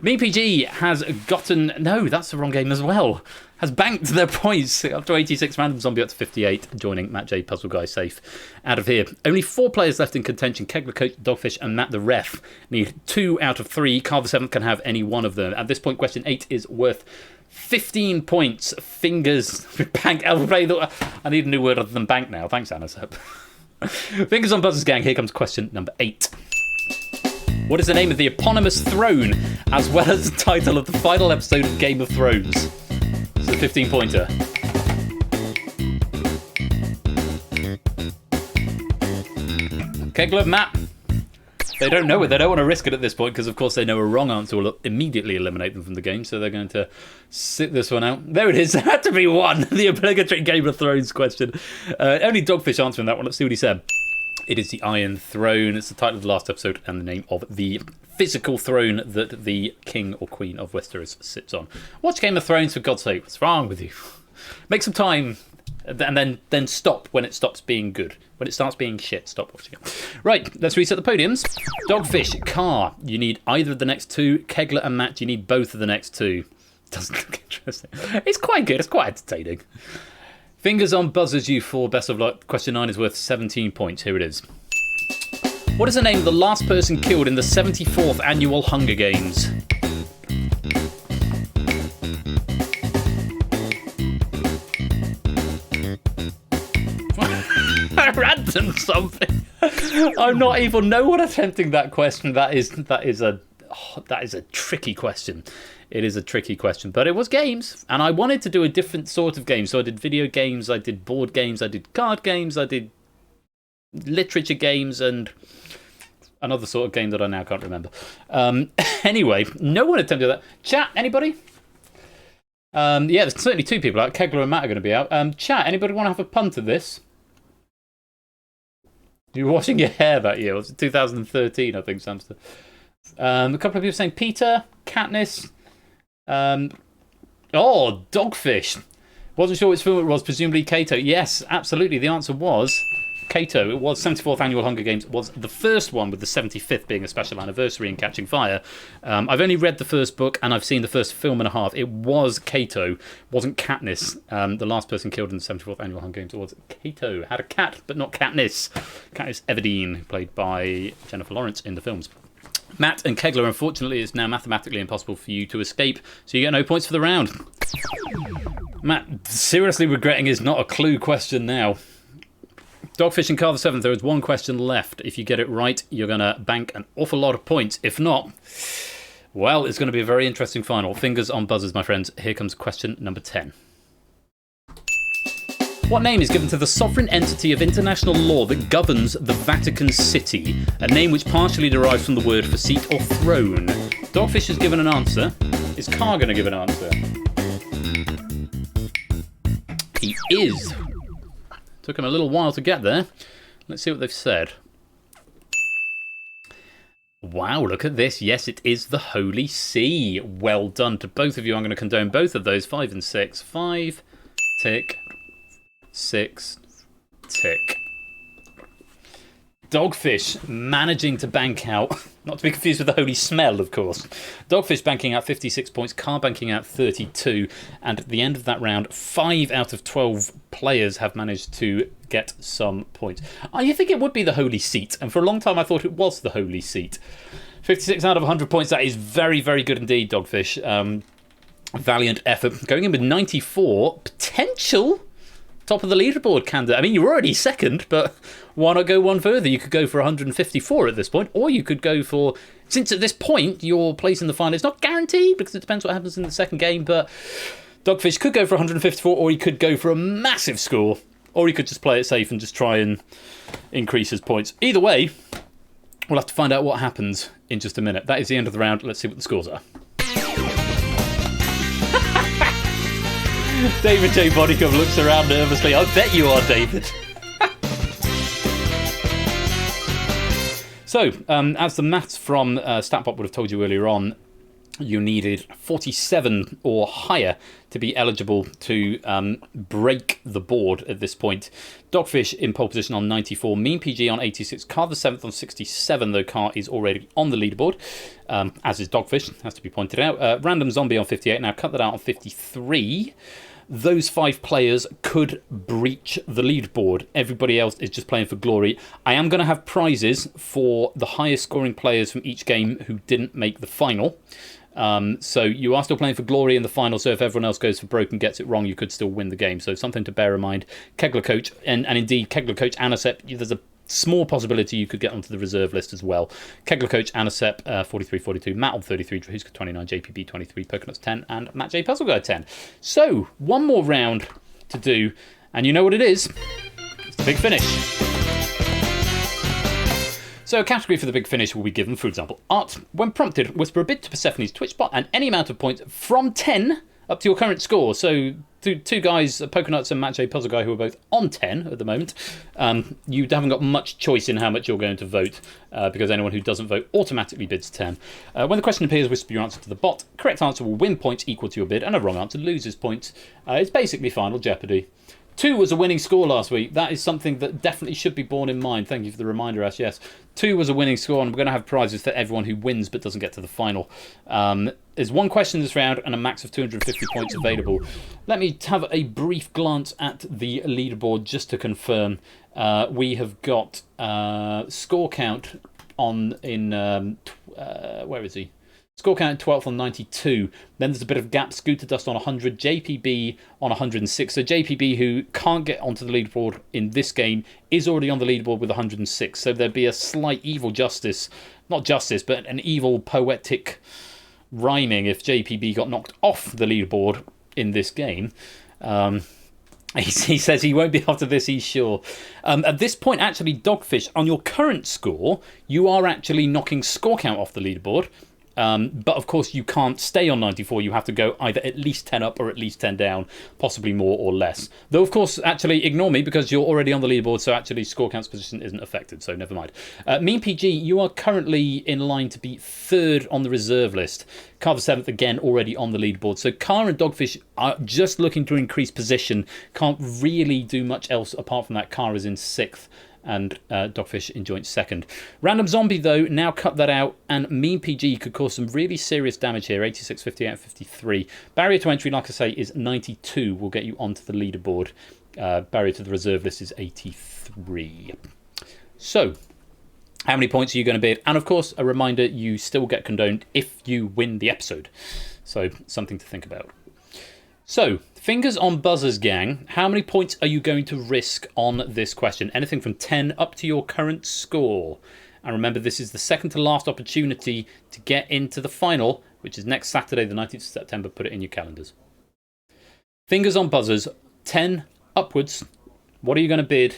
Mean PG has gotten... No, that's the wrong game as well. Has banked their points up to 86. Random Zombie up to 58. Joining Matt J. Puzzle Guy safe out of here. Only 4 players left in contention. Kegler Coach, Dogfish and Matt the Ref. Need 2 out of 3. Carl the 7th can have any one of them. At this point, question 8 is worth 15 points. Fingers. Bank. I need a new word other than bank now. Thanks, Anasep. Fingers on buzzers, gang. Here comes question number 8. What is the name of the eponymous throne, as well as the title of the final episode of Game of Thrones? It's a 15-pointer. Kegler, Matt. They don't know it. They don't want to risk it at this point because, of course, they know a wrong answer will immediately eliminate them from the game. So they're going to sit this one out. There it is. There had to be one. The obligatory Game of Thrones question. Only Dogfish answering that one. Let's see what he said. It is the Iron Throne. It's the title of the last episode and the name of the physical throne that the King or Queen of Westeros sits on. Watch Game of Thrones, for God's sake. What's wrong with you? Make some time and then stop when it stops being good. When it starts being shit, stop watching it. Right, let's reset the podiums. Dogfish, Car, you need either of the next 2. Kegler and Matt, you need both of the next 2. Doesn't look interesting. It's quite good. It's quite entertaining. Fingers on buzzers, you four. Best of luck. Question 9 is worth 17 points. Here it is. What is the name of the last person killed in the 74th annual Hunger Games? Random something. I'm not even no one attempting that question. That is a tricky question. It is a tricky question, but it was games, and I wanted to do a different sort of game. So I did video games, I did board games, I did card games, I did literature games, and another sort of game that I now can't remember. Anyway, no one attempted that. Chat, anybody? Yeah, there's certainly 2 people out. Kegler and Matt are going to be out. Chat, anybody want to have a punt at this? You were washing your hair that year. It was 2013, I think, Samster. A couple of people saying Peter, Katniss. Dogfish. Wasn't sure which film it was, presumably Cato. Yes, absolutely. The answer was Cato. It was 74th Annual Hunger Games. It was the first one, with the 75th being a special anniversary and Catching Fire. I've only read the first book and I've seen the first film and a half. It was Cato. It wasn't Katniss. The last person killed in the 74th Annual Hunger Games was Cato. Had a cat, but not Katniss. Katniss Everdeen, played by Jennifer Lawrence in the films. Matt and Kegler, unfortunately, it's now mathematically impossible for you to escape, so you get no points for the round. Matt, seriously regretting is not a clue question now. Dogfish and Carl the 7th, there is one question left. If you get it right, you're going to bank an awful lot of points. If not, well, it's going to be a very interesting final. Fingers on buzzers, my friends. Here comes question number 10. What name is given to the sovereign entity of international law that governs the Vatican City? A name which partially derives from the word for seat or throne. Dogfish has given an answer. Is Carr going to give an answer? He is. Took him a little while to get there. Let's see what they've said. Wow, look at this. Yes, it is the Holy See. Well done to both of you. I'm going to condone both of those. 5 and 6. 5, tick. 6, tick. Dogfish managing to bank out, not to be confused with the holy smell, of course. Dogfish banking out 56 points, Carr banking out 32. And at the end of that round, 5 out of 12 players have managed to get some points. You think it would be the holy seat, and for a long time I thought it was the holy seat. 56 out of 100 points, that is very, very good indeed, Dogfish. Valiant effort. Going in with 94, potential top of the leaderboard candidate. I mean, you're already second, but why not go one further? You could go for 154 at this point, or you could go for, since at this point your place in the final is not guaranteed because it depends what happens in the second game, but Dogfish could go for 154, or he could go for a massive score, or he could just play it safe and just try and increase his points. Either way, we'll have to find out what happens in just a minute. That is the end of the round. Let's see what the scores are. David J. Bodycom looks around nervously. I bet you are, David. So, as the maths from StatBot would have told you earlier on, you needed 47 or higher to be eligible to break the board at this point. Dogfish in pole position on 94, Mean PG on 86, Carr the 7th on 67, though Carr is already on the leaderboard, as is Dogfish, has to be pointed out. Random Zombie on 58, now cut that out on 53. Those 5 players could breach the leaderboard. Everybody else is just playing for glory. I am going to have prizes for the highest scoring players from each game who didn't make the final. So you are still playing for glory in the final, so if everyone else goes for broke and gets it wrong, you could still win the game. So something to bear in mind. Kegler Coach, and indeed Kegler Coach Anasep, there's a small possibility you could get onto the reserve list as well. Kegler Coach Anasep, 43-42, Matt on 33, Drahuska 29, JPB 23, Poconuts 10, and Matt J Puzzle Guy 10. So, one more round to do, and you know what it is. It's the big finish. So a category for the big finish will be given, for example, art. When prompted, whisper a bit to Persephone's Twitch bot and any amount of points from 10 up to your current score. So two guys, Poconuts and Matt J Puzzle Guy, who are both on 10 at the moment. You haven't got much choice in how much you're going to vote, because anyone who doesn't vote automatically bids 10. When the question appears, whisper your answer to the bot. Correct answer will win points equal to your bid, and a wrong answer loses points. It's basically Final Jeopardy. 2 was a winning score last week. That is something that definitely should be borne in mind. Thank you for the reminder, Ash. Yes, 2 was a winning score, and we're going to have prizes for everyone who wins but doesn't get to the final. There's one question this round and a max of 250 points available. Let me have a brief glance at the leaderboard just to confirm. We have got score count on where is he? Score count 12th on 92. Then there's a bit of gap. Scooter Dust on 100. JPB on 106. So JPB, who can't get onto the leaderboard in this game, is already on the leaderboard with 106. So there'd be a slight evil justice. Not justice, but an evil poetic rhyming if JPB got knocked off the leaderboard in this game. He says he won't be after this, he's sure. At this point, actually, Dogfish, on your current score, you are actually knocking score count off the leaderboard. But of course, you can't stay on 94. You have to go either at least 10 up or at least 10 down, possibly more or less. Though, of course, actually ignore me because you're already on the leaderboard, so actually score count's position isn't affected, so never mind. Mean PG, you are currently in line to be 3rd on the reserve list. Carver 7th, again, already on the leaderboard. So Car and Dogfish are just looking to increase position. Can't really do much else apart from that. Car is in 6th. And Dogfish in joint 2nd. Random Zombie, though, now cut that out, and Mean PG could cause some really serious damage here. 86, 58, 53. Barrier to entry, like I say, is 92. Will get you onto the leaderboard. Barrier to the reserve list is 83. So, how many points are you going to bid? And of course, a reminder, you still get condoned if you win the episode. So, something to think about. So, fingers on buzzers, gang. How many points are you going to risk on this question? Anything from 10 up to your current score. And remember, this is the second to last opportunity to get into the final, which is next Saturday, the 19th of September. Put it in your calendars. Fingers on buzzers, 10 upwards. What are you going to bid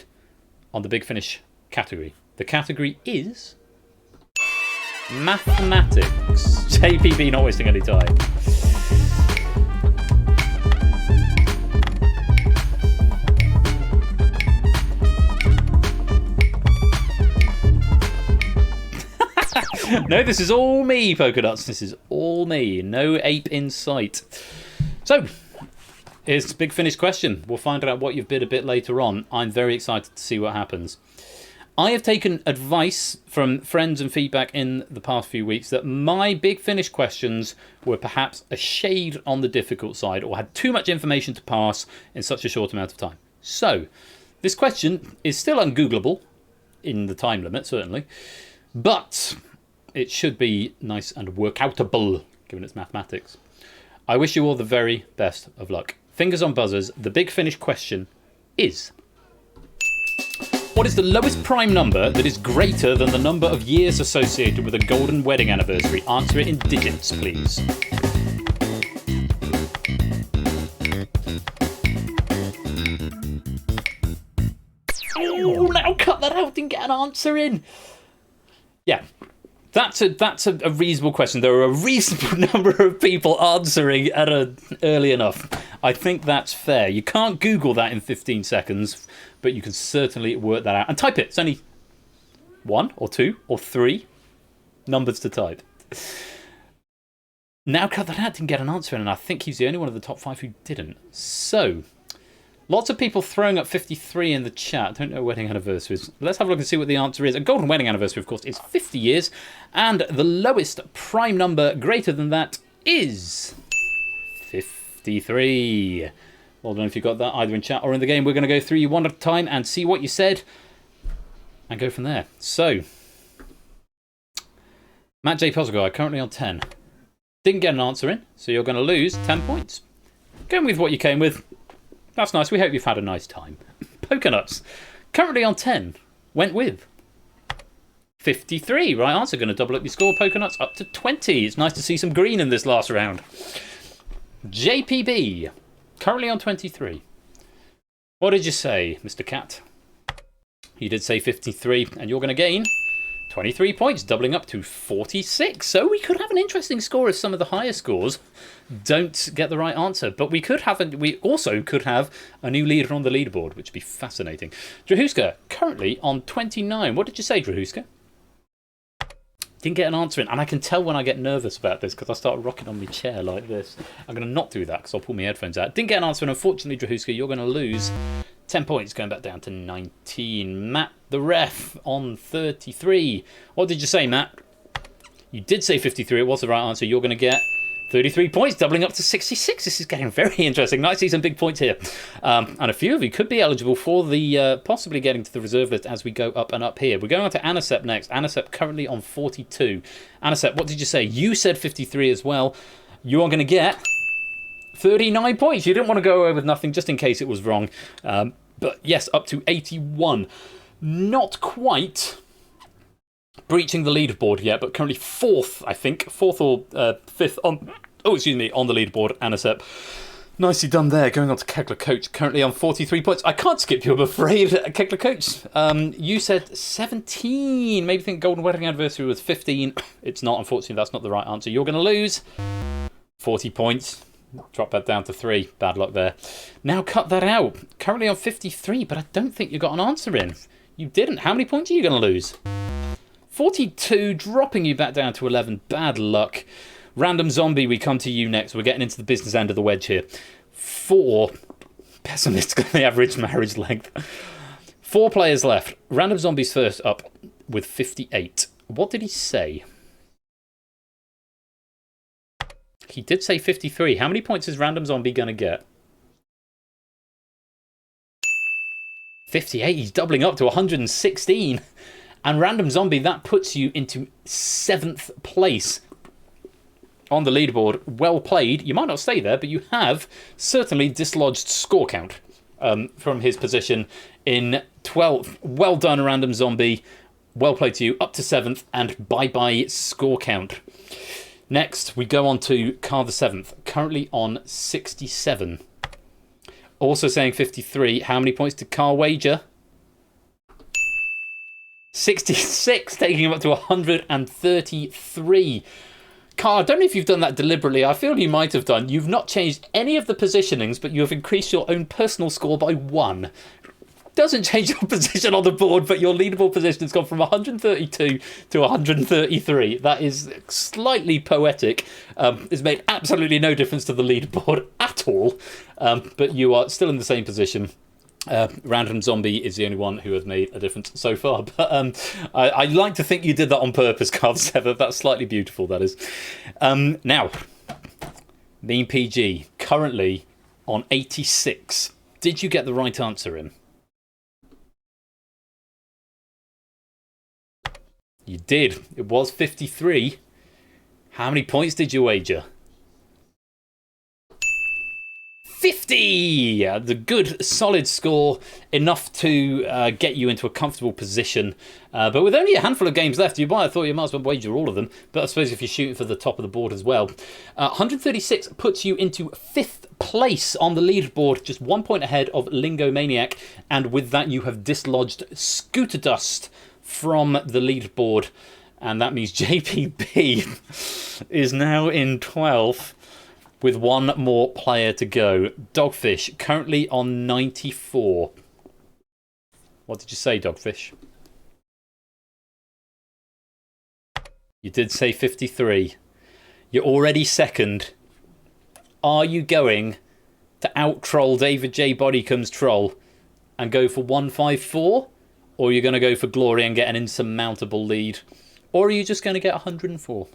on the Big Finish category? The category is mathematics. JPB not wasting any time. No, this is all me, Polka Dots. This is all me. No ape in sight. So, here's the Big Finish question. We'll find out what you've bid a bit later on. I'm very excited to see what happens. I have taken advice from friends and feedback in the past few weeks that my Big Finish questions were perhaps a shade on the difficult side or had too much information to pass in such a short amount of time. So, this question is still ungoogleable, in the time limit, certainly, but it should be nice and workoutable, given its mathematics. I wish you all the very best of luck. Fingers on buzzers, the Big Finish question is: what is the lowest prime number that is greater than the number of years associated with a golden wedding anniversary? Answer it in digits, please. Oh, now cut that out and get an answer in. Yeah. That's a reasonable question. There are a reasonable number of people answering at early enough. I think that's fair. You can't Google that in 15 seconds, but you can certainly work that out. And type it. It's only 1 or 2 or 3 numbers to type. Now cut that out and get an answer in, and I think he's the only one of the top 5 who didn't. So, lots of people throwing up 53 in the chat. Don't know wedding anniversaries. Let's have a look and see what the answer is. A golden wedding anniversary, of course, is 50 years. And the lowest prime number greater than that is 53. Well done if you got that either in chat or in the game. We're going to go through you one at a time and see what you said and go from there. So, Matt J. Puzzleguy, currently on 10. Didn't get an answer in, so you're going to lose 10 points. Going with what you came with. That's nice. We hope you've had a nice time. Pokenuts, currently on 10, went with 53. Right answer. Going to double up your score. Pokenuts up to 20. It's nice to see some green in this last round. JPB, currently on 23. What did you say, Mr. Cat? You did say 53, and you're going to gain 23 points, doubling up to 46. So we could have an interesting score if some of the higher scores don't get the right answer. But we also could have a new leader on the leaderboard, which would be fascinating. Drahuska, currently on 29. What did you say, Drahuska? Didn't get an answer in, and I can tell when I get nervous about this because I start rocking on my chair like this. I'm going to not do that because I'll pull my headphones out. Didn't get an answer, and unfortunately, Drahuska, you're going to lose 10 points, going back down to 19. Matt, the ref, on 33. What did you say, Matt? You did say 53. It was the right answer. You're going to get 33 points, doubling up to 66. This is getting very interesting. Nice to see some big points here. And a few of you could be eligible for the possibly getting to the reserve list as we go up and up here. We're going on to Anisep next. Anisep currently on 42. Anisep, what did you say? You said 53 as well. You are going to get 39 points. You didn't want to go away with nothing just in case it was wrong. But yes, up to 81. Not quite breaching the leaderboard yet, but currently fourth, I think. Fourth or fifth on... Oh, excuse me, on the leaderboard, Anisep. Nicely done there. Going on to Kegler Coach, currently on 43 points. I can't skip you, I'm afraid, Kegler Coach. You said 17. Maybe think Golden Wedding Anniversary was 15. It's not, unfortunately, that's not the right answer. You're going to lose 40 points. Drop that down to 3. Bad luck there. Now cut that out. Currently on 53, but I don't think you got an answer in. You didn't. How many points are you going to lose? 42, dropping you back down to 11. Bad luck. Random Zombie, we come to you next. We're getting into the business end of the wedge here. 4. Pessimistically average marriage length. 4 players left. Random Zombie's first up with 58. What did he say? He did say 53. How many points is Random Zombie going to get? 58. He's doubling up to 116. And Random Zombie, that puts you into 7th place on the leaderboard. Well played. You might not stay there, but you have certainly dislodged score count from his position in 12th. Well done, Random Zombie. Well played to you. Up to 7th, and bye-bye score count. Next, we go on to Car the 7th, currently on 67. Also saying 53. How many points did Car wager? 66, taking him up to 133. Car, I don't know if you've done that deliberately. I feel you might have done. You've not changed any of the positionings, but you have increased your own personal score by 1. Doesn't change your position on the board, but your leaderboard position has gone from 132 to 133. That is slightly poetic. It's made absolutely no difference to the leaderboard at all, but you are still in the same position. Random Zombie is the only one who has made a difference so far. But I like to think you did that on purpose, Carl Sever. That's slightly beautiful, that is. Now, Mean PG, currently on 86. Did you get the right answer in? You did. It was 53. How many points did you wager? 50! The good, solid score, enough to get you into a comfortable position. But with only a handful of games left, I thought you might as well wager all of them. But I suppose if you're shooting for the top of the board as well. 136 puts you into 5th place on the leaderboard, just 1 point ahead of Lingo Maniac. And with that, you have dislodged Scooter Dust from the leaderboard. And that means JPB is now in 12th. With 1 more player to go. Dogfish, currently on 94. What did you say, Dogfish? You did say 53. You're already 2nd. Are you going to out-troll David J. Bodycomb's troll and go for 154? Or are you going to go for glory and get an insurmountable lead? Or are you just going to get 104?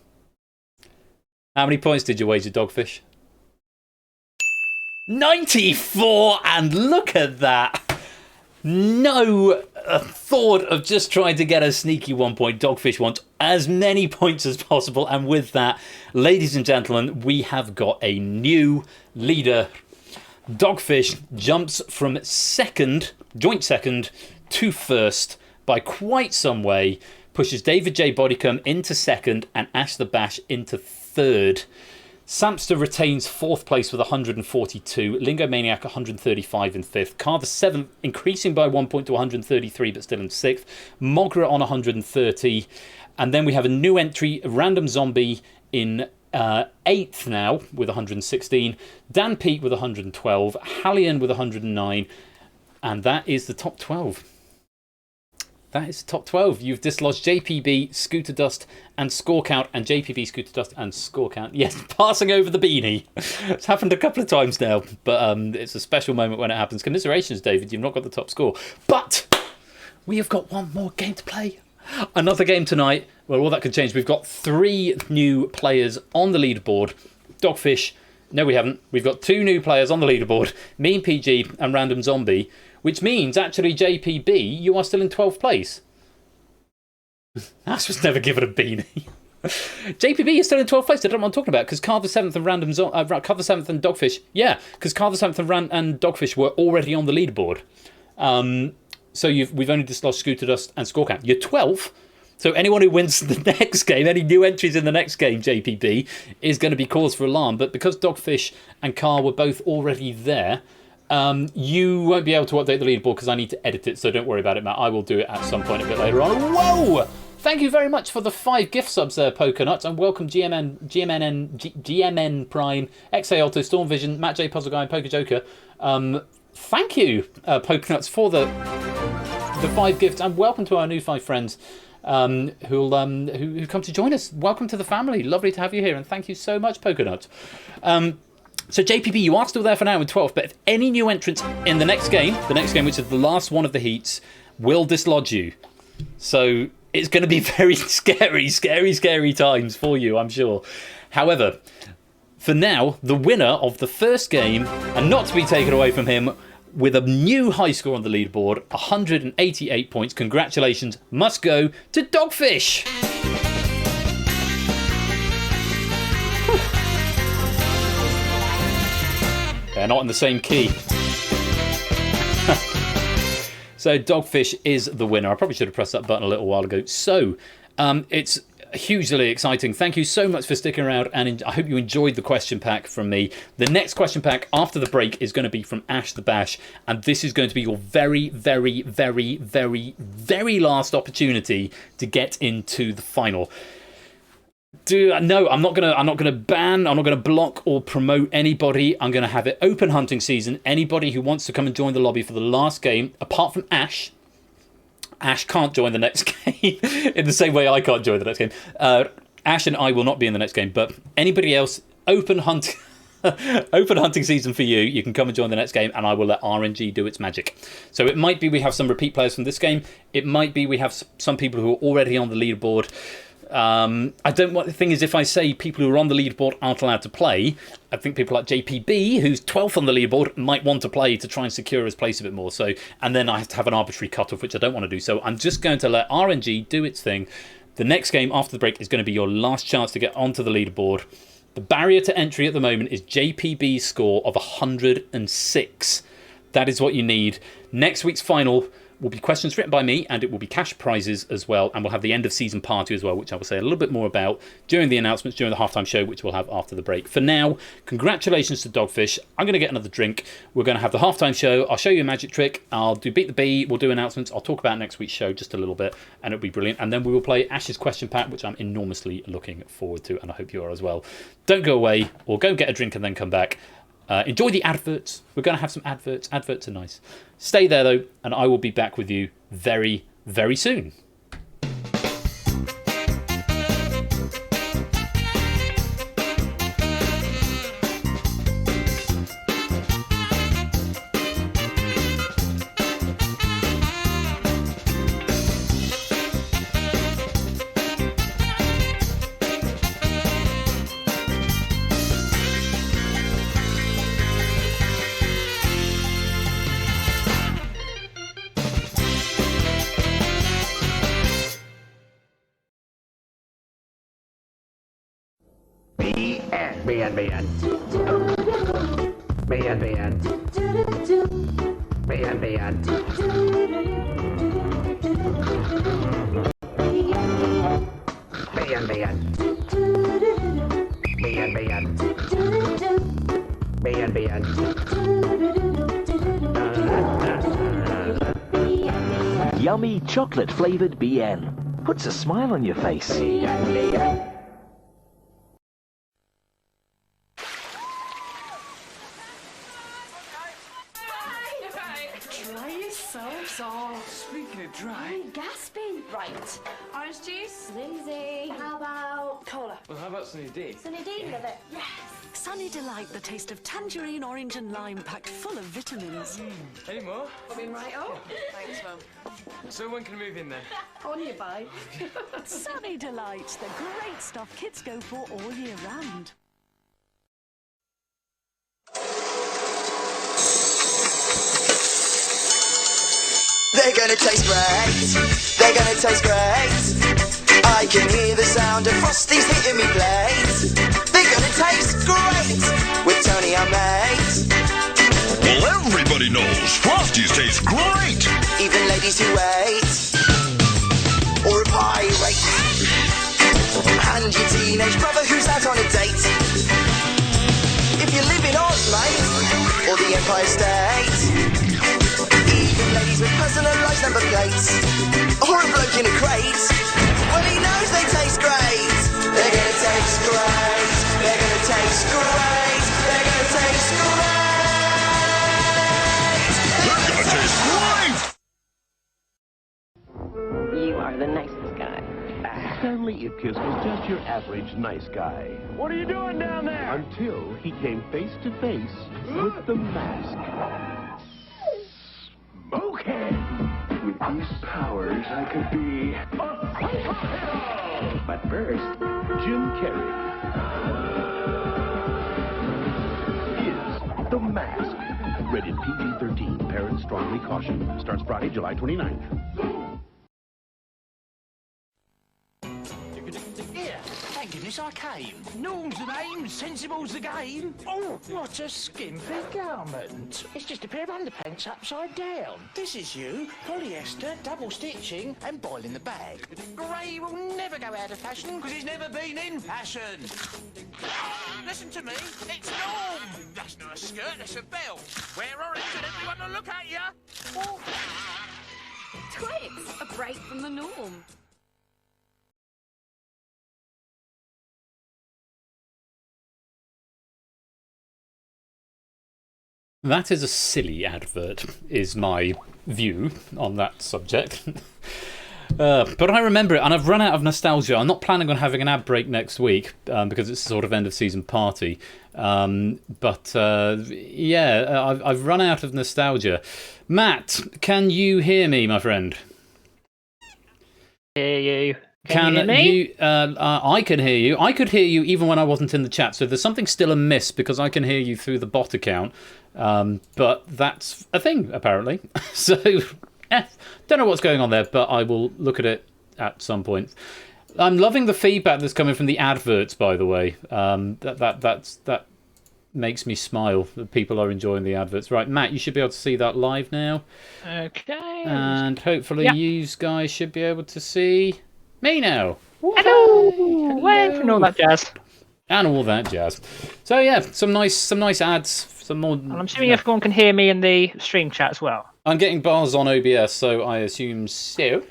How many points did you wager, Dogfish? 94, and look at that. No thought of just trying to get a sneaky 1 point. Dogfish wants as many points as possible, and with that, ladies and gentlemen, we have got a new leader. Dogfish jumps from 2nd, joint 2nd, to 1st by quite some way, pushes David J. Bodycomb into 2nd and Ash the Bash into 3rd. Sampster retains 4th place with 142. Lingo Maniac 135 in 5th. Car the 7th, increasing by 1 point to 133, but still in 6th. Mogra on 130. And then we have a new entry, Random Zombie, in 8th now with 116. Dan Pete with 112. Hallian with 109. And that is the top 12. That is the top 12. You've dislodged JPB, Scooter Dust, and Score Count. And JPB, Scooter Dust, and Score Count. Yes, passing over the beanie. It's happened a couple of times now, but it's a special moment when it happens. Commiserations, David. You've not got the top score. But we have got one more game to play. Another game tonight. Well, all that could change. We've got 3 new players on the leaderboard. Dogfish, no we haven't. We've got 2 new players on the leaderboard, me and PG and Random Zombie, which means actually JPB, you are still in 12th place. Ash was never given a beanie. JPB is still in 12th place. I don't know what I'm talking about because Carl the 7th and Carl the 7th and Dogfish. Yeah, because Carl the 7th and Dogfish were already on the leaderboard. So we've only just lost Scooter Dust and Scorecount. You're 12th. So anyone who wins the next game, any new entries in the next game, JPB, is going to be cause for alarm. But because Dogfish and Carl were both already there, you won't be able to update the leaderboard because I need to edit it. So don't worry about it, Matt. I will do it at some point a bit later on. Whoa! Thank you very much for the 5 gift subs there, Pokernuts, and welcome GMN Prime, XA Alto, Storm Vision, Matt J Puzzle Guy, and Poker Joker. Thank you, Pokernuts, for the 5 gifts, and welcome to our new 5 friends who come to join us. Welcome to the family. Lovely to have you here, and thank you so much, Pokernuts. So JPB, you are still there for now in 12th, but if any new entrants in the next game, which is the last one of the heats, will dislodge you. So it's going to be very scary times for you, I'm sure. However, for now, the winner of the first game, and not to be taken away from him, with a new high score on the leaderboard, 188 points, congratulations, must go to Dogfish. They're not in the same key. So Dogfish is the winner. I probably should have pressed that button a little while ago. So it's hugely exciting. Thank you so much for sticking around, and I hope you enjoyed the question pack from me. The next question pack after the break is going to be from Ash the Bash, and this is going to be your very last opportunity to get into the final. No, I'm not gonna ban, I'm not gonna block or promote anybody. I'm gonna have it open hunting season. Anybody who wants to come and join the lobby for the last game, apart from Ash can't join the next game in the same way I can't join the next game. Ash and I will not be in the next game, but anybody else, open hunting season for you. You can come and join the next game, and I will let RNG do its magic. So it might be we have some repeat players from this game. It might be we have some people who are already on the leaderboard. The thing is, if I say people who are on the leaderboard aren't allowed to play, I think people like JPB, who's 12th on the leaderboard, might want to play to try and secure his place a bit more. So, and then I have to have an arbitrary cutoff, which I don't want to do. So I'm just going to let RNG do its thing. The next game after the break is going to be your last chance to get onto the leaderboard. The barrier to entry at the moment is JPB's score of 106. That is what you need. Next week's final will be questions written by me, and it will be cash prizes as well, and we'll have the end of season party as well, which I will say a little bit more about during the announcements, during the halftime show, which we'll have after the break. For now, congratulations to Dogfish. I'm going to get another drink. We're going to have the halftime show. I'll show you a magic trick. I'll do Beat the Bee. We'll do announcements. I'll talk about next week's show just a little bit, and it'll be brilliant. And then we will play Ash's question pack, which I'm enormously looking forward to, and I hope you are as well. Don't go away, or go get a drink and then come back. Enjoy the adverts. We're going to have some adverts. Adverts are nice. Stay there, though, and I will be back with you very, very soon. Yummy chocolate-flavoured BN. Puts a smile on your face. Dry yourselves off. Speaking of dry. Gasping. Right. Orange juice. Lindsay. How about cola? Well, how about Sunny D? Sunny D with it. Yes. Sunny Delight, the taste of tangerine, orange and lime, packed full of vitamins. Any more? Coming right up. Thanks, Mum. So when can I move in then? On your bike. Sunny Delight, the great stuff kids go for all year round. They're gonna taste great. They're gonna taste great. I can hear the sound of Frosties hitting me plate. They're gonna taste great with Tony and mate. Well, everybody knows Frosties taste great. Even ladies who wait. Or a pirate. And your teenage brother who's out on a date. If you live in Oz, mate, or the Empire State. Even ladies with personalised number plates. Or a bloke in a crate. Well, he knows they taste great. They're gonna taste great. They're gonna taste great. They're gonna taste great. They're gonna taste great. You are the nicest guy. Stanley Ipkiss was just your average nice guy. What are you doing down there? Until he came face to face with the mask. Okay. With these powers, I could be a superhero. But first, Jim Carrey is the mask. Rated PG-13. Parents strongly caution. Starts Friday, July 29th. Thank goodness I came. Norm's the name, sensible's the game. Oh, what a skimpy garment. It's just a pair of underpants upside down. This is you, polyester, double stitching, and boiling the bag. Grey will never go out of fashion because it's never been in fashion. Listen to me, it's Norm. That's not a skirt, that's a belt. Wear orange and everyone will look at you. Oh. Twix, a break from the norm. That is a silly advert, is my view on that subject. But I remember it, and I've run out of nostalgia. I'm not planning on having an ad break next week because it's a sort of end of season party. But I've run out of nostalgia. Matt, can you hear me, my friend? Hear you. Can you hear me? I can hear you. I could hear you even when I wasn't in the chat. So there's something still amiss because I can hear you through the bot account. But that's a thing, apparently. So, don't know what's going on there, but I will look at it at some point. I'm loving the feedback that's coming from the adverts, by the way. That makes me smile that people are enjoying the adverts. Right, Matt, you should be able to see that live now. Okay. And hopefully you guys should be able to see me now. Hello. Wave and all that jazz. And all that jazz. So yeah, some nice ads. Some more. And I'm assuming everyone can hear me in the stream chat as well. I'm getting bars on OBS, so I assume so.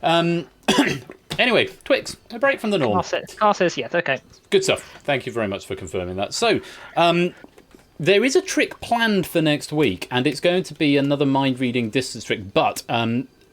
Anyway, Twix, a break from the norm. Car says yes, okay. Good stuff. Thank you very much for confirming that. So, there is a trick planned for next week, and it's going to be another mind-reading distance trick, but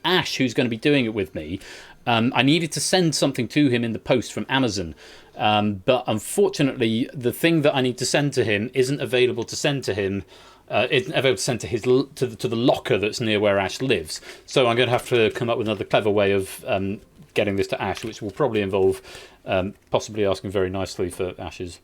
Ash, who's going to be doing it with me, I needed to send something to him in the post from Amazon. But unfortunately, the thing that I need to send to him isn't available to send to him. Isn't available to send to his to the locker that's near where Ash lives. So I'm going to have to come up with another clever way of getting this to Ash, which will probably involve possibly asking very nicely for Ash's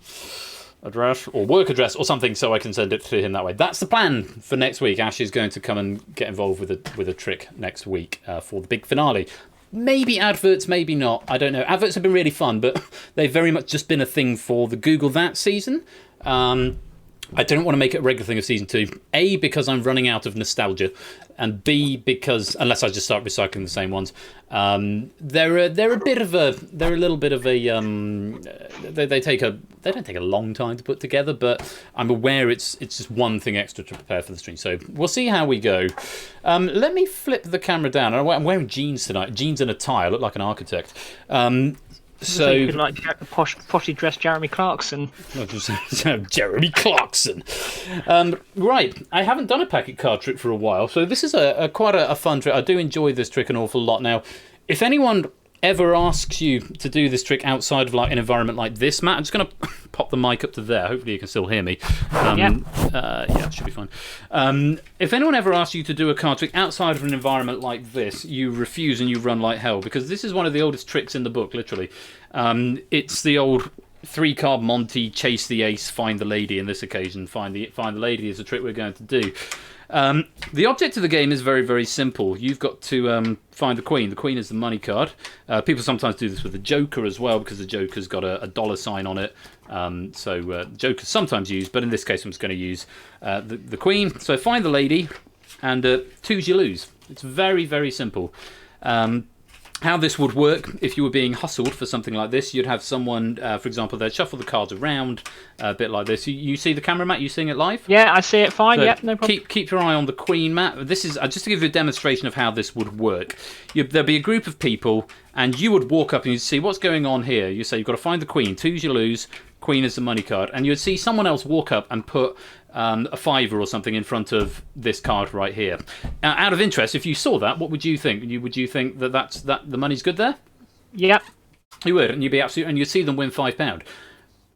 address or work address or something, so I can send it to him that way. That's the plan for next week. Ash is going to come and get involved with a trick next week for the big finale. Maybe adverts, maybe not. I don't know. Adverts have been really fun, but they've very much just been a thing for the Google That season. I don't want to make it a regular thing of season 2. A, because I'm running out of nostalgia, and B, because unless I just start recycling the same ones, they're a little bit of a they don't take a long time to put together, but I'm aware it's just one thing extra to prepare for the stream. So we'll see how we go. Let me flip the camera down. I'm wearing jeans tonight. Jeans and a tie. I look like an architect. So you could like poshy dressed Jeremy Clarkson. Jeremy Clarkson. Right, I haven't done a packet card trick for a while, so this is quite a fun trick. I do enjoy this trick an awful lot. Now, if anyone ever asks you to do this trick outside of like an environment like this, Matt, I'm just going to pop the mic up to there. Hopefully you can still hear me. Yeah, it should be fine. If anyone ever asks you to do a card trick outside of an environment like this, you refuse and you run like hell, because this is one of the oldest tricks in the book, literally. It's the old 3-card Monty, chase the ace, find the lady. In this occasion, find the lady is the trick we're going to do. The object of the game is very, very simple. You've got to find the Queen. The Queen is the money card. People sometimes do this with the Joker as well, because the Joker's got a dollar sign on it. Joker's sometimes used, but in this case I'm just going to use the Queen. So find the lady, and twos you lose. It's very, very simple. How this would work, if you were being hustled for something like this, you'd have someone, for example, they'd shuffle the cards around, a bit like this. You see the camera, Matt? You seeing it live? Yeah, I see it fine. So Yep, no problem. Keep your eye on the Queen, Matt. This is just to give you a demonstration of how this would work. There'd be a group of people, and you would walk up and you'd see what's going on here. You say you've got to find the Queen. Twos you lose. Queen is the money card, and you'd see someone else walk up and put a fiver or something in front of this card right here. Out of interest, if you saw that, what would you think? Would you think that the money's good there? Yep. You would, and you'd be absolutely, and you'd see them win £5.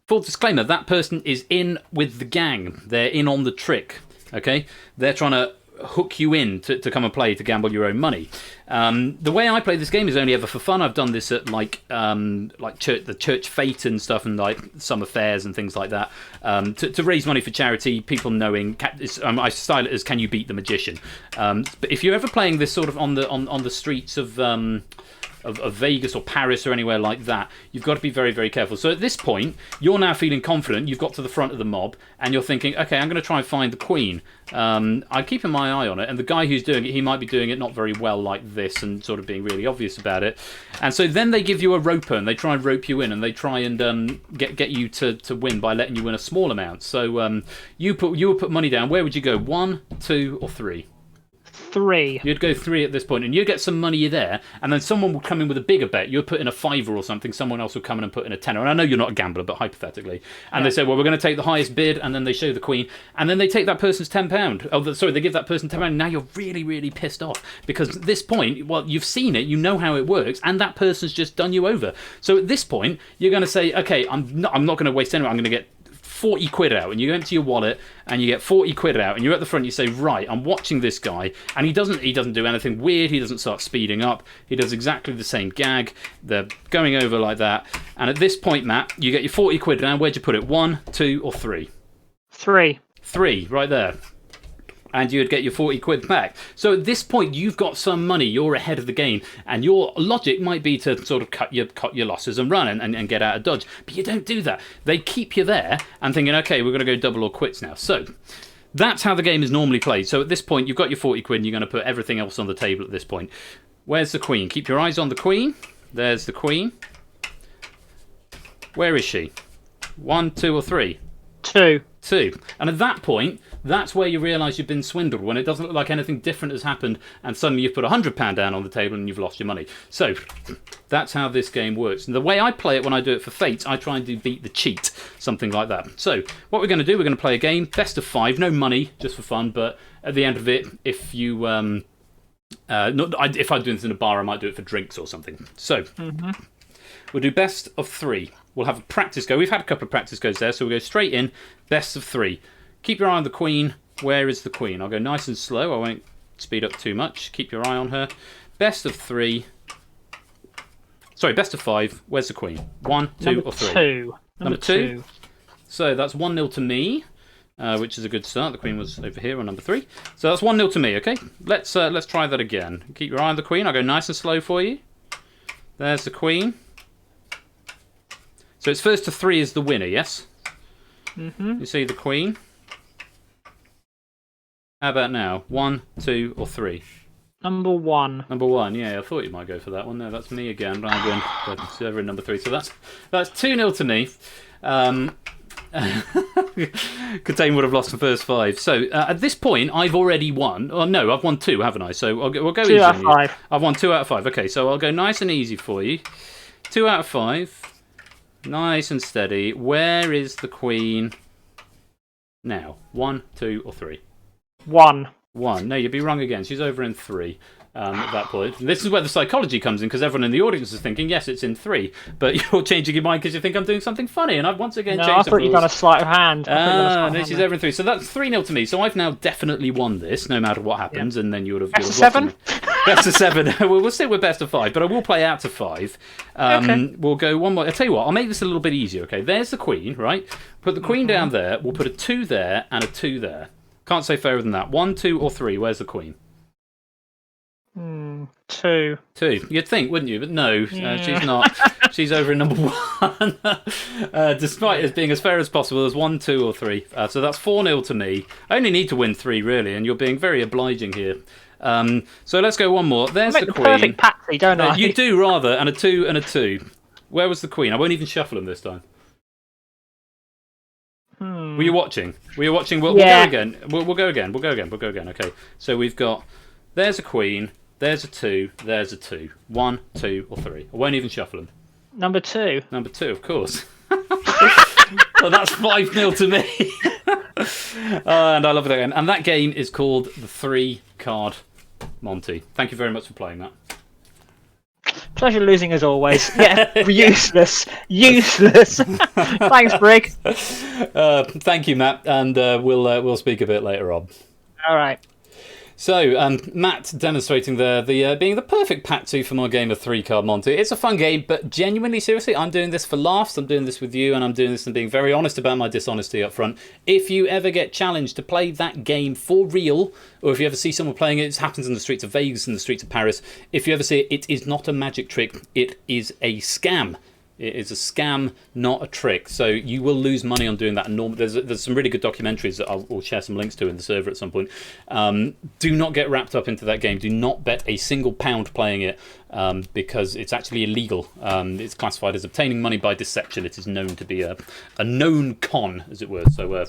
Full disclaimer: that person is in with the gang. They're in on the trick. Okay, they're trying to hook you in to come and play to gamble your own money. The way I play this game is only ever for fun. I've done this at the church fete and stuff, and like summer fairs and things like that, to raise money for charity. People knowing, I style it as "Can you beat the magician?" But if you're ever playing this sort of on the streets of Vegas or Paris or anywhere like that, you've got to be very, very careful. So at this point, you're now feeling confident. You've got to the front of the mob, and you're thinking, okay, I'm going to try and find the Queen. I'm keeping my eye on it, and the guy who's doing it, he might be doing it not very well like this and sort of being really obvious about it. And so then they give you a roper, and they try and rope you in, and they try and get you to win by letting you win a small amount. So you would put money down. Where would you go? 1, 2, or 3? 3. You'd go 3 at this point, and you'd get some money there, and then someone would come in with a bigger bet. You'd put in a fiver or something, someone else would come in and put in a tenner. And I know you're not a gambler, but hypothetically. And they say, well, we're going to take the highest bid, and then they show the Queen, and then they take that person's £10. Oh, sorry, they give that person £10. Now you're really, really pissed off, because at this point, well, you've seen it, you know how it works, and that person's just done you over. So at this point, you're going to say, okay, I'm not going to waste any, I'm going to get 40 quid out, and you go into your wallet and you get 40 quid out, and you're at the front, you say, right, I'm watching this guy, and he doesn't do anything weird, he doesn't start speeding up, he does exactly the same gag, they're going over like that, and at this point, Matt, you get your 40 quid down. Where'd you put it? 1, 2, or 3? 3. 3, right there. And you'd get your 40 quid back. So at this point, you've got some money, you're ahead of the game, and your logic might be to sort of cut your losses and run and get out of dodge. But you don't do that. They keep you there and thinking, okay, we're going to go double or quits now. So that's how the game is normally played. So at this point, you've got your 40 quid, and you're going to put everything else on the table at this point. Where's the Queen? Keep your eyes on the Queen. There's the Queen. Where is she? 1, 2, or 3? 2. 2. And at that point, that's where you realise you've been swindled, when it doesn't look like anything different has happened, and suddenly you've put £100 down on the table and you've lost your money. So that's how this game works. And the way I play it when I do it for Fates, I try and do beat the cheat, something like that. So what we're going to do, we're going to play a game, best of 5, no money, just for fun, but at the end of it, if you... if I do this in a bar, I might do it for drinks or something. So we'll do best of 3. We'll have a practice go. We've had a couple of practice goes there, so we'll go straight in, best of 3. Keep your eye on the Queen. Where is the Queen? I'll go nice and slow. I won't speed up too much. Keep your eye on her. Best of 3. Sorry, best of 5. Where's the Queen? 1, 2, or 3? 2. Number 2. So that's 1-0 to me, which is a good start. The Queen was over here on number 3. So that's 1-0 to me, okay? Let's try that again. Keep your eye on the Queen. I'll go nice and slow for you. There's the Queen. So it's first to 3 is the winner, yes? You see the Queen. How about now? 1, 2, or 3? Number 1. Number 1, yeah, I thought you might go for that one. No, that's me again. I'm going to server in number 3. So that's 2-0 to me. Contain would have lost the first 5. So at this point, I've already won. Oh no, I've won 2, haven't I? So we'll go 2 easy. out of 5. I've won 2 out of 5. Okay, so I'll go nice and easy for you. 2 out of 5. Nice and steady. Where is the Queen now? 1, 2, or 3? 1. 1. No, you'd be wrong again. She's over in 3 at that point. And this is where the psychology comes in, because everyone in the audience is thinking, yes, it's in 3. But you're changing your mind because you think I'm doing something funny. And I've once again changed the rules. I thought you'd done a sleight of hand. No, she's over in 3. So that's 3-0 to me. So I've now definitely won this, no matter what happens. And then you would have... Best of 7? Best of 7. We'll stick with best of 5, but I will play out to 5. Okay. We'll go one more. I'll tell you what, I'll make this a little bit easier, okay? There's the Queen, right? Put the Queen down there. We'll put a 2 there and a 2 there. Can't say fairer than that. 1, 2, or 3. Where's the Queen? 2. 2. You'd think, wouldn't you? But no, she's not. She's over in number 1. Despite it being as fair as possible, there's 1, 2, or 3. So that's 4-0 to me. I only need to win 3, really, and you're being very obliging here. So let's go one more. There's the Queen. Perfect patsy, don't I? You do, rather, and a 2 and a 2. Where was the Queen? I won't even shuffle them this time. Were you watching? We'll go again. We'll go again. We'll go again. Okay. So we've got... There's a Queen. There's a 2. There's a 2. 1, 2, or 3. I won't even shuffle them. Number 2. Number 2, of course. Well, that's 5-0 to me. And I love that game. And that game is called the 3-Card Monty. Thank you very much for playing that. Pleasure losing as always. Yeah, useless. Thanks, Brig. Thank you, Matt, and we'll speak a bit later on. All right. So, Matt demonstrating there being the perfect patsy for my game of 3-Card Monty. It's a fun game, but genuinely, seriously, I'm doing this for laughs. I'm doing this with you, and I'm doing this and being very honest about my dishonesty up front. If you ever get challenged to play that game for real, or if you ever see someone playing it, it happens in the streets of Vegas, in the streets of Paris. If you ever see it, it is not a magic trick. It is a scam. It is a scam, not a trick. So you will lose money on doing that. There's some really good documentaries that I'll share some links to in the server at some point. Do not get wrapped up into that game. Do not bet a single pound playing it because it's actually illegal. It's classified as obtaining money by deception. It is known to be a known con, as it were. So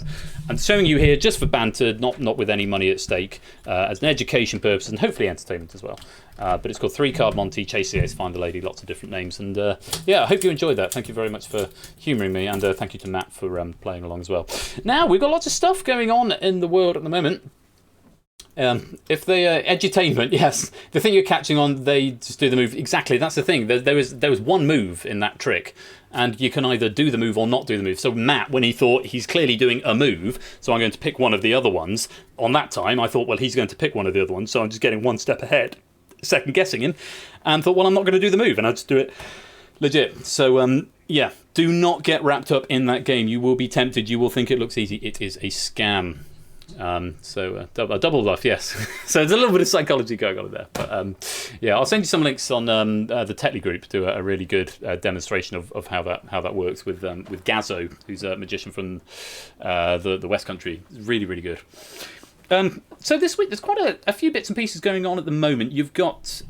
I'm showing you here just for banter, not with any money at stake, as an education purpose and hopefully entertainment as well. But it's called 3-Card Monty, Chase the Ace, Find the Lady, lots of different names. And yeah, I hope you enjoyed that. Thank you very much for humouring me, and thank you to Matt for playing along as well. Now, we've got lots of stuff going on in the world at the moment. If they edutainment, yes, the thing you're catching on, they just do the move. Exactly, that's the thing. There was one move in that trick, and you can either do the move or not do the move. So Matt, when he thought he's clearly doing a move, so I'm going to pick one of the other ones, on that time I thought, well, he's going to pick one of the other ones, so I'm just getting one step ahead, second guessing him, and thought, well, I'm not going to do the move, and I'll just do it legit. So yeah, do not get wrapped up in that game. You will be tempted. You will think it looks easy. It is a scam. So a double bluff, yes. So there's a little bit of psychology going on there. But yeah, I'll send you some links on the Tetley group to a really good demonstration of how that works with Gazzo, who's a magician from the West Country. Really, really good. So this week there's quite a few bits and pieces going on at the moment. You've got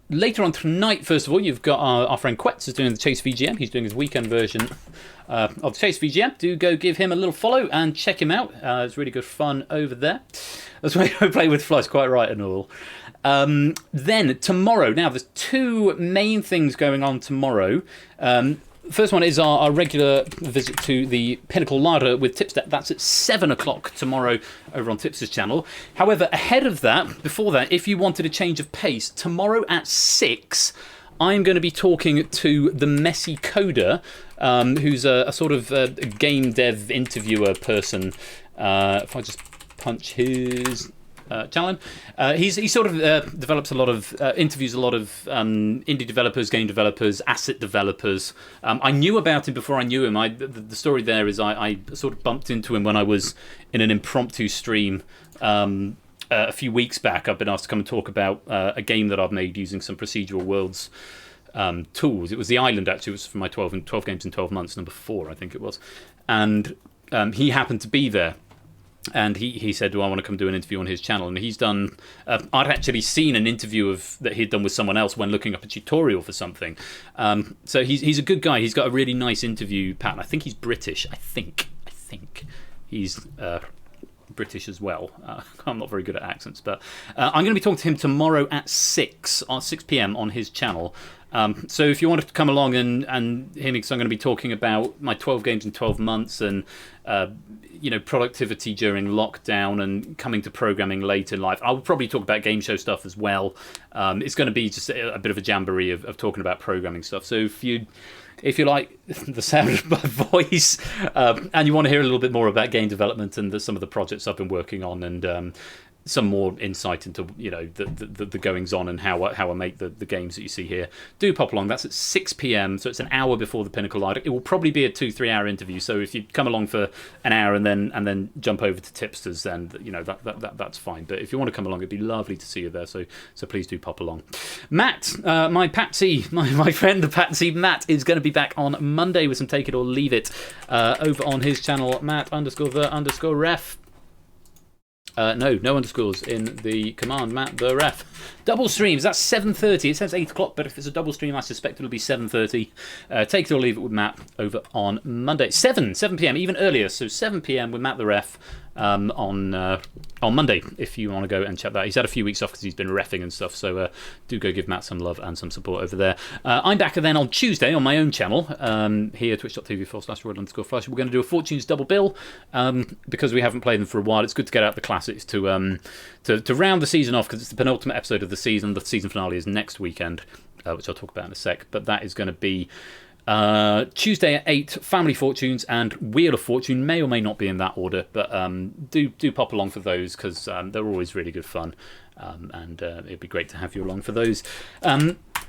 later on tonight, first of all, you've got our friend Quetz is doing the Chase VGM. He's doing his weekend version of the Chase VGM. Do go give him a little follow and check him out. It's really good fun over there. That's why I play with flies, quite right and all. Then tomorrow, now there's two main things going on tomorrow. First one is our regular visit to the Pinnacle Larder with Tipster. That's at 7 o'clock tomorrow over on Tipster's channel. However, ahead of that, before that, if you wanted a change of pace, tomorrow at 6, I'm going to be talking to the Messy Coder, who's a sort of game dev interviewer person. If I just punch his channel, he sort of develops a lot of interviews a lot of indie developers, game developers, asset developers. I knew about him before I knew him. The story there is I sort of bumped into him when I was in an impromptu stream a few weeks back. I've been asked to come and talk about a game that I've made using some procedural worlds tools. It was The Island, actually. It was for my 12 games in 12 months, number 4, I think it was. And he happened to be there. And he said, do I want to come do an interview on his channel? And he's done... I'd actually seen an interview that he'd done with someone else when looking up a tutorial for something. So he's a good guy. He's got a really nice interview pattern. I think he's British. I think he's British as well. I'm not very good at accents. But I'm going to be talking to him tomorrow at 6 p.m. on his channel. So if you wanted to come along and hear me, because I'm going to be talking about my 12 games in 12 months and productivity during lockdown and coming to programming late in life. I'll probably talk about game show stuff as well. It's going to be just a bit of a jamboree of talking about programming stuff. So if you like the sound of my voice and you want to hear a little bit more about game development and some of the projects I've been working on and some more insight into the goings on and how I make the games that you see here, do pop along. That's at 6 p.m, so it's an hour before the Pinnacle Live. It will probably be a 2-3 hour interview. So if you come along for an hour and then jump over to Tipsters, then that's fine. But if you want to come along, it'd be lovely to see you there. So please do pop along. Matt, my Patsy, my friend the Patsy, Matt is going to be back on Monday with some Take It or Leave It over on his channel, Matt_the_ref. No underscores in the command, Matt the ref. Double streams, that's 7:30. It says 8 o'clock, but if it's a double stream, I suspect it'll be 7:30. Take It or Leave It with Matt over on Monday. 7 p.m, even earlier. So 7 p.m. with Matt the ref on Monday, if you want to go and check that. He's had a few weeks off because he's been reffing and stuff, so do go give Matt some love and some support over there. I'm back then on Tuesday on my own channel, here, twitch.tv/royal_flush. We're going to do a Fortunes double bill, because we haven't played them for a while. It's good to get out the classics to round the season off, because it's the penultimate episode of the season. The season finale is next weekend, which I'll talk about in a sec, but that is going to be Tuesday at 8, Family Fortunes and Wheel of Fortune. May or may not be in that order, but do pop along for those, because they're always really good fun, and it'd be great to have you along for those.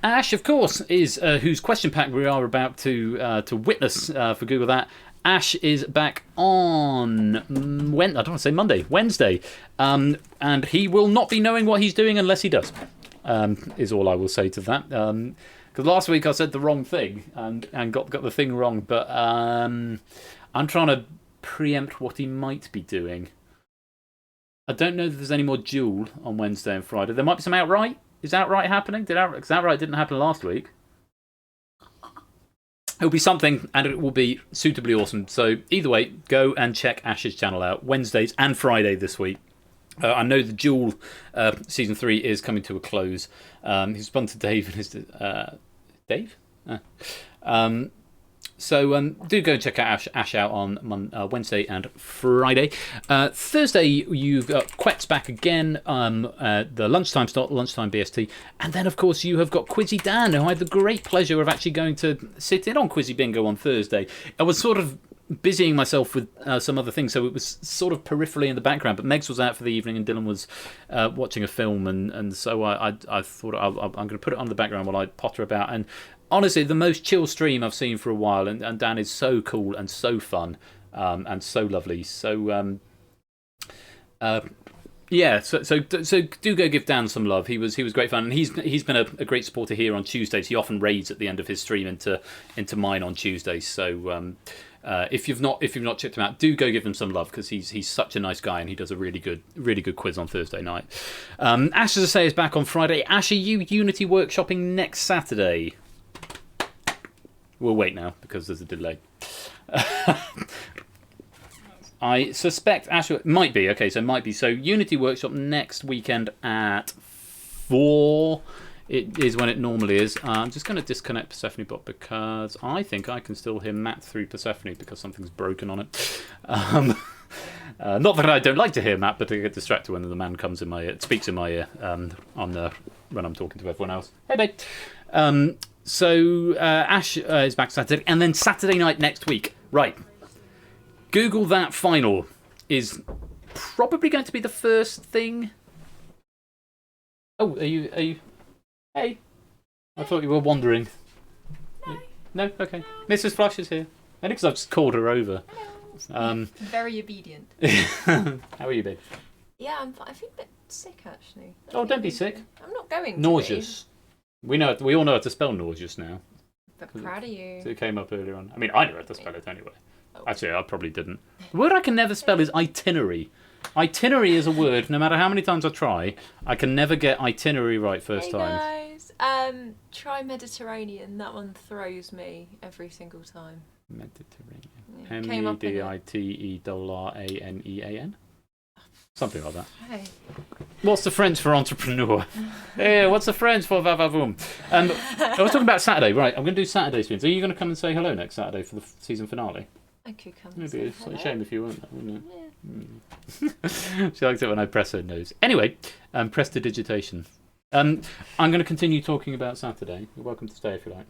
Ash, of course, is whose question pack we are about to witness for Google That. Ash is back on Wednesday, and he will not be knowing what he's doing unless he does, is all I will say to that. Because last week I said the wrong thing and got the thing wrong, but I'm trying to preempt what he might be doing. I don't know that there's any more Duel on Wednesday and Friday. There might be some Outright. Is Outright happening? Because Outright didn't happen last week. It'll be something, and it will be suitably awesome. So either way, go and check Ash's channel out Wednesdays and Friday this week. I know the Duel season 3 is coming to a close. He's spun to Dave and his Dave. So do go and check out Ash out on Wednesday and Friday. Thursday you've got Quet's back again. The lunchtime start, lunchtime BST, and then of course you have got Quizzy Dan, who I had the great pleasure of actually going to sit in on Quizzy Bingo on Thursday. I was sort of busying myself with some other things, so it was sort of peripherally in the background, but Megs was out for the evening and Dylan was watching a film, and so I thought I'm going to put it on the background while I potter about. And honestly, the most chill stream I've seen for a while, and Dan is so cool and so fun, and so lovely. So yeah, so do go give Dan some love. He was great fun, and he's been a great supporter here on Tuesdays. He often raids at the end of his stream into mine on Tuesdays. So if you've not checked him out, do go give him some love, because he's such a nice guy, and he does a really good quiz on Thursday night. Ash, as I say, is back on Friday. Ash, are you Unity workshopping next Saturday? We'll wait now because there's a delay. I suspect Ash might be. Okay, so might be. So Unity Workshop next weekend at 4. It is when it normally is. I'm just going to disconnect Persephone Bot because I think I can still hear Matt through Persephone because something's broken on it. Not that I don't like to hear Matt, but I get distracted when the man comes in my ear, speaks in my ear when I'm talking to everyone else. Hey, babe. So Ash is back Saturday, and then Saturday night next week. Right. Google That Final is probably going to be the first thing. Oh, are you? Hey. I thought you were wandering. No? Okay. Mrs. Flush is here. Only because I've just called her over. Very obedient. How are you, babe? Yeah, I feel a bit sick, actually. Don't be sick. I'm not going to Nauseous. We all know how to spell nauseous now. But proud of you. So it came up earlier on. I mean, I knew how to spell it anyway. Actually, I probably didn't. The word I can never spell is itinerary. Itinerary is a word, no matter how many times I try, I can never get itinerary right first time. Guys, try Mediterranean. That one throws me every single time. Mediterranean. Yeah, Mediterranean? Something like that. Hey. What's the French for entrepreneur? Hey, what's the French for vavavoom? I was talking about Saturday, right? I'm going to do Saturday streams. Are you going to come and say hello next Saturday for the season finale? I could come. Maybe it's a shame if you weren't, wouldn't it? Yeah. She likes it when I press her nose. Anyway, prestidigitation. I'm going to continue talking about Saturday. You're welcome to stay if you like.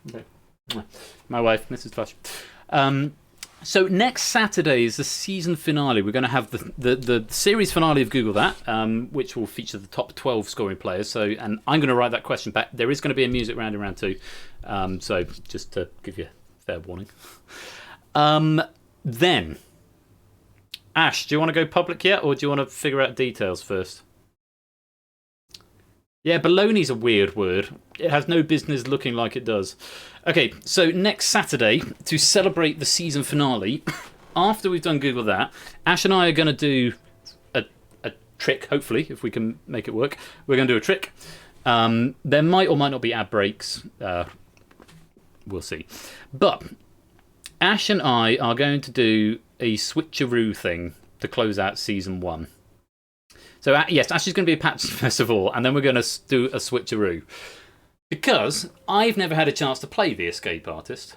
Okay. My wife, Mrs. Flush. So next Saturday is the season finale. We're going to have the series finale of Google That, which will feature the top 12 scoring players. So, and I'm going to write that question back. There is going to be a music round in round 2. So just to give you a fair warning. Then, Ash, do you want to go public yet, or do you want to figure out details first? Yeah, baloney's a weird word. It has no business looking like it does. Okay, so next Saturday, to celebrate the season finale, after we've done Google That, Ash and I are going to do a trick, hopefully, if we can make it work. We're going to do a trick. There might or might not be ad breaks. We'll see. But Ash and I are going to do a switcheroo thing to close out season 1. So, yes, Ash is going to be a patch first of all, and then we're going to do a switcheroo. Because I've never had a chance to play The Escape Artist,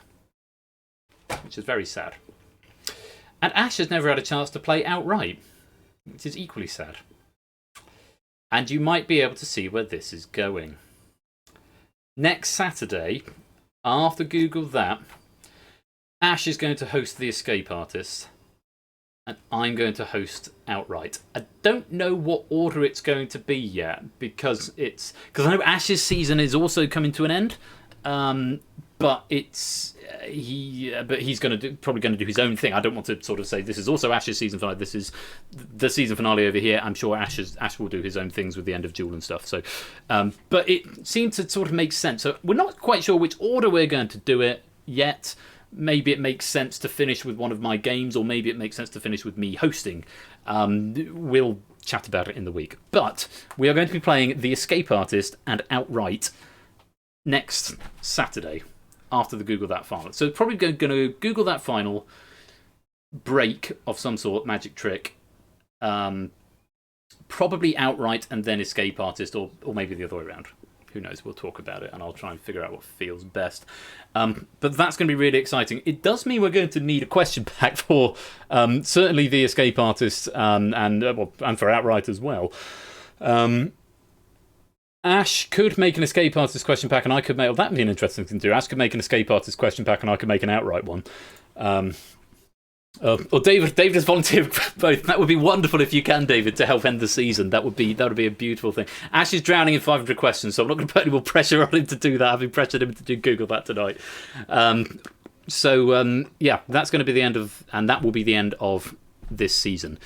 which is very sad. And Ash has never had a chance to play Outright, which is equally sad. And you might be able to see where this is going. Next Saturday, after Google That, Ash is going to host The Escape Artist. And I'm going to host Outright. I don't know what order it's going to be yet, because I know Ash's season is also coming to an end, but he's probably going to do his own thing. I don't want to sort of say this is also Ash's season finale. This is the season finale over here. I'm sure Ash will do his own things with the end of Duel and stuff. So, but it seemed to sort of make sense. So we're not quite sure which order we're going to do it yet. Maybe it makes sense to finish with one of my games, or maybe it makes sense to finish with me hosting. We'll chat about it in the week. But we are going to be playing The Escape Artist and Outright next Saturday after the Google That final. So probably going to Google That final, break of some sort, magic trick, probably Outright and then Escape Artist, or maybe the other way around. Who knows? We'll talk about it, and I'll try and figure out what feels best. But that's going to be really exciting. It does mean we're going to need a question pack for certainly The Escape Artist and for Outright as well. Ash could make an Escape Artist question pack, and I could make... Well, that would be an interesting thing to do. Ash could make an Escape Artist question pack, and I could make an Outright one. Or David has volunteered both. That would be wonderful if you can, David, to help end the season. That would be a beautiful thing. Ash is drowning in 500 questions, so I'm not going to put any more pressure on him to do that, having pressured him to do Google That tonight. Yeah, that's going to be the end of... And that will be the end of this season.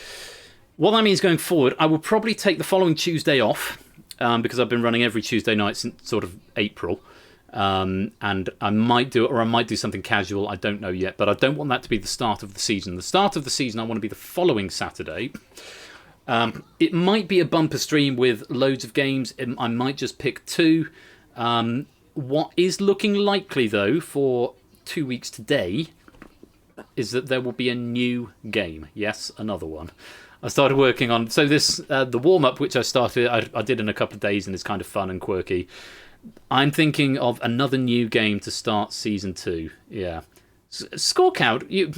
What that means going forward, I will probably take the following Tuesday off, because I've been running every Tuesday night since sort of April. And I might do it, or I might do something casual. I don't know yet, but I don't want that to be the start of the season. The start of the season, I want to be the following Saturday. It might be a bumper stream with loads of games. I might just pick 2. What is looking likely, though, for 2 weeks today is that there will be a new game. Yes, another one. I started working on... So this, the warm-up, which I did in a couple of days, and it's kind of fun and quirky. I'm thinking of another new game to start season 2. Yeah. Score count, you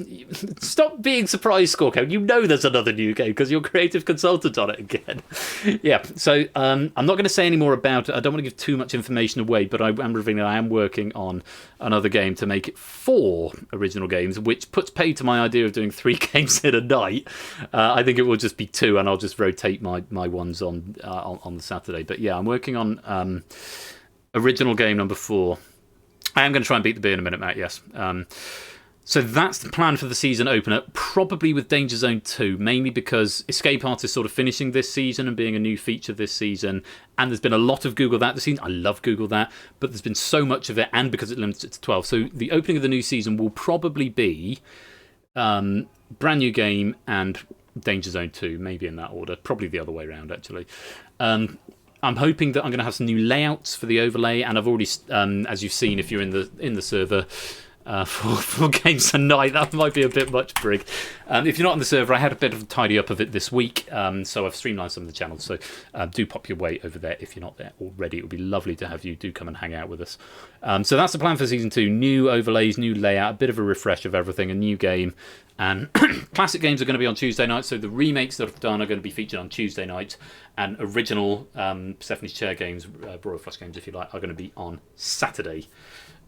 stop being surprised, Score count. You know there's another new game because you're creative consultant on it again. Yeah, so I'm not going to say any more about it. I don't want to give too much information away, but I am revealing I am working on another game to make it 4 original games, which puts paid to my idea of doing 3 games in a night. I think it will just be 2, and I'll just rotate my ones on the Saturday. But yeah, I'm working on original game number 4. I am going to try and beat the beer in a minute, Matt, yes. So that's the plan for the season opener, probably with Danger Zone 2, mainly because Escape Artist is sort of finishing this season and being a new feature this season, and there's been a lot of Google That this season. I love Google That, but there's been so much of it, and because it limits it to 12. So the opening of the new season will probably be brand new game and Danger Zone 2, maybe in that order, probably the other way around, actually. I'm hoping that I'm going to have some new layouts for the overlay, and I've already, as you've seen, if you're in the server, for games tonight, that might be a bit much, Brig. If you're not on the server, I had a bit of a tidy up of it this week, so I've streamlined some of the channels. So do pop your way over there if you're not there already. It would be lovely to have you. Do come and hang out with us. So that's the plan for season 2: new overlays, new layout, a bit of a refresh of everything, a new game. And classic games are going to be on Tuesday night, so the remakes that I've done are going to be featured on Tuesday night, and original Stephanie's Chair games, Royal Flush games if you like, are going to be on Saturday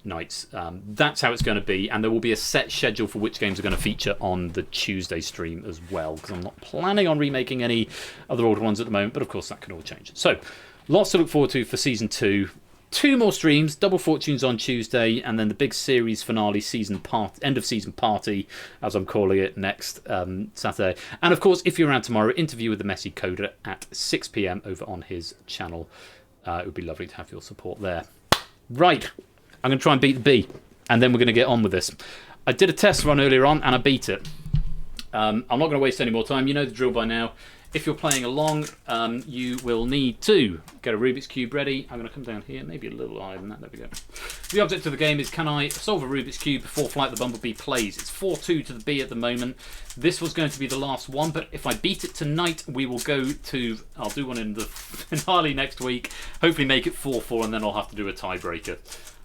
nights. That's how it's going to be, and there will be a set schedule for which games are going to feature on the Tuesday stream as well, because I'm not planning on remaking any other older ones at the moment, but of course that can all change. So, lots to look forward to for Season 2. 2 more streams, Double Fortunes on Tuesday, and then the big series finale end of season party, as I'm calling it, next Saturday. And of course, if you're around tomorrow, interview with the Messy Coder at 6 PM over on his channel. It would be lovely to have your support there. Right, I'm going to try and beat the bee, and then we're going to get on with this. I did a test run earlier on, and I beat it. I'm not going to waste any more time. You know the drill by now. If you're playing along, you will need to get a Rubik's Cube ready. I'm going to come down here, maybe a little higher than that. There we go. The object of the game is, can I solve a Rubik's Cube before Flight the Bumblebee plays? It's 4-2 to the B at the moment. This was going to be the last one, but if I beat it tonight, we will go to... I'll do one in the finale next week. Hopefully make it 4-4, and then I'll have to do a tiebreaker.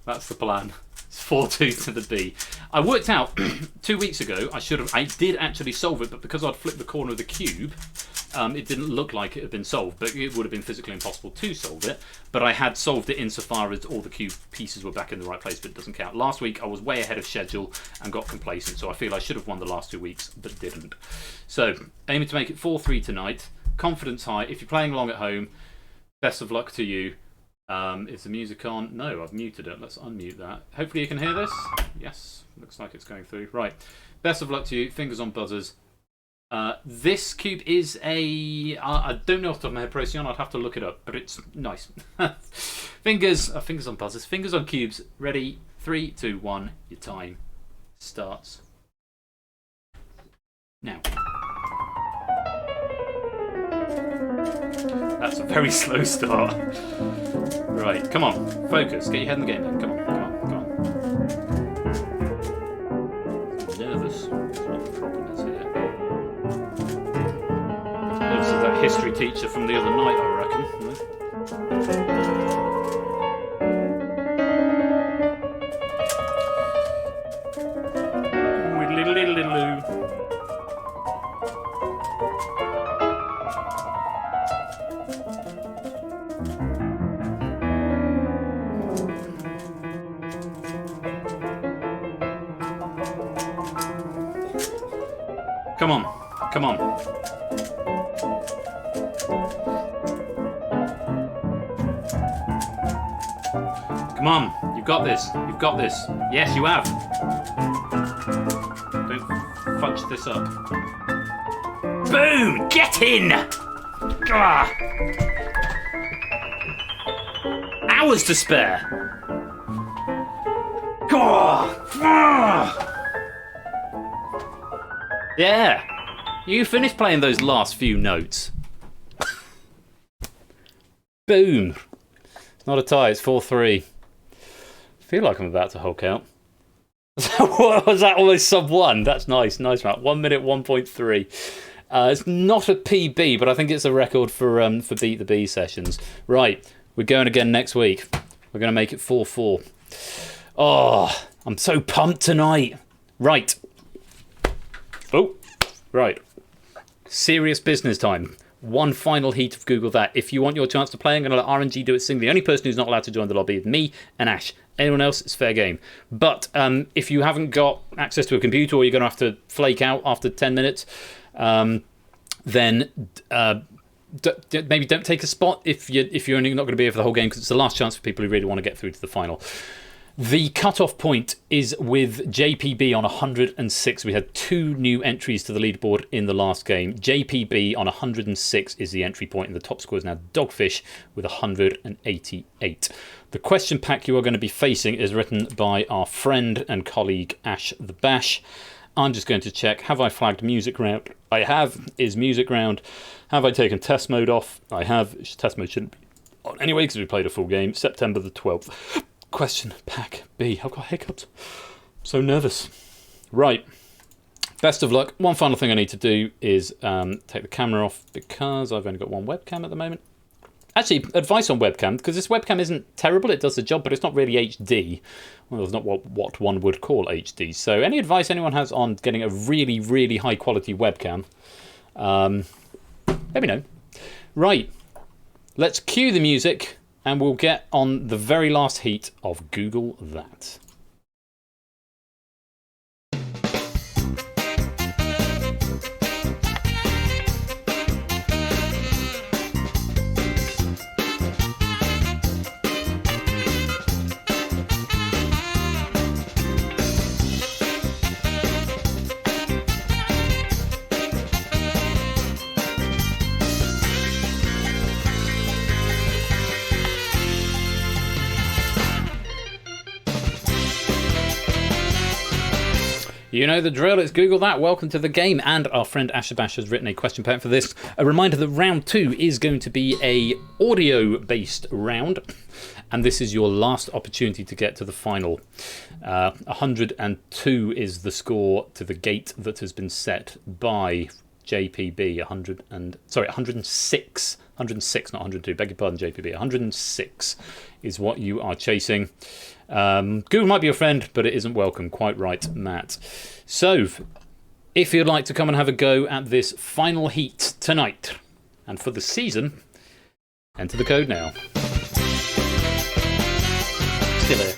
That's the plan. It's 4-2 to the B. I worked out 2 weeks ago, I did actually solve it, but because I'd flipped the corner of the cube, it didn't look like it had been solved, but it would have been physically impossible to solve it. But I had solved it insofar as all the cube pieces were back in the right place, but it doesn't count. Last week I was way ahead of schedule and got complacent, so I feel I should have won the last 2 weeks, but didn't. So, aiming to make it 4-3 tonight. Confidence high. If you're playing along at home, best of luck to you. Is the music on? No, I've muted it. Let's unmute that. Hopefully you can hear this. Yes, looks like it's going through. Right, best of luck to you. Fingers on buzzers. This cube is a... I don't know off the top of my head, Procyon. I'd have to look it up, but it's nice. Fingers on buzzers. Fingers on cubes. Ready? 3, 2, 1. Your time starts now. That's a very slow start. Right, come on. Focus. Get your head in the game then. Come on, come on, come on. I'm nervous. That's what the problem is here. This is that history teacher from the other night, I reckon. Come on, come on. Come on, you've got this, you've got this. Yes, you have. Don't fudge this up. Boom! Get in! Ah. Hours to spare. Yeah, you finished playing those last few notes. Boom. It's not a tie, it's 4-3. I feel like I'm about to Hulk out. What was that? Almost sub 1. That's nice, nice, Matt. 1 minute 1.3. It's not a PB, but I think it's a record for Beat the Bee sessions. Right, we're going again next week. We're going to make it 4-4. Oh, I'm so pumped tonight. Right. Oh, right. Serious business time. One final heat of Google That. If you want your chance to play, I'm going to let RNG do it singly. The only person who's not allowed to join the lobby is me and Ash. Anyone else, it's fair game. But if you haven't got access to a computer, or you're going to have to flake out after 10 minutes, then maybe don't take a spot if you're only not going to be here for the whole game, because it's the last chance for people who really want to get through to the final. The cut-off point is with JPB on 106. We had 2 new entries to the leaderboard in the last game. JPB on 106 is the entry point, and the top score is now Dogfish with 188. The question pack you are going to be facing is written by our friend and colleague Ash the Bash. I'm just going to check, have I flagged music round? I have. Is music round. Have I taken test mode off? I have. Test mode shouldn't be on anyway, because we played a full game. September the 12th. Question pack B. I've got hiccups. So nervous. Right. Best of luck. One final thing I need to do is take the camera off, because I've only got one webcam at the moment. Actually, advice on webcam, because this webcam isn't terrible, it does the job, but it's not really HD. Well, it's not what one would call HD. So any advice anyone has on getting a really, really high quality webcam, let me know. Right, let's cue the music, and we'll get on the very last heat of Google That. You know the drill, it's Google That. Welcome to the game. And our friend Asher Bash has written a question pack for this. A reminder that round 2 is going to be a audio-based round. And this is your last opportunity to get to the final. 102 is the score to the gate that has been set by JPB. 106. 106, not 102. Beg your pardon, JPB. 106 is what you are chasing. Google might be your friend, but it isn't welcome. Quite right, Matt. So, if you'd like to come and have a go at this final heat tonight, and for the season, enter the code now. Still here.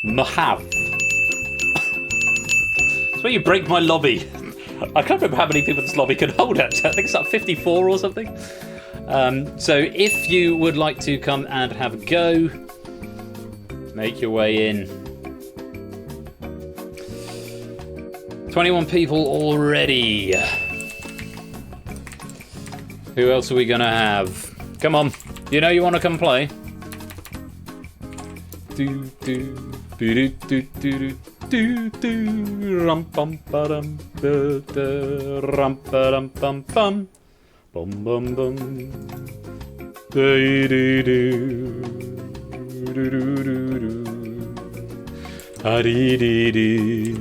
Mahav. It's where you break my lobby. I can't remember how many people this lobby can hold, actually. I think it's like 54 or something. So if you would like to come and have a go, make your way in. 21 people already. Who else are we going to have? Come on. You know you want to come play? Do do do do do do do rum bum bum rum bum bum bum bum bum bum do do do do do do di di di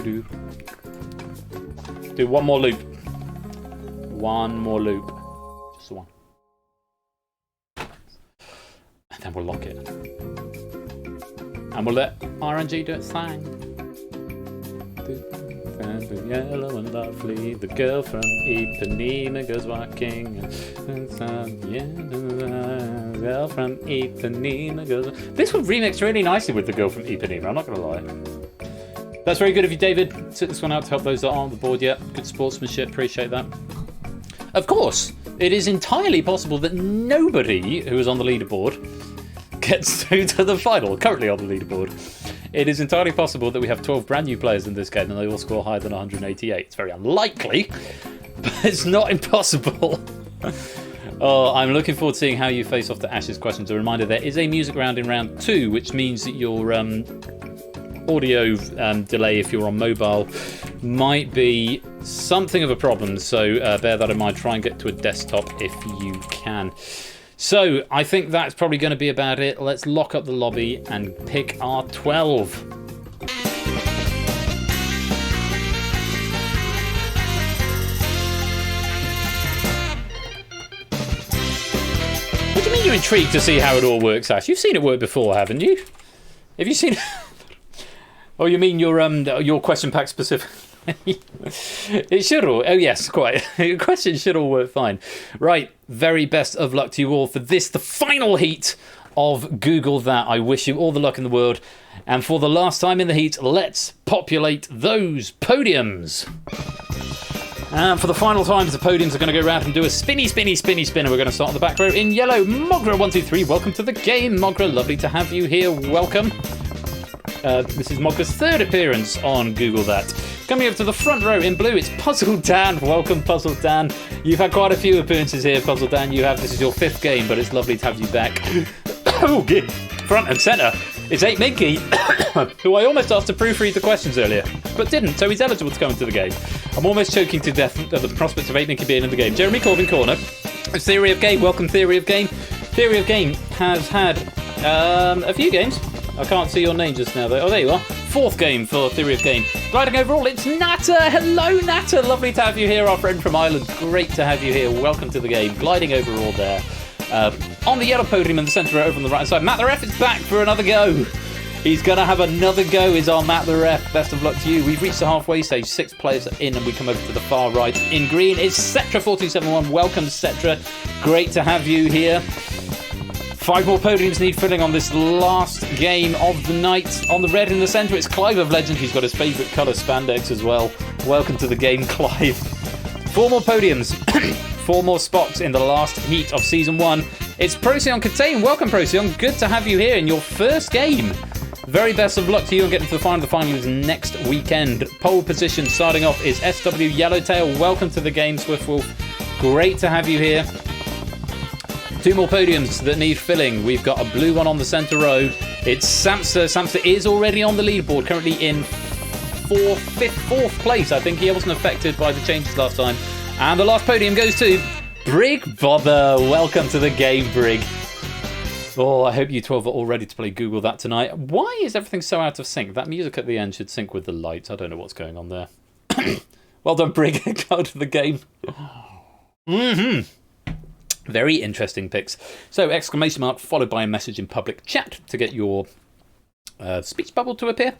do. Do one more loop. One more loop. Just the one. And then we'll lock it. And we'll let RNG do its thing. The yellow and lovely, the girl from Ipanema goes walking. The girl from Ipanema goes. This would remix really nicely with the girl from Ipanema, I'm not going to lie. That's very good of you, David. Sit this one out to help those that aren't on the board yet. Good sportsmanship, appreciate that. Of course, it is entirely possible that nobody who is on the leaderboard gets through to the final, currently on the leaderboard. It is entirely possible that we have 12 brand new players in this game and they all score higher than 188. It's very unlikely, but it's not impossible. Oh, I'm looking forward to seeing how you face off to Ash's questions. A reminder, there is a music round in round 2, which means that your audio delay, if you're on mobile, might be something of a problem. So bear that in mind. Try and get to a desktop if you can. So I think that's probably going to be about it. Let's lock up the lobby and pick our 12. What do you mean you're intrigued to see how it all works, Ash? You've seen it work before, haven't you? Have you seen... Oh, you mean your question pack specific? It should all... Oh, yes, quite. Your questions should all work fine. Right, very best of luck to you all for this, the final heat of Google That. I wish you all the luck in the world. And for the last time in the heat, let's populate those podiums. And for the final times, the podiums are going to go round and do a spinny, spinny, spinny, spinner. We're going to start on the back row in yellow. Mogra123, welcome to the game. Mogra, lovely to have you here. Welcome. This is Mogra's third appearance on Google That. Coming over to the front row in blue, it's Puzzle Dan. Welcome, Puzzle Dan. You've had quite a few appearances here, Puzzle Dan. This is your 5th game, but it's lovely to have you back. Oh, good. Front and centre, it's 8 Minky, who I almost asked to proofread the questions earlier, but didn't, so he's eligible to come into the game. I'm almost choking to death at the prospect of 8 Minky being in the game. Jeremy Corbin Corner. It's Theory of Game. Welcome, Theory of Game. Theory of Game has had a few games. I can't see your name just now, though. Oh, there you are. 4th game for Theory of Game. Gliding overall, it's Natter. Hello, Natter. Lovely to have you here, our friend from Ireland. Great to have you here. Welcome to the game. Gliding overall there. On the yellow podium in the centre, over on the right side, Matt the Ref is back for another go. He's going to have another go, is our Matt the Ref. Best of luck to you. We've reached the halfway stage. 6 players are in, and we come over to the far right. In green is Cetra4271. Welcome, Cetra. Great to have you here. 5 more podiums need filling on this last game of the night. On the red in the centre, it's Clive of Legend. He's got his favourite colour, spandex, as well. Welcome to the game, Clive. 4 more podiums. 4 more spots in the last heat of Season 1. It's Procyon Contain. Welcome, Procyon. Good to have you here in your first game. Very best of luck to you and getting to the final. The final is next weekend. Pole position starting off is SW Yellowtail. Welcome to the game, Swiftwolf. Great to have you here. 2 more podiums that need filling. We've got a blue one on the centre row. It's Samster. Samster is already on the leaderboard, currently in fourth place. I think he wasn't affected by the changes last time. And the last podium goes to Brig Bother. Welcome to the game, Brig. Oh, I hope you 12 are all ready to play Google That tonight. Why is everything so out of sync? That music at the end should sync with the lights. I don't know what's going on there. Well done, Brig. Go to the game. Very interesting picks. So, exclamation mark followed by a message in public chat to get your speech bubble to appear.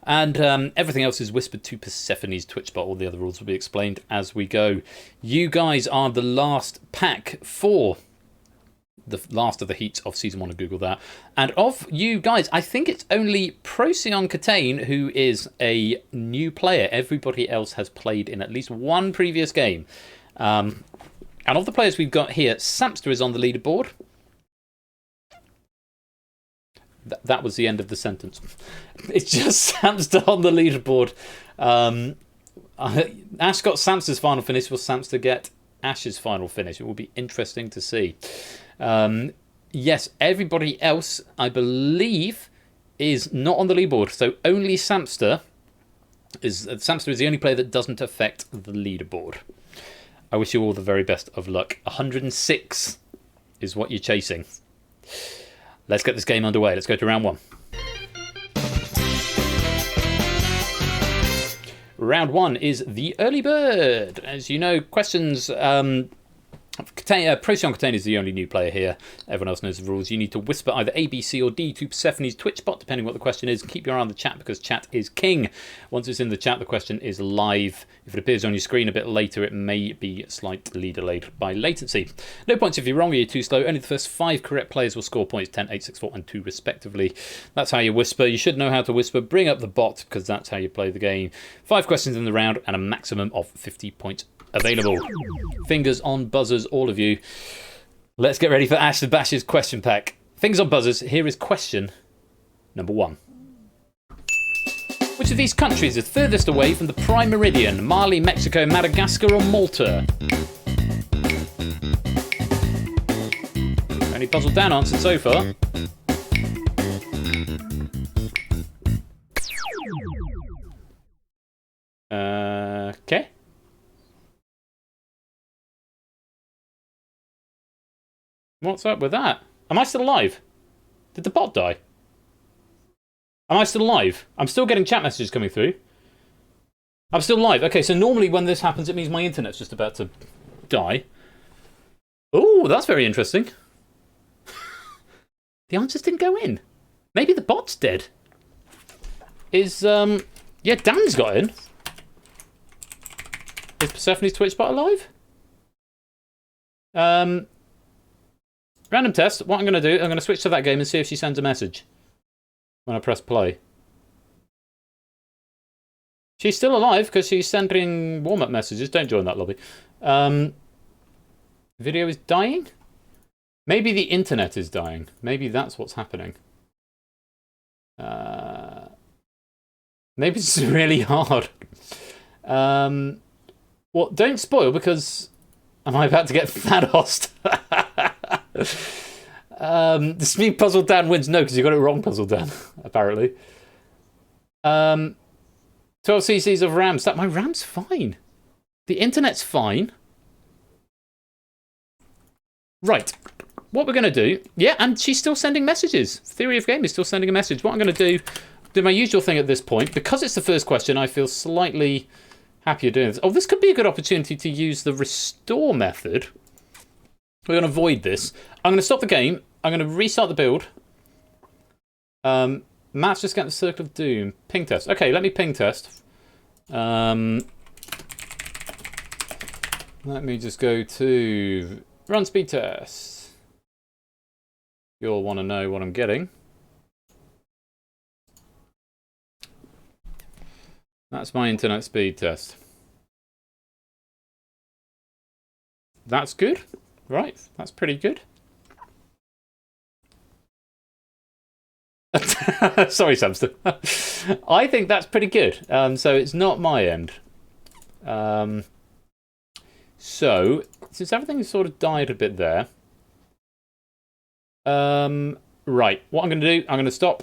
And everything else is whispered to Persephone's Twitch bot. All the other rules will be explained as we go. You guys are the last pack for the last of the heats of Season 1 of Google That. And of you guys, I think it's only Procyon Catane who is a new player. Everybody else has played in at least one previous game. And of the players we've got here, Samster is on the leaderboard. That was the end of the sentence. It's just Samster on the leaderboard. Ash got Samster's final finish. Will Samster get Ash's final finish? It will be interesting to see. Yes, everybody else, I believe, is not on the leaderboard. So only Samster is the only player that doesn't affect the leaderboard. I wish you all the very best of luck. 106 is what you're chasing. Let's get this game underway. Let's go to round 1. Round 1 is the early bird. As you know, questions... Procyon Catane is the only new player here. Everyone else knows the rules. You need to whisper either A, B, C or D to Persephone's Twitch bot, depending what the question is. Keep your eye on the chat because chat is king. Once it's in the chat, the question is live. If it appears on your screen a bit later, it may be slightly delayed by latency. No points if you're wrong or you're too slow. Only the first 5 correct players will score points, 10, 8, 6, 4 and 2 respectively. That's how you whisper. You should know how to whisper. Bring up the bot because that's how you play the game. 5 questions in the round and a maximum of 50 points available. Fingers on buzzers, all of you. Let's get ready for Ash the Bash's question pack. Fingers on buzzers. Here is question number 1. Which of these countries is furthest away from the prime meridian? Mali, Mexico, Madagascar or Malta? Only puzzle down answered so far. Okay. What's up with that? Am I still alive? Did the bot die? Am I still alive? I'm still getting chat messages coming through. I'm still live. Okay, so normally when this happens, it means my internet's just about to die. Oh, that's very interesting. The answers didn't go in. Maybe the bot's dead. Yeah, Dan's got in. Is Persephone's Twitch bot alive? Random test. What I'm going to do, I'm going to switch to that game and see if she sends a message when I press play. She's still alive because she's sending warm-up messages. Don't join that lobby. Video is dying? Maybe the internet is dying. Maybe that's what's happening. Maybe it's really hard. Well, don't spoil because am I about to get Thanos? The speed puzzle Dan wins. No, because you got it wrong, puzzle Dan, apparently. 12 cc's of RAM. My RAM's fine. The internet's fine. Right. What we're going to do... Yeah, and she's still sending messages. Theory of Game is still sending a message. What I'm going to do my usual thing at this point. Because it's the first question, I feel slightly happier doing this. Oh, this could be a good opportunity to use the restore method. We're going to avoid this. I'm going to stop the game. I'm going to restart the build. Matt's just getting the Circle of Doom. Ping test. Okay, let me ping test. Let me just go to run speed test. You'll want to know what I'm getting. That's my internet speed test. That's good. Right, that's pretty good. Sorry, Samster. I think that's pretty good. So it's not my end. So, since everything sort of died a bit there, Right, what I'm going to do, I'm going to stop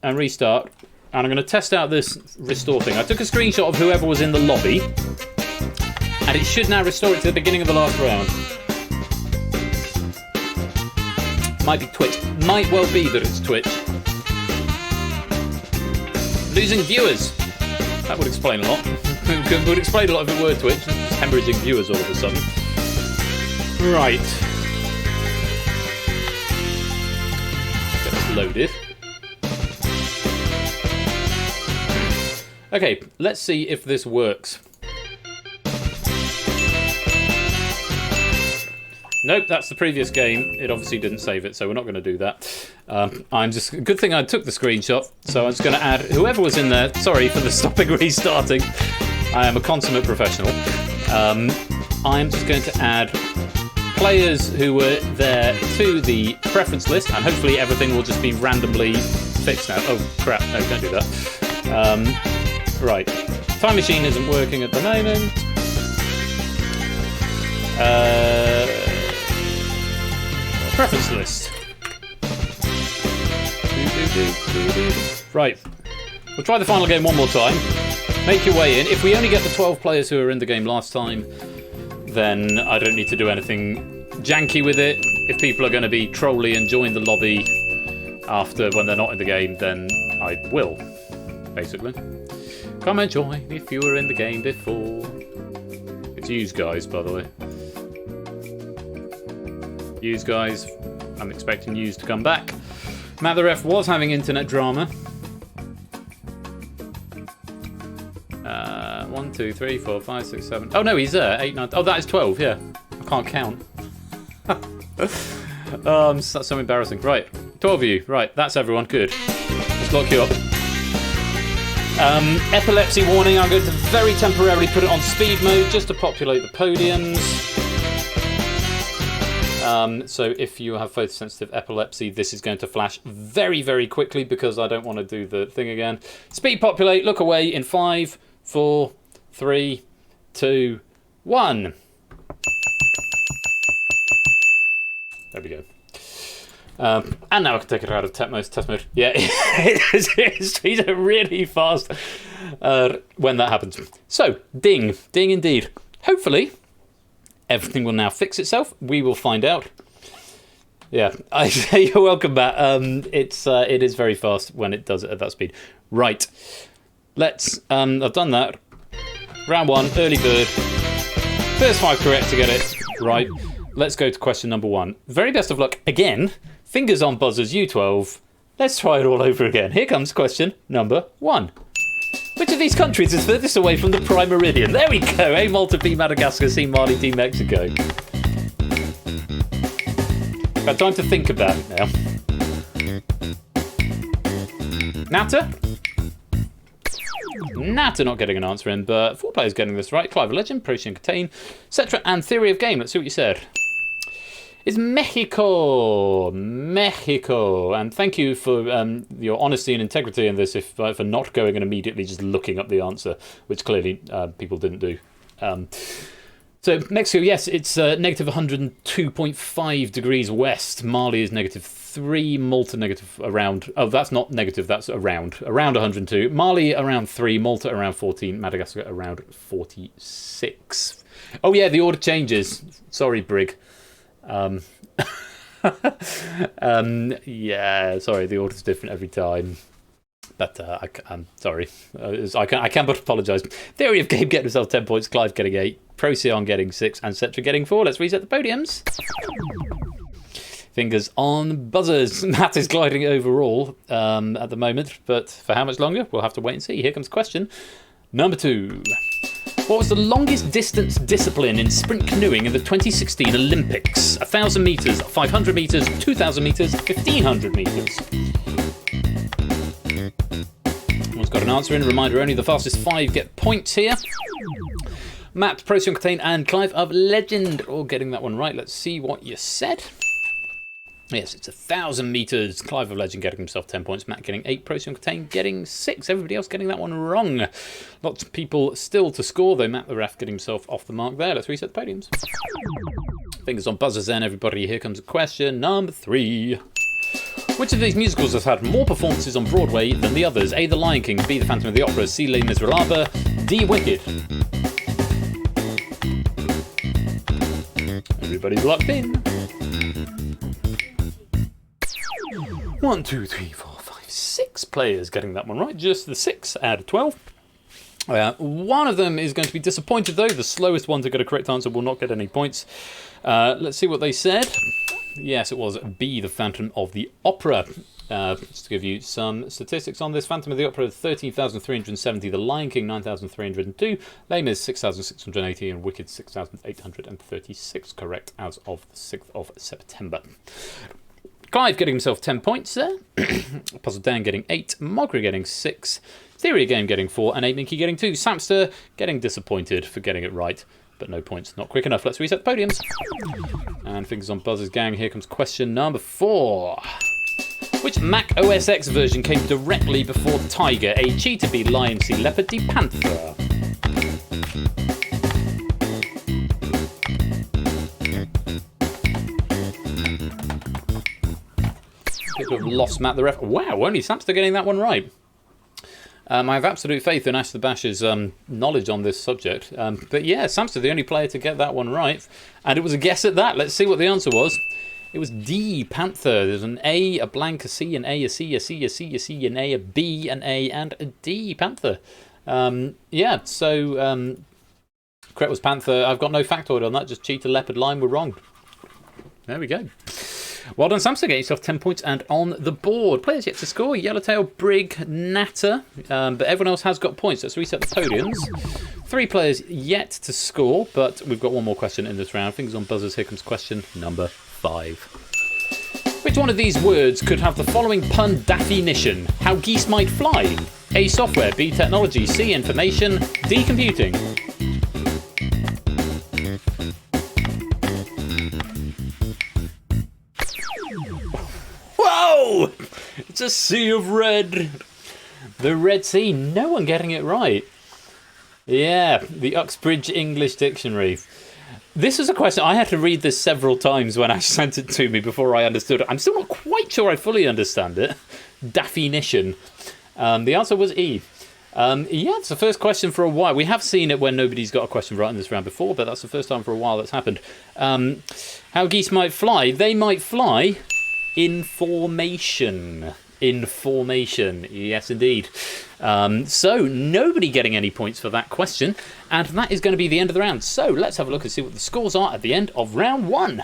and restart, and I'm going to test out this restore thing. I took a screenshot of whoever was in the lobby, and it should now restore it to the beginning of the last round. Might be Twitch. Might well be that it's Twitch. Losing viewers. That would explain a lot. It would explain a lot if it were Twitch. Hemorrhaging viewers all of a sudden. Right. Get this loaded. Okay, let's see if this works. Nope, that's the previous game. It obviously didn't save it, so we're not going to do that. Good thing I took the screenshot, so I'm just going to add whoever was in there. Sorry for the stopping restarting. I am a consummate professional. I'm just going to add players who were there to the preference list, and hopefully everything will just be randomly fixed now. Oh crap! No, don't do that. Right, time machine isn't working at the moment. Preference list. Right. We'll try the final game one more time. Make your way in. If we only get the 12 players who were in the game last time, then I don't need to do anything janky with it. If people are going to be trolly and join the lobby after when they're not in the game, then I will, basically. Come and join if you were in the game before. It's yous guys, by the way. Yous guys, I'm expecting yous to come back. Matt the Ref was having internet drama. 1, 2, 3, 4, 5, 6, 7. Oh no, he's there. 8, 9. Oh, that is 12. Yeah, I can't count. That's so embarrassing. Right, 12 of you. Right, that's everyone. Good. Let's lock you up. Epilepsy warning. I'm going to very temporarily put it on speed mode just to populate the podiums. So if you have photosensitive epilepsy, this is going to flash very, very quickly because I don't want to do the thing again. Speed populate, look away in 5, 4, 3, 2, 1. There we go. And now I can take it out of test mode. Yeah, it's really fast when that happens. So, ding indeed. Hopefully, everything will now fix itself. We will find out. Yeah, you're welcome, Matt. It is very fast when it does it at that speed. Right, let's. I've done that. Round 1, early bird. First 5 correct to get it right. Let's go to question number 1. Very best of luck again. Fingers on buzzers, U12. Let's try it all over again. Here comes question number 1. Which of these countries is furthest away from the prime meridian? There we go. A, Malta, B, Madagascar, C, Mali, D, Mexico. Got time to think about it now. Natter not getting an answer in, but 4 players getting this right. Clive of Legend, Procyon Contain, etc. and Theory of Game. Let's see what you said. It's Mexico. And thank you for your honesty and integrity in this, for not going and immediately just looking up the answer, which clearly people didn't do. So Mexico, yes, it's negative 102.5 degrees west. Mali is negative 3. Malta negative around. Oh, that's not negative. That's around 102. Mali around 3. Malta around 14. Madagascar around 46. Oh yeah, the order changes. Sorry, Brig. Yeah, sorry, the order's different every time. But I'm sorry. I can but apologise. Theory of Game getting himself 10 points. Clive getting 8. Procyon getting 6. And Cetra getting 4. Let's reset the podiums. Fingers on buzzers. Matt is gliding overall at the moment. But for how much longer? We'll have to wait and see. Here comes question number 2. What was the longest distance discipline in sprint canoeing in the 2016 Olympics? 1,000 metres, 500 metres, 2,000 metres, 1,500 metres. Everyone's got an answer in. Reminder only the fastest 5 get points here. Matt, Procyon Contain, and Clive of Legend all getting that one right. Let's see what you said. Yes, it's 1,000 metres. Clive of Legend getting himself 10 points. Matt getting 8. Procyon Contain getting 6. Everybody else getting that one wrong. Lots of people still to score, though. Matt the Ref getting himself off the mark there. Let's reset the podiums. Fingers on buzzers then, everybody. Here comes question number 3. Which of these musicals has had more performances on Broadway than the others? A. The Lion King, B. The Phantom of the Opera, C. Les Miserables, D. Wicked. Everybody's locked in. 1, 2, 3, 4, 5, 6 players getting that one right. Just the 6 out of 12. One of them is going to be disappointed though. The slowest one to get a correct answer will not get any points. Let's see what they said. Yes, it was B, The Phantom of the Opera. Just to give you some statistics on this, Phantom of the Opera 13,370, The Lion King 9,302, Les Mis 6,680, and Wicked 6,836. Correct as of the 6th of September. Clive getting himself 10 points there. Puzzle Dan getting 8, Mogra getting 6, Theory Game getting 4, and 8 Minky getting 2. Samster getting disappointed for getting it right, but no points, not quick enough. Let's reset the podiums. And fingers on buzzers, gang. Here comes question number 4. Which Mac OS X version came directly before Tiger? A. Cheetah, B. Lion, C. Leopard, D. Panther. People have lost Matt the ref. Wow, only Samster getting that one right. I have absolute faith in Ash the Bash's knowledge on this subject. But yeah, Samster, the only player to get that one right. And it was a guess at that. Let's see what the answer was. It was D, Panther. There's an A, a blank, a C, an A, a C, a C, a C, a C, an A, a B, an A, and a D, Panther. Yeah, so correct was Panther. I've got no factoid on that. Just Cheetah, Leopard, Lion were wrong. There we go. Well done, Samson. Get yourself 10 points and on the board. Players yet to score. Yellowtail, Brig, Natter. But everyone else has got points. Let's reset the podiums. 3 players yet to score, but we've got one more question in this round. Fingers on buzzers. Here comes question number 5. Which one of these words could have the following pun definition? How geese might fly. A. Software. B. Technology. C. Information. D. Computing. Whoa! It's a sea of red. The Red Sea. No one getting it right. Yeah, the Uxbridge English Dictionary. This is a question. I had to read this several times when Ash sent it to me before I understood it. I'm still not quite sure I fully understand it. Definition. The answer was E. Yeah, it's the first question for a while. We have seen it when nobody's got a question right in this round before, but that's the first time for a while that's happened. How geese might fly. They might fly in formation. In formation. Yes, indeed. So, nobody getting any points for that question. And that is going to be the end of the round. So, let's have a look and see what the scores are at the end of round 1.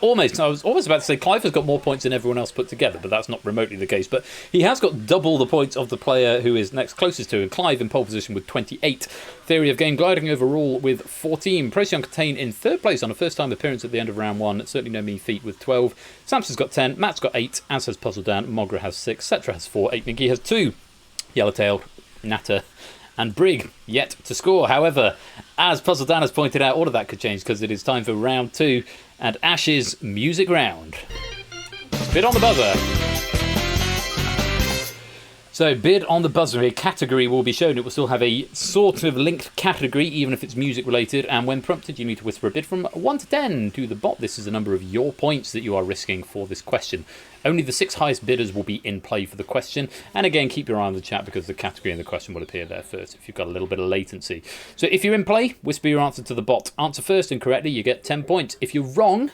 I was almost about to say Clive has got more points than everyone else put together, but that's not remotely the case. But he has got double the points of the player who is next closest to him. Clive in pole position with 28. Theory of Game gliding overall with 14. Procyon Contain in 3rd place on a first-time appearance at the end of round 1. Certainly no mean feat with 12. Samson's got 10. Matt's got 8. As has Puzzle Dan. Mogra has 6. Cetra has 4. 8 Minky has 2. Yellowtail, Natter, and Brig yet to score. However, as Puzzle Dan has pointed out, all of that could change because it is time for round 2 and Ash's music round. Bid on the buzzer. So, bid on the buzzer. A category will be shown. It will still have a sort of linked category, even if it's music related. And when prompted, you need to whisper a bid from 1 to 10 to the bot. This is the number of your points that you are risking for this question. Only the 6 highest bidders will be in play for the question. And again, keep your eye on the chat because the category and the question will appear there first if you've got a little bit of latency. So if you're in play, whisper your answer to the bot. Answer first and correctly, you get 10 points. If you're wrong,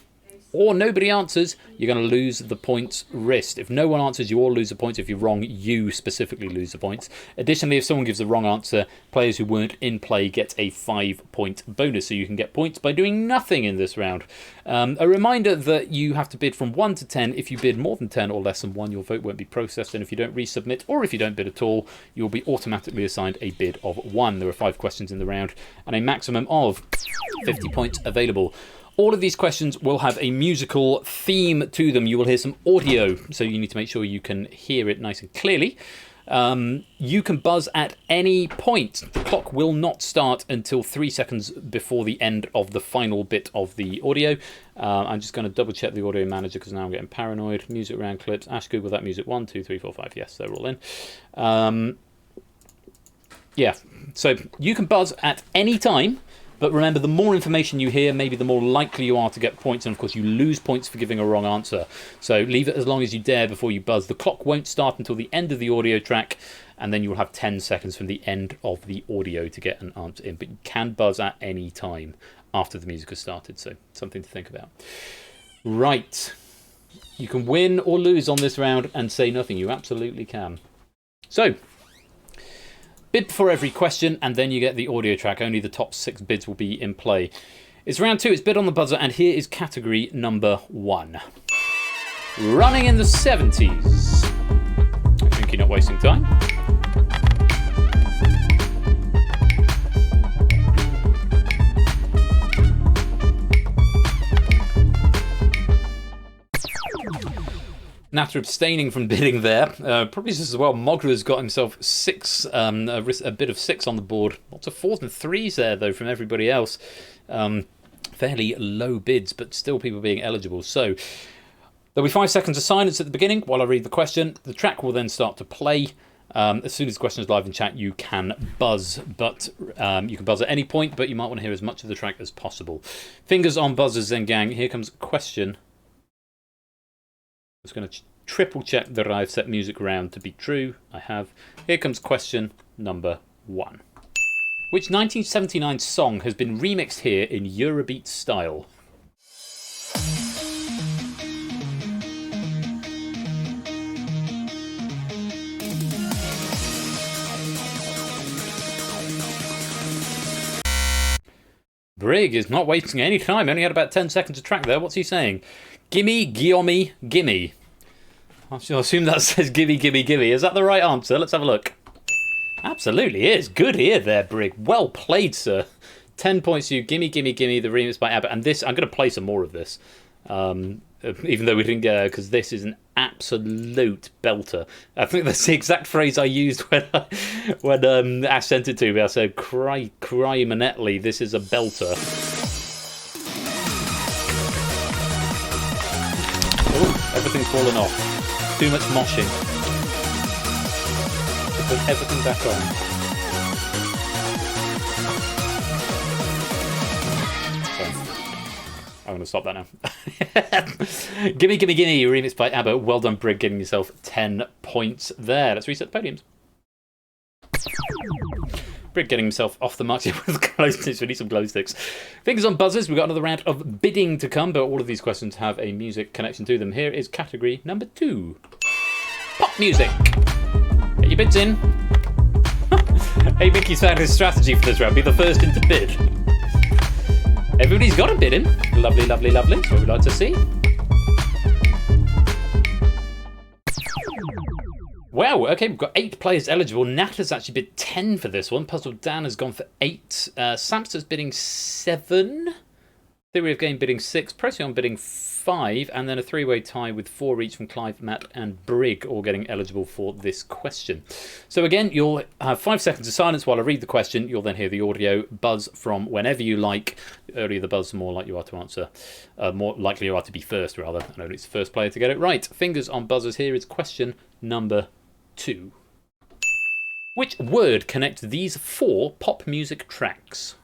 or nobody answers, you're going to lose the points risked. If no one answers, you all lose the points. If you're wrong, you specifically lose the points. Additionally, if someone gives the wrong answer, players who weren't in play get a 5-point bonus. So you can get points by doing nothing in this round. A reminder that you have to bid from 1 to 10. If you bid more than 10 or less than 1, your vote won't be processed. And if you don't resubmit, or if you don't bid at all, you'll be automatically assigned a bid of 1. There are 5 questions in the round and a maximum of 50 points available. All of these questions will have a musical theme to them. You will hear some audio, so you need to make sure you can hear it nice and clearly. You can buzz at any point. The clock will not start until 3 seconds before the end of the final bit of the audio. I'm just going to double check the audio manager because now I'm getting paranoid. Music round clips. Ash, Google that music. 1, 2, 3, 4, 5. Yes, they're all in. Yeah, so you can buzz at any time. But remember, the more information you hear, maybe the more likely you are to get points. And of course, you lose points for giving a wrong answer. So leave it as long as you dare before you buzz. The clock won't start until the end of the audio track. And then you will have 10 seconds from the end of the audio to get an answer in. But you can buzz at any time after the music has started. So something to think about. Right. You can win or lose on this round and say nothing. You absolutely can. So bid for every question, and then you get the audio track. Only the top 6 bids will be in play. It's round 2, it's bid on the buzzer, and here is category number 1. Running in the 70s. I think you're not wasting time. After abstaining from bidding there, probably just as well, Mogra's got himself 6, a bit of 6 on the board. Lots of 4s and 3s there, though, from everybody else. Fairly low bids, but still people being eligible. So there'll be 5 seconds of silence at the beginning while I read the question. The track will then start to play. As soon as the question is live in chat, you can buzz, but you can buzz at any point, but you might want to hear as much of the track as possible. Fingers on buzzers then, gang. Here comes question. I'm just going to triple check that I've set music round to be true. I have. Here comes question number 1. Which 1979 song has been remixed here in Eurobeat style? Brig is not wasting any time. Only had about 10 seconds to track there. What's he saying? Gimme, Gimme, gimme. I assume that says gimme, gimme, gimme. Is that the right answer? Let's have a look. Absolutely is. Good ear there, Brig. Well played, sir. 10 points to you. Gimme, gimme, gimme. The remix by ABBA. And this, I'm going to play some more of this. Even though we didn't get it, because this is an absolute belter. I think that's the exact phrase I used when Ash sent it to me. I said, cry manetly, this is a belter. Oh, everything's fallen off. Too much moshing. Put everything back on. I'm going to stop that now. Gimme, gimme, gimme, remixed by ABBA. Well done, Brig, getting yourself 10 points there. Let's reset the podiums. Brig getting himself off the mark with glow sticks. We need some glow sticks. Fingers on buzzers. We've got another round of bidding to come, but all of these questions have a music connection to them. Here is category number 2. Pop music. Get your bids in. Hey, Mickey's found his strategy for this round. Be the first in to bid. Everybody's got a bid in. Lovely, lovely, lovely. That's what we like to see. Wow, okay, we've got 8 players eligible. Nat has actually bid 10 for this one. Puzzle Dan has gone for 8. Samster's bidding 7. Theory of Game bidding 6. Procyon bidding 5. And then a 3-way tie with 4 each from Clive, Matt and Brig, all getting eligible for this question. So again, you'll have 5 seconds of silence while I read the question. You'll then hear the audio. Buzz from whenever you like. The earlier the buzz, the more likely you are to answer. More likely you are to be first, rather. And only it's the first player to get it right. Fingers on buzzers. Here is question number 2. Which word connects these 4 pop music tracks?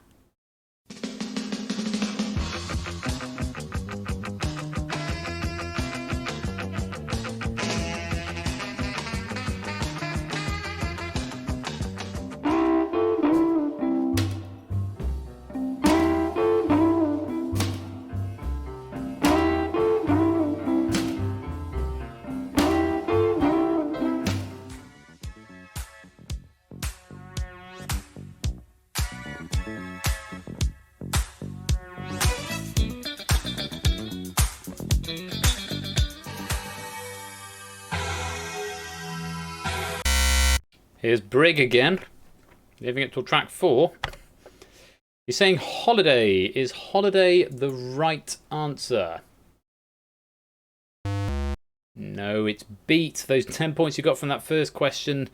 Here's Brig again, leaving it till track 4. He's saying holiday. Is holiday the right answer? No, it's beat. Those 10 points you got from that first question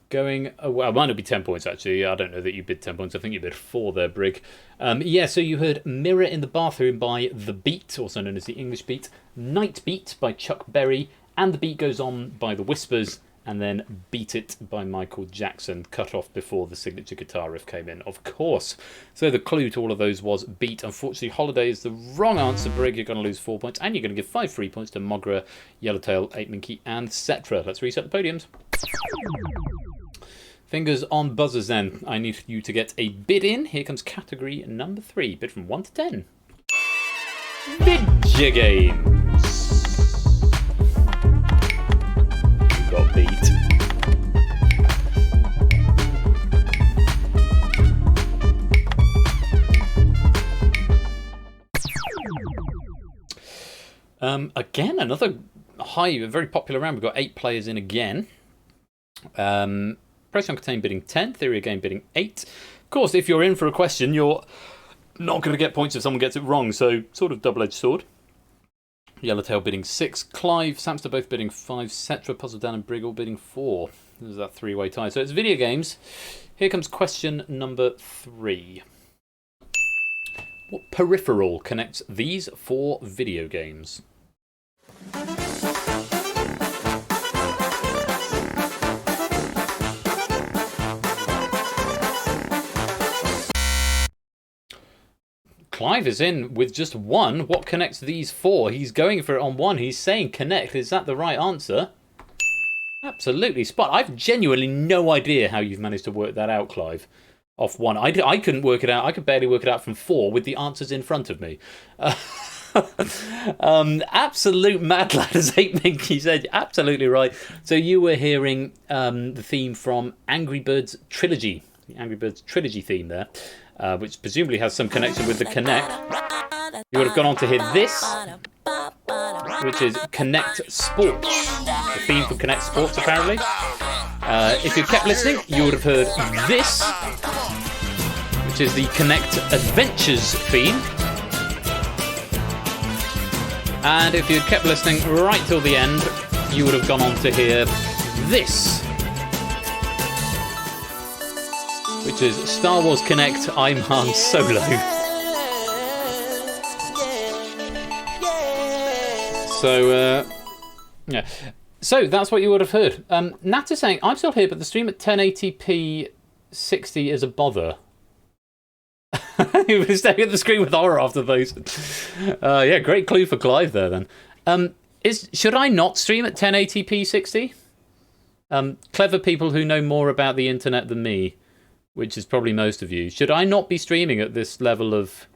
going... Oh, well, it might not be 10 points, actually. I don't know that you bid 10 points. I think you bid 4 there, Brig. Yeah, so you heard Mirror in the Bathroom by The Beat, also known as The English Beat, Night Beat by Chuck Berry, And the Beat Goes On by The Whispers, and then Beat It by Michael Jackson, cut off before the signature guitar riff came in, of course. So the clue to all of those was Beat. Unfortunately, Holiday is the wrong answer, Brig. You're going to lose 4 points, and you're going to give 5 free points to Mogra, Yellowtail, 8 Minky, and Cetra. Let's reset the podiums. Fingers on buzzers then. I need you to get a bid in. Here comes category number 3. Bid from 1 to 10. Video games. You got beat. Again, another high, very popular round. We've got 8 players in again. Press on Contain bidding 10, Theory of Game bidding 8. Of course, if you're in for a question, you're not going to get points if someone gets it wrong, so sort of double-edged sword. Yellowtail bidding 6, Clive, Samster both bidding 5, Cetra, Puzzle Dan and Brig all bidding 4. There's that 3-way tie. So it's video games. Here comes question number 3. What peripheral connects these 4 video games? Clive is in with just 1. What connects these 4? He's going for it on 1. He's saying connect. Is that the right answer? Absolutely spot. I've genuinely no idea how you've managed to work that out, Clive. Off 1. I couldn't work it out. I could barely work it out from 4 with the answers in front of me. Absolute mad lad, as 8 Minky said. Absolutely right. So you were hearing the theme from Angry Birds Trilogy. The Angry Birds Trilogy theme there. Which presumably has some connection with the Connect. You would have gone on to hear this, which is Connect Sports. The theme for Connect Sports, apparently. If you kept listening, you would have heard this, which is the Connect Adventures theme. And if you kept listening right till the end, you would have gone on to hear this, which is Star Wars Connect, I'm Han Solo. So, yeah. So, that's what you would have heard. Nat is saying, I'm still here, but the stream at 1080p 60 is a bother. He was staring at the screen with horror after those. Yeah, great clue for Clive there, then. Should I not stream at 1080p 60? Clever people who know more about the internet than me, which is probably most of you. Should I not be streaming at this level of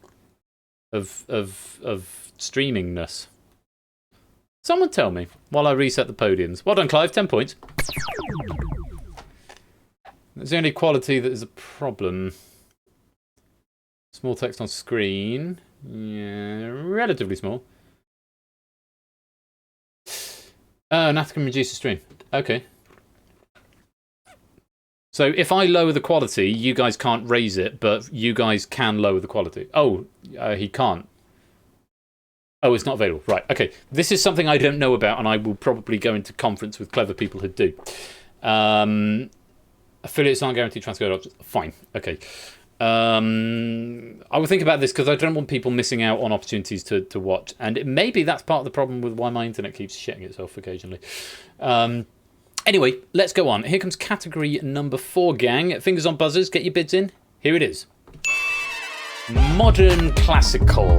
streamingness? Someone tell me while I reset the podiums. Well done, Clive. 10 points. It's the only quality that is a problem. Small text on screen. Yeah, relatively small. Nat can reduce the stream. Okay. So if I lower the quality, you guys can't raise it, but you guys can lower the quality. Oh, he can't. Oh, it's not available. Right, okay. This is something I don't know about, and I will probably go into conference with clever people who do. Affiliates aren't guaranteed transfer options. Fine, okay. I will think about this because I don't want people missing out on opportunities to watch. And maybe that's part of the problem with why my internet keeps shitting itself occasionally. Anyway, let's go on. Here comes category number 4, gang. Fingers on buzzers, get your bids in. Here it is. Modern Classical.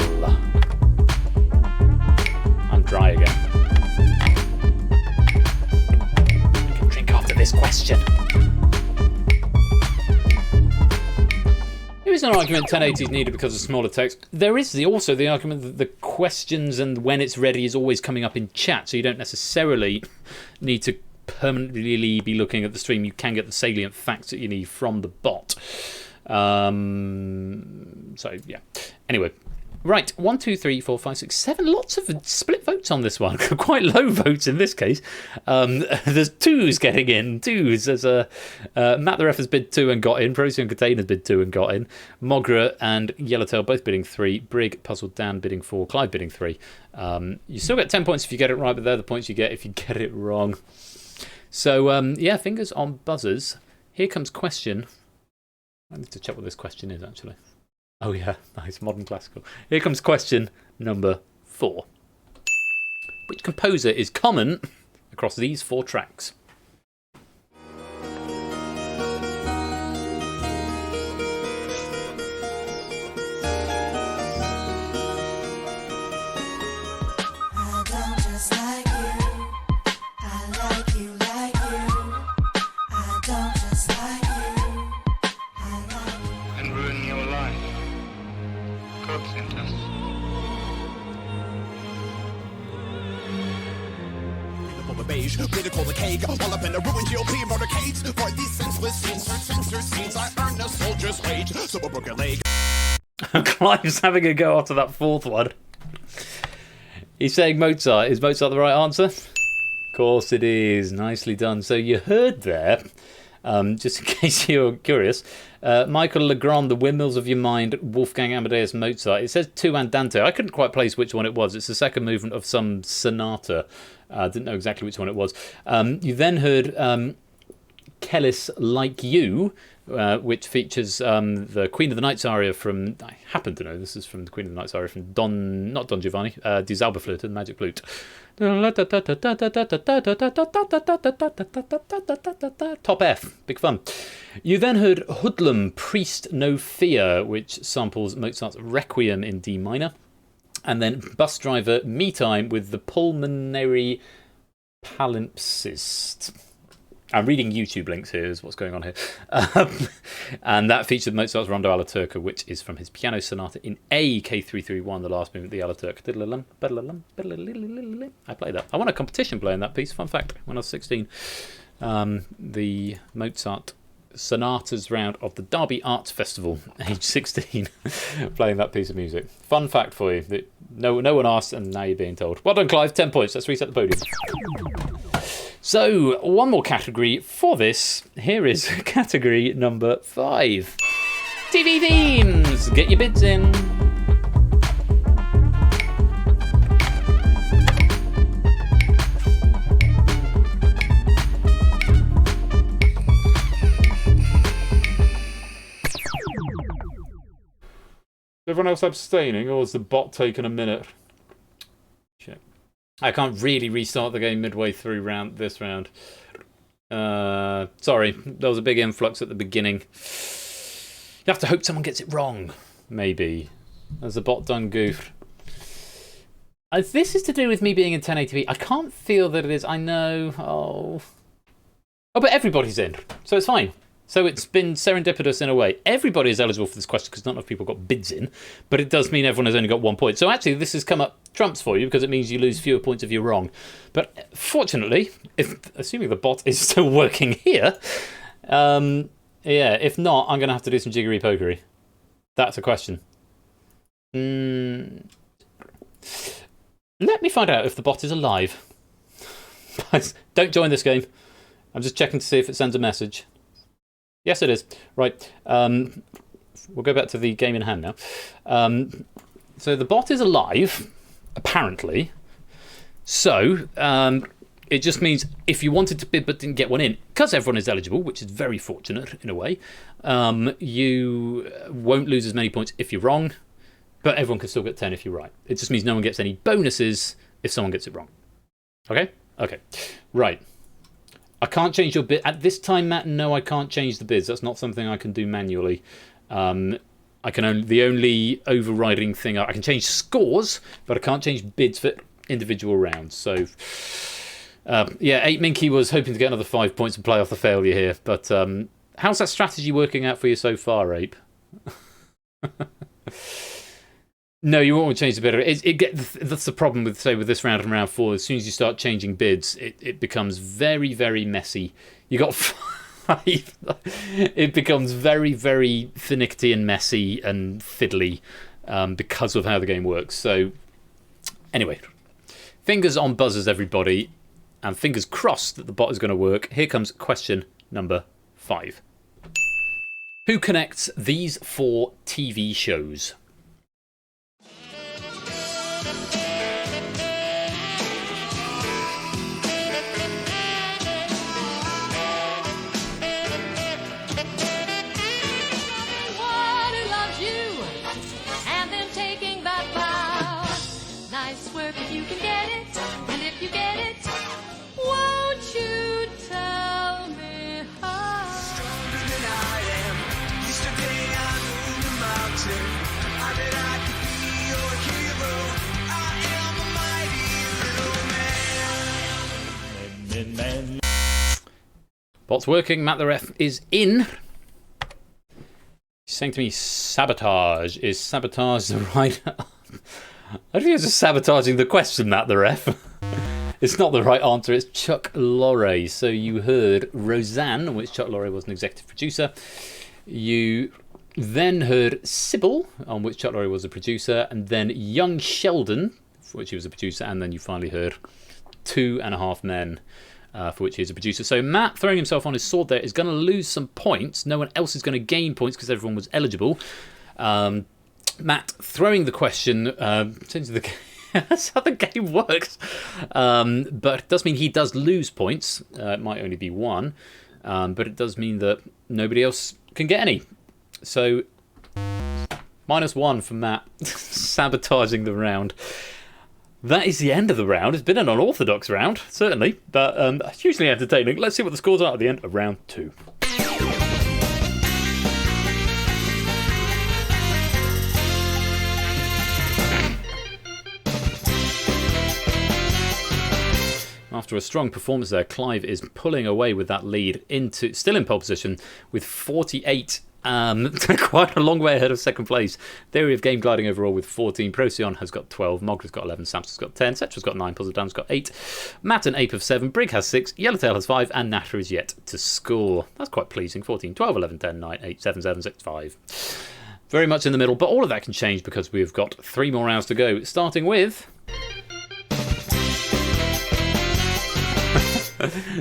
I'm dry again. I can drink after this question. There is an argument 1080 is needed because of smaller text. There is also the argument that the questions and when it's ready is always coming up in chat, so you don't necessarily need to permanently be looking at the stream. You can get the salient facts that you need from the bot. So, yeah. Anyway, Right, 1, 2, 3, 4, 5, 6, 7. Lots of split votes on this one. Quite low votes in this case. There's twos getting in. Twos. There's Matt the Ref has bid 2 and got in. Procyon Container's bid 2 and got in. Mogra and Yellowtail both bidding 3. Brig, Puzzled Dan bidding 4. Clive bidding 3. You still get 10 points if you get it right, but they're the points you get if you get it wrong. So, yeah, fingers on buzzers. Here comes question. I need to check what this question is, actually. Oh yeah, nice, modern classical. Here comes question number 4. Which composer is common across these 4 tracks? And ruin your life. God sent us. Beige, critical the cake, all up in the ruined GOP motorcades. For these senseless scenes, for censor scenes, I earn a soldier's wage. So a broken leg. Clive's having a go after that 4th one. He's saying Mozart. Is Mozart the right answer? Of course it is. Nicely done. So you heard there, just in case you're curious, Michael Legrand, The Windmills of Your Mind, Wolfgang Amadeus Mozart. It says 2 Andante. I couldn't quite place which one it was. It's the second movement of some sonata. I didn't know exactly which one it was. You then heard Kellis Like You, which features the Queen of the Nights aria from, I happen to know this is from the Queen of the Nights aria from not Don Giovanni, Die Zauberflöte, the Magic Flute. Top F, big fun. You then heard Hoodlum, Priest No Fear, which samples Mozart's Requiem in D minor. And then Bus Driver, Me Time with the Pulmonary Palimpsest. I'm reading YouTube links here, is what's going on here. And that featured Mozart's Rondo alla Turca, which is from his piano sonata in A, K331, the last movement, the alla Turca. I played that. I won a competition playing that piece, fun fact, when I was 16. The Mozart Sonatas round of the Derby Arts Festival, age 16, playing that piece of music. Fun fact for you that no one asked, and now you're being told. Well done, Clive. 10 points. Let's reset the podium. So, one more category for this. Here is category number 5. TV themes. Get your bids in. Everyone else abstaining, or is the bot taking a minute? Shit. I can't really restart the game midway through this round. Sorry, there was a big influx at the beginning. You have to hope someone gets it wrong, maybe. Has the bot done goofed? This is to do with me being in 1080p. I can't feel that it is. I know. Oh, but everybody's in, so it's fine. So it's been serendipitous in a way. Everybody is eligible for this question because not enough people got bids in, but it does mean everyone has only got 1 point. So actually, this has come up trumps for you because it means you lose fewer points if you're wrong. But fortunately, assuming the bot is still working here, yeah, if not, I'm going to have to do some jiggery pokery. That's a question. Let me find out if the bot is alive. Don't join this game. I'm just checking to see if it sends a message. Yes, it is. Right. We'll go back to the game in hand now. So the bot is alive, apparently. So it just means if you wanted to bid but didn't get one in, because everyone is eligible, which is very fortunate in a way, you won't lose as many points if you're wrong, but everyone can still get 10 if you're right. It just means no one gets any bonuses if someone gets it wrong. Okay? Okay. Right. I can't change your bid. At this time, Matt, no, I can't change the bids. That's not something I can do manually. I can the only overriding thing, I can change scores, but I can't change bids for individual rounds. So, yeah, 8 Minky was hoping to get another 5 points and play off the failure here. But how's that strategy working out for you so far, Ape? No, you won't change the bid. That's the problem with, say, with this round and round 4. As soon as you start changing bids, it becomes very, very messy. You got 5. It becomes very, very finicky and messy and fiddly. because of how the game works. So, anyway, fingers on buzzers, everybody, and fingers crossed that the bot is going to work. Here comes question number 5. Who connects these 4 TV shows? Bot's working. Matt the ref is in. He's saying to me, sabotage. Is sabotage the right... I don't think it's just sabotaging the question, Matt the ref. It's not the right answer. It's Chuck Lorre. So you heard Roseanne, on which Chuck Lorre was an executive producer. You then heard Sybil, on which Chuck Lorre was a producer. And then Young Sheldon, for which he was a producer. And then you finally heard 2.5 Men, for which he is a producer. So Matt, throwing himself on his sword there, is going to lose some points. No one else is going to gain points because everyone was eligible. Matt throwing the question, that's how the game works. But it does mean he does lose points. It might only be 1. But it does mean that nobody else can get any. So, -1 for Matt, sabotaging the round. That is the end of the round. It's been an unorthodox round, certainly, but hugely entertaining. Let's see what the scores are at the end of round 2. After a strong performance there, Clive is pulling away with that lead, still in pole position with 48. Quite a long way ahead of second place. Theory of Game Gliding overall with 14. Procyon has got 12. Mogler's got 11. Samson's got 10. Cetra's got 9. Puzzledan's got 8. Matt and Ape have 7. Brig has 6. Yellowtail has 5. And Natter is yet to score. That's quite pleasing. 14, 12, 11, 10, 9, 8, 7, 7, 6, 5. Very much in the middle, but all of that can change because we've got 3 more rounds to go. Starting with...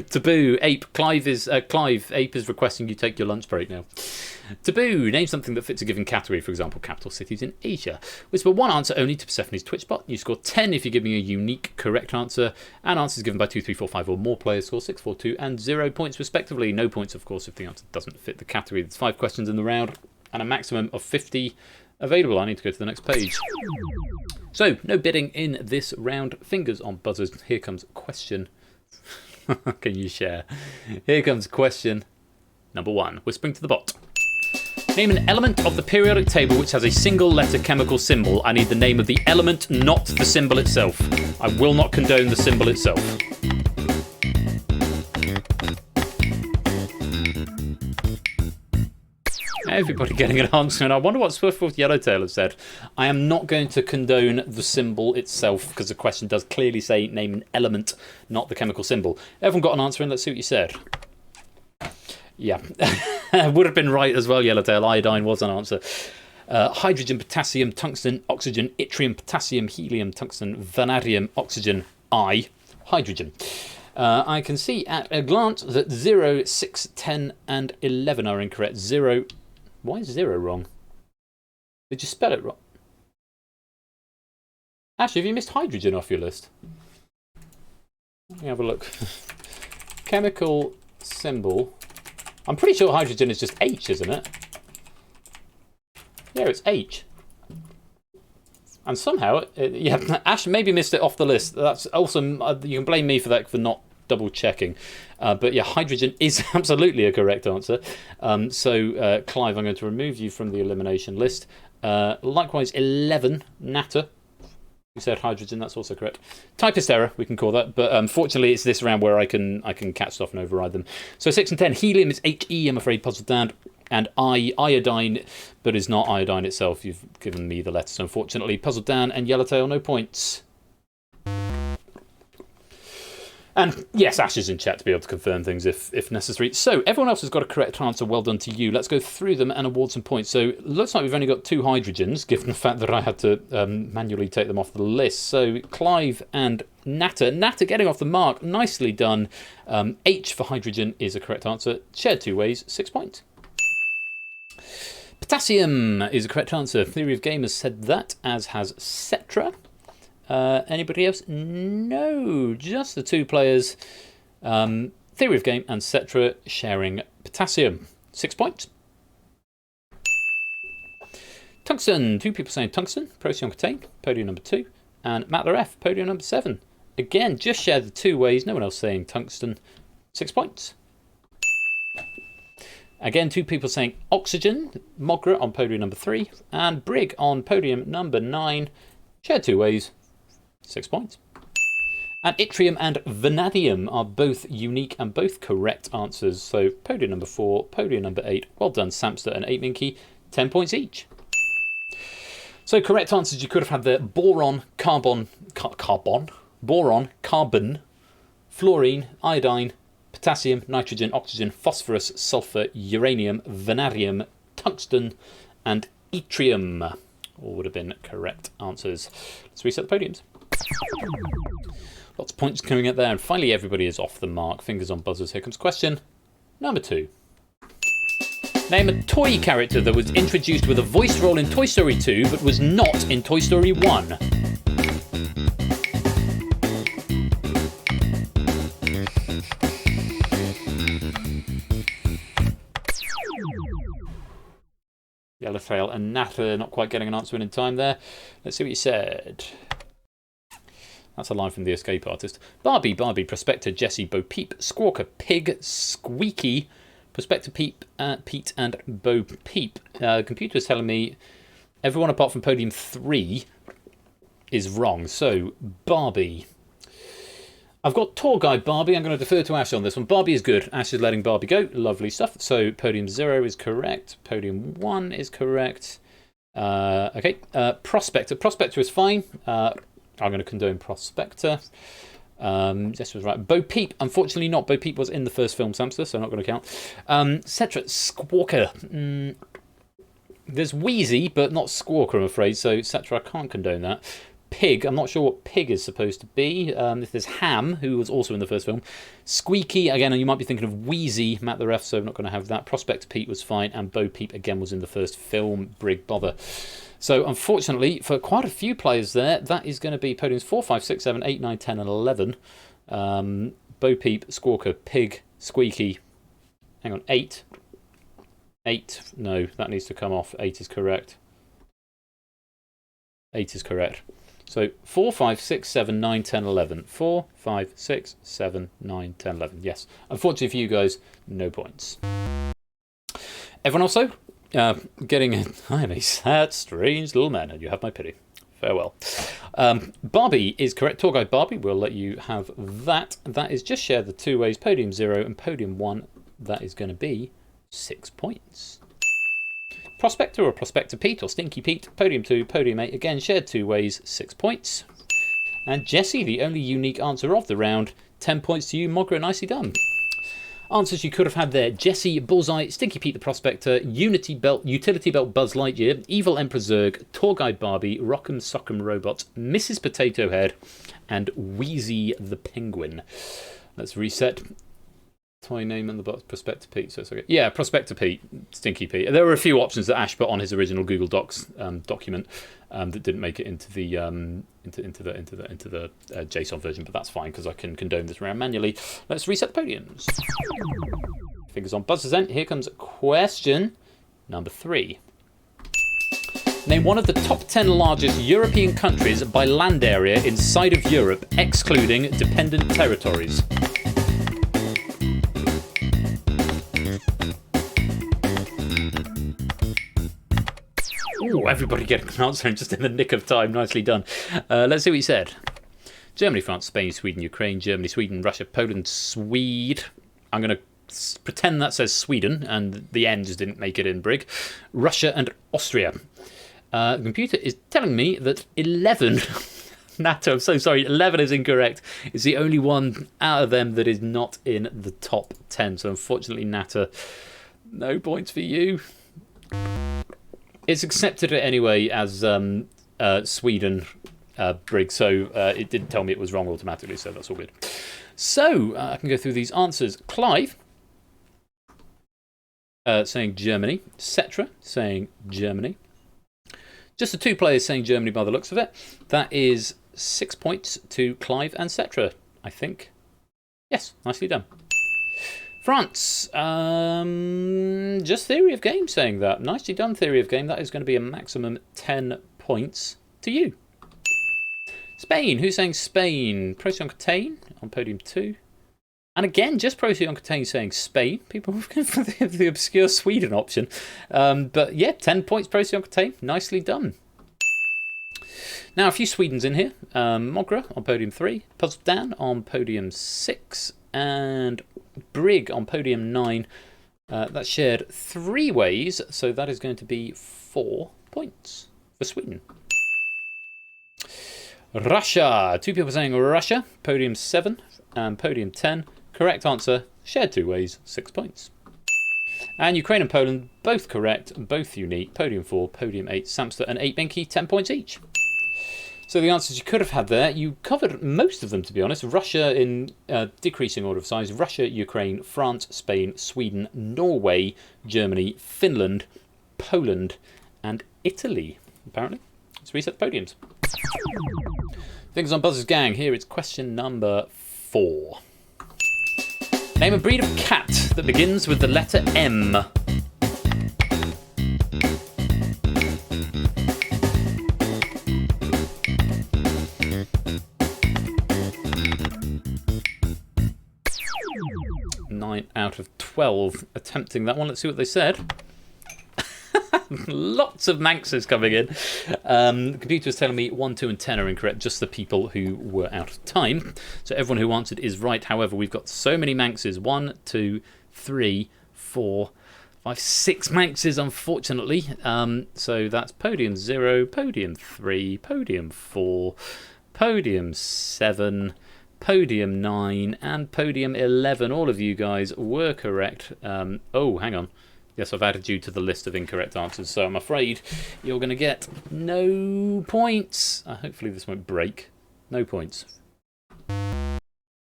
Taboo, Ape, Clive, Ape is requesting you take your lunch break now. Taboo, name something that fits a given category, for example, capital cities in Asia. Whisper 1 answer only to Persephone's Twitch bot. You score 10 if you give me a unique correct answer, and answers given by 2, 3, 4, 5 or more players score 6, 4, 2 and 0 points respectively. No points, of course, if the answer doesn't fit the category. There's 5 questions in the round and a maximum of 50 available. I need to go to the next page. So, no bidding in this round. Fingers on buzzers. Here comes question. Can you share? Here comes question number 1. Whispering to the bot. Name an element of the periodic table which has a single letter chemical symbol. I need the name of the element, not the symbol itself. I will not condone the symbol itself. Everybody getting an answer, and I wonder what Swiftfoot Yellowtail has said. I am not going to condone the symbol itself because the question does clearly say name an element, not the chemical symbol. Everyone got an answer in? Let's see what you said. Yeah, would have been right as well, Yellowtail. Iodine was an answer. Hydrogen, potassium, tungsten, oxygen, yttrium, potassium, helium, tungsten, vanadium, oxygen, hydrogen. I can see at a glance that 0, 6, 10 and 11 are incorrect. 0... Why is 0 wrong? Did you spell it wrong? Actually, have you missed hydrogen off your list? Let me have a look. Chemical symbol. I'm pretty sure hydrogen is just H, isn't it? Yeah, it's H. And somehow, yeah, Ash maybe missed it off the list. That's also, you can blame me for that, for not double checking. But yeah, hydrogen is absolutely a correct answer. So, Clive, I'm going to remove you from the elimination list. Likewise, 11, Natter. You said hydrogen, that's also correct. Typist error, we can call that. But unfortunately, it's this round where I can catch stuff and override them. So 6 and 10, helium is HE, I'm afraid, Puzzle Dan. And iodine, but is not iodine itself. You've given me the letters, unfortunately. Puzzle Dan and Yellowtail, no points. And yes, Ash is in chat to be able to confirm things if necessary. So everyone else has got a correct answer. Well done to you. Let's go through them and award some points. So looks like we've only got 2 hydrogens, given the fact that I had to manually take them off the list. So Clive and Natter. Natter getting off the mark. Nicely done. H for hydrogen is a correct answer. Shared 2 ways, 6 points. Potassium is a correct answer. Theory of Game has said that, as has Cetra. Anybody else? No, just the 2 players. Theory of Game and Cetra sharing potassium. 6 points. Tungsten. 2 people saying tungsten. Procyon Catane, podium number 2. And Matler F, podium number 7. Again, just shared the 2 ways. No one else saying tungsten. 6 points. Again, 2 people saying oxygen. Mogra on podium number 3. And Brig on podium number 9. Shared 2 ways. 6 points. And yttrium and vanadium are both unique and both correct answers. So podium number 4, podium number 8. Well done, Samster and 8Minky. 10 points each. So correct answers you could have had there: boron, carbon, fluorine, iodine, potassium, nitrogen, oxygen, phosphorus, sulfur, uranium, vanadium, tungsten, and yttrium. All would have been correct answers. Let's reset the podiums. Lots of points coming up there, and finally everybody is off the mark. Fingers on buzzers. Here comes question number 2. Name a toy character that was introduced with a voice role in Toy Story 2 but was not in Toy Story 1. Yellowtail and Natter not quite getting an answer in time there. Let's see what you said. That's a line from The Escape Artist. Barbie, Prospector, Jessie, Bo Peep, Squawker, Pig, Squeaky, Prospector, Pete, and Bo Peep. The computer is telling me everyone apart from podium 3 is wrong. So, Barbie. I've got Tour Guide Barbie. I'm going to defer to Ash on this one. Barbie is good. Ash is letting Barbie go. Lovely stuff. So, podium 0 is correct. Podium 1 is correct. Okay. Prospector. Prospector is fine. I'm going to condone Prospector. This was right. Bo Peep, unfortunately not. Bo Peep was in the first film, Samster, so not going to count. Cetra, Squawker. There's Wheezy, but not Squawker, I'm afraid, so Cetra, I can't condone that. Pig, I'm not sure what Pig is supposed to be. If there's Ham, who was also in the first film. Squeaky, again, you might be thinking of Wheezy, Matt the Ref, so I'm not going to have that. Prospector Pete was fine, and Bo Peep, again, was in the first film. Brig, bother. So, unfortunately, for quite a few players there, that is going to be podiums 4, 5, 6, 7, 8, 9, 10, and 11. Bo Peep, Squawker, Pig, Squeaky. Hang on, 8. 8. No, that needs to come off. 8 is correct. 8 is correct. So, 4, 5, 6, 7, 9, 10, 11. 4, 5, 6, 7, 9, 10, 11. Yes. Unfortunately for you guys, no points. Everyone else, though? Getting in. I am a sad, strange little man, and you have my pity. Farewell. Barbie is correct. Tour Guide Barbie, we'll let you have that. That is just shared the 2 ways. Podium 0 and podium 1. That is going to be 6 points. Prospector or Prospector Pete or Stinky Pete. Podium 2, podium 8. Again, shared 2 ways. 6 points. And Jessie, the only unique answer of the round. 10 points to you. Mogra, nicely done. Answers you could have had there: Jessie, Bullseye, Stinky Pete the Prospector, Utility Belt Buzz Lightyear, Evil Emperor Zurg, Tour Guide Barbie, Rock'em Sock'em Robot, Mrs. Potato Head, and Wheezy the Penguin. Let's reset. Toy name and the box, Prospector Pete. So it's okay. Yeah, Prospector Pete, Stinky Pete. There were a few options that Ash put on his original Google Docs document that didn't make it into the JSON version, but that's fine because I can condone this round manually. Let's reset the podiums. Fingers on buzzers then. Here comes question number 3. Name one of the top 10 largest European countries by land area inside of Europe, excluding dependent territories. Ooh, everybody getting an answer just in the nick of time. Nicely done. Let's see what you said. Germany, France, Spain, Sweden, Ukraine, Germany, Sweden, Russia, Poland, Swede. I'm going to pretend that says Sweden, and the N just didn't make it in, Brig. Russia and Austria. The computer is telling me that 11 NATO, I'm so sorry. 11 is incorrect. It's the only one out of them that is not in the top 10. So unfortunately, NATO, no points for you. It's accepted it anyway as Sweden, Briggs. So it didn't tell me it was wrong automatically. So that's all good. So I can go through these answers. Clive saying Germany. Cetra saying Germany. Just the two players saying Germany by the looks of it. That is 6 points to Clive and Cetra, I think. Yes, nicely done. France. Just Theory of Game saying that. Nicely done, Theory of Game. That is going to be a maximum 10 points to you. Spain. Who's saying Spain? Procyon Catane on podium 2. And again, just Procyon Catane saying Spain. People have gone for the obscure Sweden option. But yeah, 10 points Procyon Catane. Nicely done. Now, a few Swedens in here. Mogra on podium 3. Puzzle Dan on podium 6. And Brig on podium 9. That's shared 3 ways. So that is going to be 4 points for Sweden. Russia. 2 people saying Russia. Podium 7 and podium 10. Correct answer, shared 2 ways, 6 points. And Ukraine and Poland, both correct, both unique. Podium 4, podium 8, Samster and 8 Binky, 10 points each. So the answers you could have had there, you covered most of them, to be honest. Russia in decreasing order of size. Russia, Ukraine, France, Spain, Sweden, Norway, Germany, Finland, Poland, and Italy, apparently. Let's reset the podiums. Fingers on buzzers, gang. Here it's question number 4. Name a breed of cat that begins with the letter M. Nine out of 12 attempting that one. Let's see what they said. Lots of Manxes coming in. The computer is telling me 1, 2, and 10 are incorrect. Just the people who were out of time. So everyone who answered is right. However, we've got so many Manxes. 1, 2, 3, 4, 5, 6 Manxes, unfortunately. So that's podium 0, podium 3, podium 4, podium 7, podium 9, and podium 11. All of you guys were correct. Oh, hang on. Yes, I've added you to the list of incorrect answers, so I'm afraid you're going to get no points. Hopefully this won't break. No points.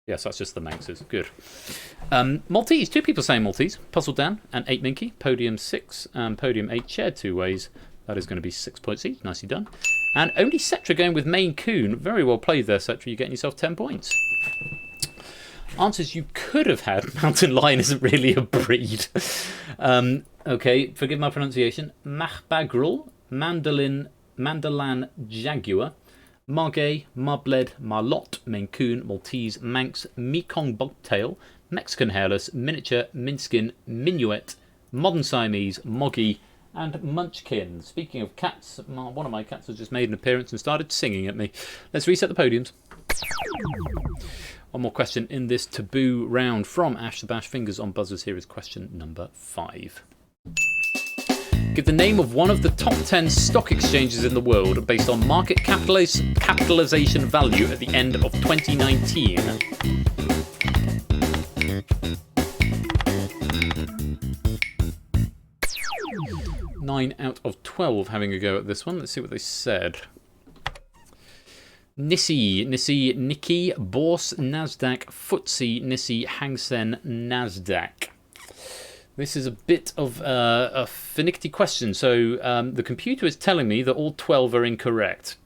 Yes, that's just the Manxes. Good. Maltese. 2 people saying Maltese. Puzzle Dan and 8 Minky. Podium 6 and podium 8 shared 2 ways. That is going to be 6 points each. Nicely done. And only Cetra going with Maine Coon. Very well played there, Cetra. You're getting yourself 10 points. Answers you could have had. Mountain lion isn't really a breed. Okay, forgive my pronunciation. Machbagrul, Mandalan jaguar, Margay, Marbled, Marlot, Maine Coon, Maltese, Manx, Mekong bobtail, Mexican hairless, miniature, minskin, minuet, modern Siamese, moggy, and munchkin. Speaking of cats, one of my cats has just made an appearance and started singing at me. Let's reset the podiums. One more question in this taboo round from Ash the Bash. Fingers on buzzers. Here is question number 5. Give the name of one of the top 10 stock exchanges in the world based on market capitalization value at the end of 2019. Nine out of 12 having a go at this one. Let's see what they said. Nissi, Nikkei, Bors, Nasdaq, FTSE, Nissi, Hang Seng, Nasdaq. This is a bit of a finicky question. So the computer is telling me that all 12 are incorrect.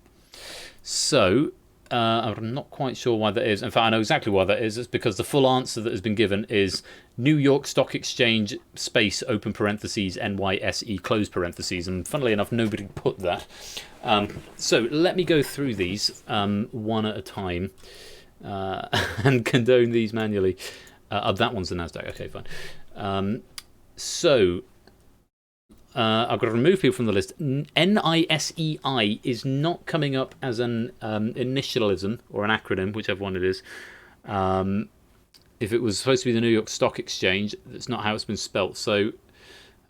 So I'm not quite sure why that is. In fact, I know exactly why that is. It's because the full answer that has been given is New York Stock Exchange space open parentheses NYSE close parentheses. And funnily enough, nobody put that. So let me go through these one at a time and condone these manually. That one's the Nasdaq. Okay, fine. I've got to remove people from the list. NISEI is not coming up as an initialism or an acronym, whichever one it is. If it was supposed to be the New York Stock Exchange, that's not how it's been spelt. So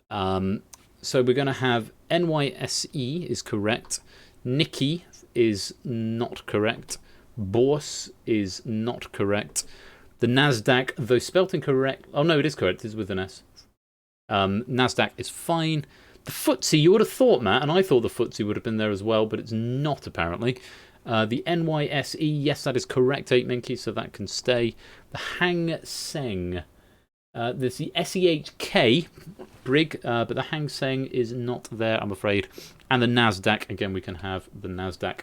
we're going to have NYSE is correct. Nikkei is not correct. Bourse is not correct. The Nasdaq, though spelt incorrect... Oh, no, it is correct. It's with an S. Nasdaq is fine. The FTSE, you would have thought, Matt, and I thought the FTSE would have been there as well, but it's not, apparently. The NYSE, yes, that is correct, 8 Minky, so that can stay. The Hang Seng. There's the SEHK, Brig, but the Hang Seng is not there, I'm afraid. And the Nasdaq, again, we can have the Nasdaq.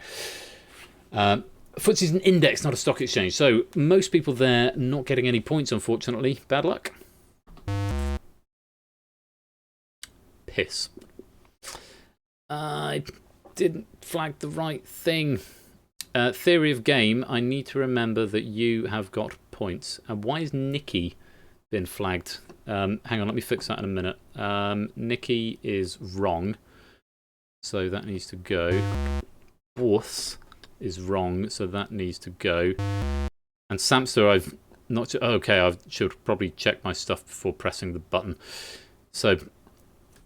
FTSE is an index, not a stock exchange. So most people there not getting any points, unfortunately. Bad luck. Piss. I didn't flag the right thing. Theory of game, I need to remember that you have got points. And why is Nikki been flagged? Hang on, let me fix that in a minute. Nikki is wrong, so that needs to go. Bourse is wrong, so that needs to go. And Samster, I've not... Okay, I should probably check my stuff before pressing the button. So,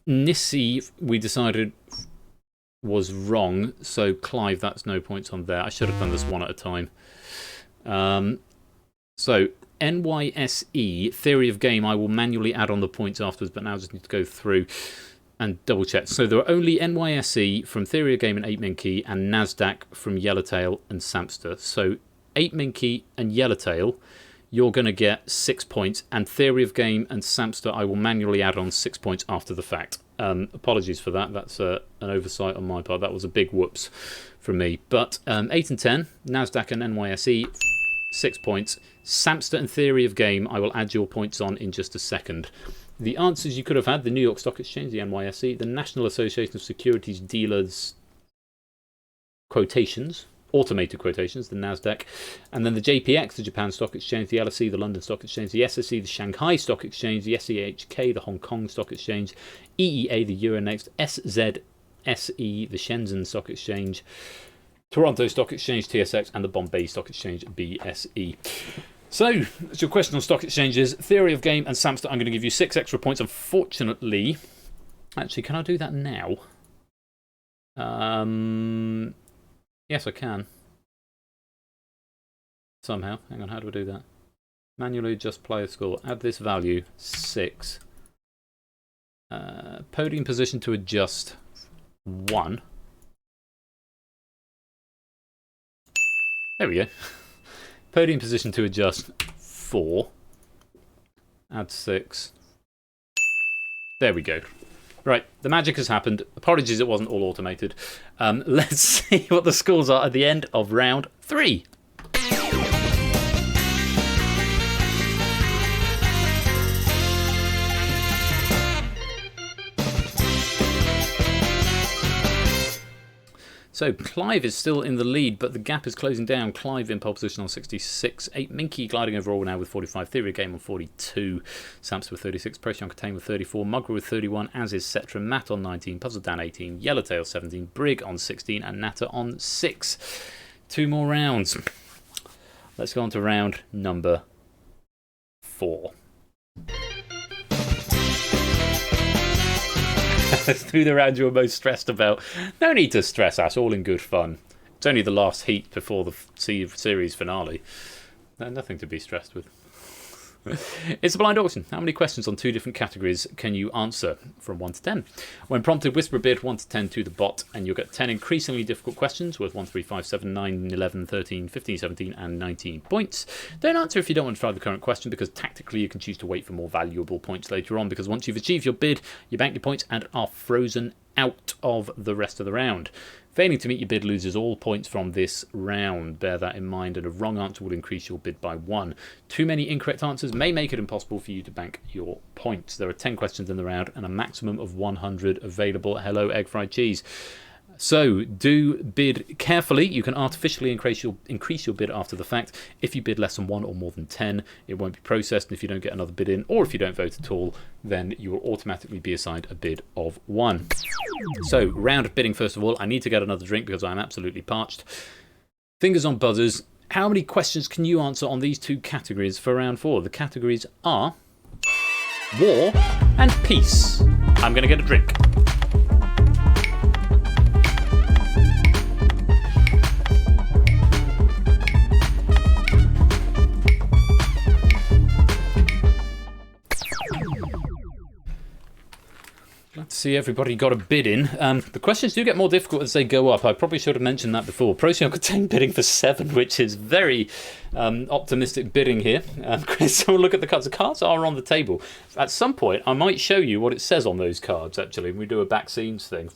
Nissi, we decided was wrong, so Clive, that's no points on there. I should have done this one at a time. So, NYSE, Theory of Game, I will manually add on the points afterwards, but now I just need to go through and double check. So there are only NYSE from Theory of Game and 8 Minky, and Nasdaq from Yellowtail and Samster. So 8 Minky and Yellowtail, you're going to get 6 points, and Theory of Game and Samster, I will manually add on 6 points after the fact. Apologies for that. That's an oversight on my part. That was a big whoops from me. But 8 and 10, Nasdaq and NYSE, 6 points. Samster and Theory of Game, I will add your points on in just a second. The answers you could have had: the New York Stock Exchange, the NYSE, the National Association of Securities Dealers quotations, automated quotations, the Nasdaq, and then the JPX, the Japan Stock Exchange, the LSE, the London Stock Exchange, the SSE, the Shanghai Stock Exchange, the SEHK, the Hong Kong Stock Exchange, EEA, the Euronext, SZSE, the Shenzhen Stock Exchange, Toronto Stock Exchange, TSX, and the Bombay Stock Exchange, BSE. So, that's your question on stock exchanges. Theory of Game and Samster, I'm going to give you 6 extra points. Unfortunately, actually, can I do that now? Yes, I can. Somehow. Hang on, how do I do that? Manually adjust player score. Add this value, 6. Podium position to adjust, 1. There we go. Podium position to adjust, 4. Add 6. There we go. Right, the magic has happened. Apologies it wasn't all automated. Let's see what the scores are at the end of round 3. So Clive is still in the lead, but the gap is closing down. Clive in pole position on 66. 8 Minky gliding overall now with 45. Theory of Game on 42. Samster with 36. Pressure on Contain with 34. Mugra with 31, as is Cetra. Matt on 19. Puzzle Dan 18. Yellowtail 17. Brig on 16. And Natter on 6. 2 more rounds. Let's go on to round number 4. Let's do the round you're most stressed about. No need to stress us, all in good fun. It's only the last heat before the series finale. Nothing to be stressed with. It's a blind auction. How many questions on 2 different categories can you answer from 1 to 10? When prompted, whisper a bid 1 to 10 to the bot, and you'll get 10 increasingly difficult questions worth 1, 3, 5, 7, 9, 11, 13, 15, 17, and 19 points. Don't answer if you don't want to try the current question, because tactically you can choose to wait for more valuable points later on, because once you've achieved your bid, you bank your points and are frozen out of the rest of the round. Failing to meet your bid loses all points from this round. Bear that in mind, and a wrong answer will increase your bid by 1. Too many incorrect answers may make it impossible for you to bank your points. There are 10 questions in the round and a maximum of 100 available. Hello, egg fried cheese. So do bid carefully. You can artificially increase your bid after the fact. If you bid less than 1 or more than 10, it won't be processed. And if you don't get another bid in, or if you don't vote at all, then you will automatically be assigned a bid of 1. So round of bidding first of all. I need to get another drink because I'm absolutely parched. Fingers on buzzers. How many questions can you answer on these 2 categories for round 4? The categories are war and peace. I'm going to get a drink. see everybody got a bid in. The questions do get more difficult as they go up. I probably should have mentioned that before. Procyon Contain bidding for 7, which is very optimistic bidding here. Chris, so look at the cards. The cards are on the table. At some point, I might show you what it says on those cards, actually, when we do a back scenes thing.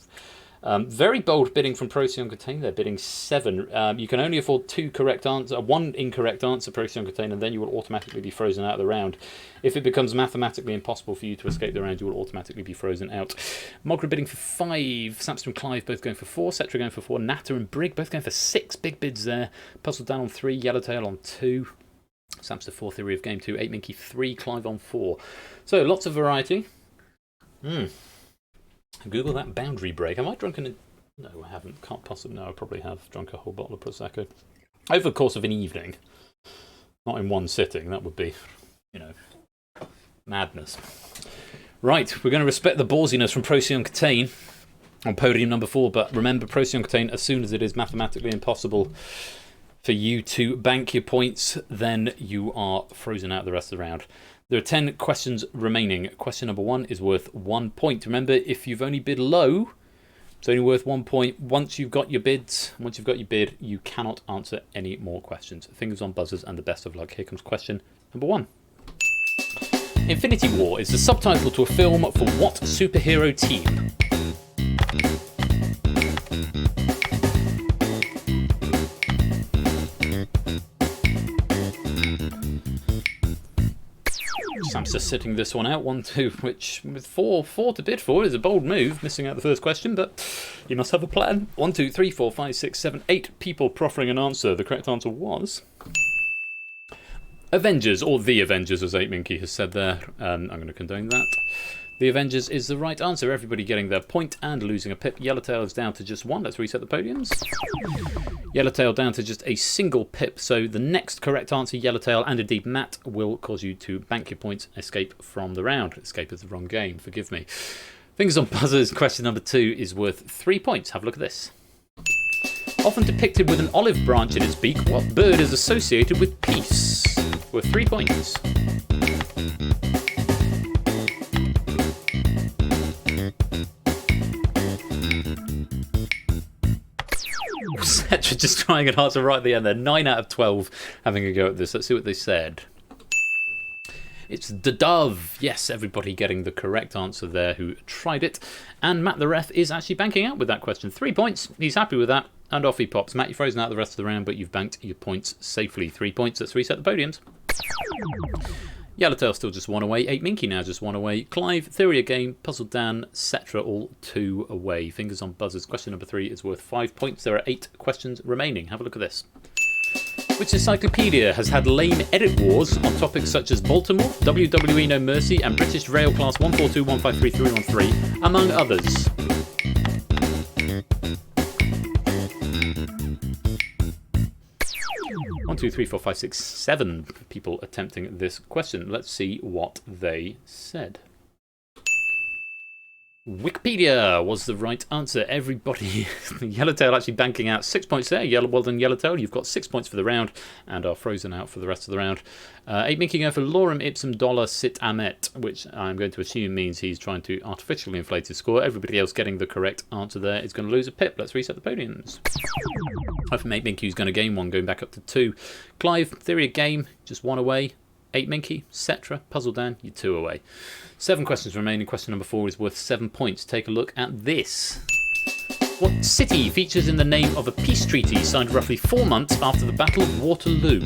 Very bold bidding from Procyon Contain. They're bidding 7. You can only afford 2 correct answers, 1 incorrect answer, Procyon Contain, and then you will automatically be frozen out of the round. If it becomes mathematically impossible for you to escape the round, you will automatically be frozen out. Mogra bidding for 5. Samster and Clive both going for 4. Cetra going for 4. Natter and Brig both going for 6. Big bids there. Puzzle down on 3. Yellowtail on 2. Samster 4. Theory of Game 2. 8 Minky 3. Clive on 4. So lots of variety. Google that boundary break. Am I drunk in No, I haven't. Can't possibly. No, I probably have drunk a whole bottle of Prosecco. Over the course of an evening. Not in one sitting. That would be, madness. Right, we're going to respect the ballsiness from Procyon Contain on podium number 4. But remember, Procyon Contain, as soon as it is mathematically impossible for you to bank your points, then you are frozen out the rest of the round. There are 10 questions remaining. Question number 1 is worth 1 point. Remember, if you've only bid low, it's only worth 1 point. Once you've got your bid, you cannot answer any more questions. Fingers on buzzers and the best of luck. Here comes question number 1. Infinity War is the subtitle to a film for what superhero team? Sam's just sitting this one out, 1, 2, which with four to bid for is a bold move, missing out the first question, but you must have a plan. 1, 2, 3, 4, 5, 6, 7, 8 people proffering an answer. The correct answer was Avengers, or The Avengers, as 8 Minky has said there. I'm going to condone that. The Avengers is the right answer. Everybody getting their point and losing a pip. Yellowtail is down to just 1. Let's reset the podiums. Yellowtail down to just a single pip. So the next correct answer, Yellowtail, and indeed Matt, will cause you to bank your points, escape from the round. Escape is the wrong game, forgive me. Fingers on buzzers, question number 2 is worth 3 points. Have a look at this. Often depicted with an olive branch in its beak, what bird is associated with peace? Worth 3 points. Cetra just trying it hard to right at the end there. 9 out of 12 having a go at this. Let's see what they said. It's the dove. Yes, everybody getting the correct answer there who tried it. And Matt the ref is actually banking out with that question. 3 points. He's happy with that. And off he pops. Matt, you're frozen out the rest of the round, but you've banked your points safely. 3 points. Let's reset the podiums. Yellowtail still just 1 away. 8 Minky now just 1 away. Clive, Theory of Game, Puzzle Dan, Cetra all 2 away. Fingers on buzzers. Question number 3 is worth 5 points. There are 8 questions remaining. Have a look at this. Which encyclopedia has had lame edit wars on topics such as Baltimore, WWE No Mercy, and British Rail Class 142, 153, 313, among others? One, 2, 3, 4, 5, 6, 7 people attempting this question. Let's see what they said. Wikipedia was the right answer. Everybody, Yellowtail actually banking out 6 points there. Well done, Yellowtail. You've got 6 points for the round and are frozen out for the rest of the round. 8 Minky going for Lorem Ipsum Dollar Sit Amet, which I'm going to assume means he's trying to artificially inflate his score. Everybody else getting the correct answer there is going to lose a pip. Let's reset the podiums. From 8 Minky, who's going to gain 1, going back up to 2. Clive, Theory of Game, just 1 away. 8 Minky, Cetra, Puzzle Dan, you're 2 away. 7 questions remaining. Question number 4 is worth 7 points. Take a look at this. What city features in the name of a peace treaty signed roughly 4 months after the Battle of Waterloo?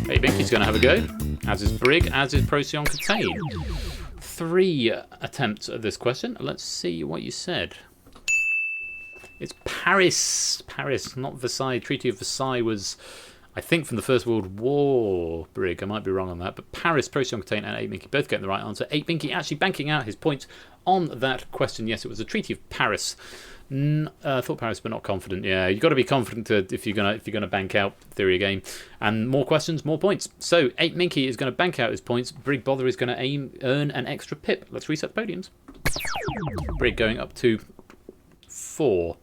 Hey, Binky's going to have a go, as is Brig, as is Procyon Contain. 3 attempts at this question. Let's see what you said. It's Paris. Paris, not Versailles. Treaty of Versailles was, I think, from the First World War, Brig. I might be wrong on that. But Paris, Procyon Contain, and 8 Minky both getting the right answer. 8 Minky actually banking out his points on that question. Yes, it was the Treaty of Paris. I thought Paris, but not confident. Yeah, you've got to be confident if you're gonna bank out Theory of Game. And more questions, more points. So 8 Minky is going to bank out his points. Brig Bother is going to earn an extra pip. Let's reset the podiums. Brig going up to 4.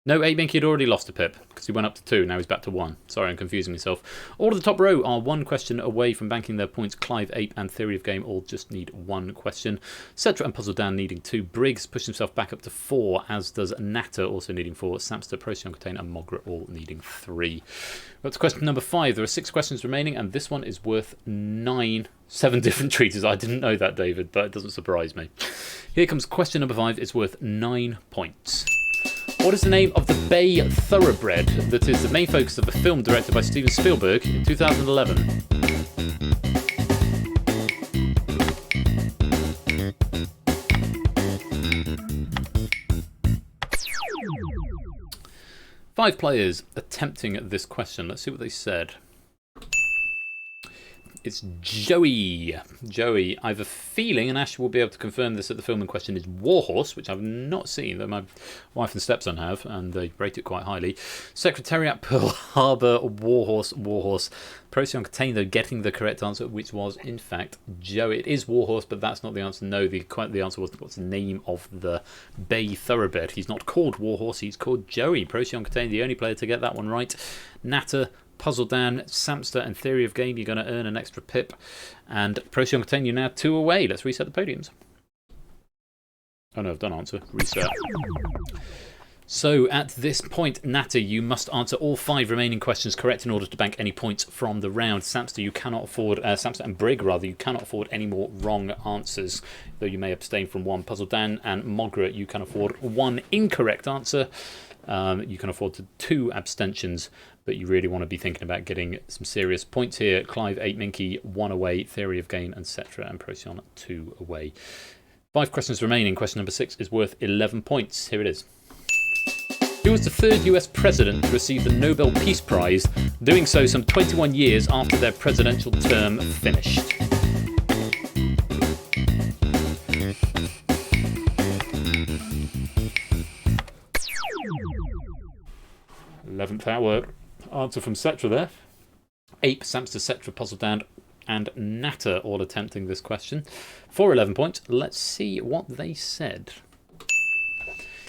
No, 8 Minky had already lost a pip because he went up to 2. Now he's back to 1. Sorry, I'm confusing myself. All of the top row are 1 question away from banking their points. Clive, Ape, and Theory of Game all just need 1 question. Cetra and Puzzle Dan needing 2. Briggs pushed himself back up to 4, as does Natter, also needing 4. Samster, Procyon, Contain, and Mogra all needing 3. We're up to question number 5. There are 6 questions remaining, and this one is worth 9. 7 different treaters. I didn't know that, David, but it doesn't surprise me. Here comes question number 5. It's worth 9 points. What is the name of the Bay Thoroughbred that is the main focus of a film directed by Steven Spielberg in 2011? Five players attempting this question. Let's see what they said. It's Joey. Joey, I have a feeling, and Ash will be able to confirm this, that the film in question is Warhorse, which I've not seen, though my wife and stepson have, and they rate it quite highly. Secretariat, Pearl Harbor, Warhorse. Procyon Contain, though, getting the correct answer, which was, in fact, Joey. It is Warhorse, but that's not the answer. No, the answer was, what's the name of the Bay Thoroughbred? He's not called Warhorse, he's called Joey. Procyon Contain, the only player to get that one right. Natter, Puzzle Dan, Samster, and Theory of Game, you're going to earn an extra pip. And Procyon Contain, you're now 2 away. Let's reset the podiums. Oh no, I've done answer. Reset. So at this point, Natter, you must answer all 5 remaining questions correct in order to bank any points from the round. Samster, you cannot afford, Samster and Brig rather, you cannot afford any more wrong answers, though you may abstain from 1. Puzzle Dan and Mogra, you can afford 1 incorrect answer. You can afford 2 abstentions, but you really want to be thinking about getting some serious points here. Clive, 8 Minky, 1 away. Theory of Game, etc. and Procyon, 2 away. 5 questions remaining. Question number 6 is worth 11 points. Here it is. Who was the 3rd US president to receive the Nobel Peace Prize, doing so some 21 years after their presidential term finished? Eleventh hour. Answer from Cetra there. Ape, Samster, Cetra, Puzzle Dan, and Natter all attempting this question. For 11 points, let's see what they said.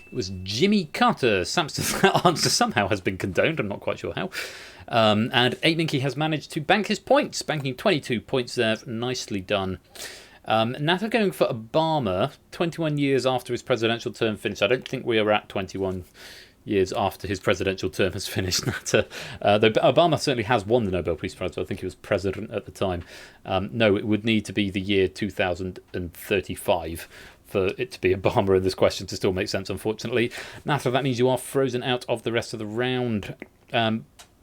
It was Jimmy Carter. Samster's answer somehow has been condoned, I'm not quite sure how. And 8 Minky has managed to bank his points, banking 22 points there. Nicely done. Natter going for Obama, 21 years after his presidential term finished. I don't think we are at 21 years after his presidential term has finished. Though Obama certainly has won the Nobel Peace Prize, so I think he was president at the time. No, it would need to be the year 2035 for it to be Obama in this question to still make sense, unfortunately. Natter, that means you are frozen out of the rest of the round.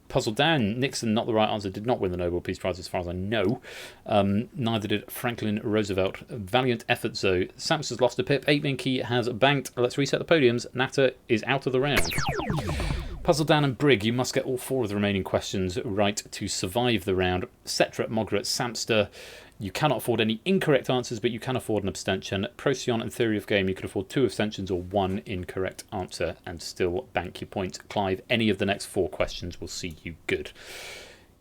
Puzzle Dan, Nixon, not the right answer, did not win the Nobel Peace Prize as far as I know. Neither did Franklin Roosevelt. Valiant efforts though. Samster's lost a pip. 8 Minky has banked. Let's reset the podiums. Natter is out of the round. Puzzle Dan and Brig, you must get all 4 of the remaining questions right to survive the round. Cetra, Mogra, Samster, you cannot afford any incorrect answers, but you can afford an abstention. Procyon and Theory of Game, you can afford 2 abstentions or 1 incorrect answer and still bank your points. Clive, any of the next 4 questions will see you good.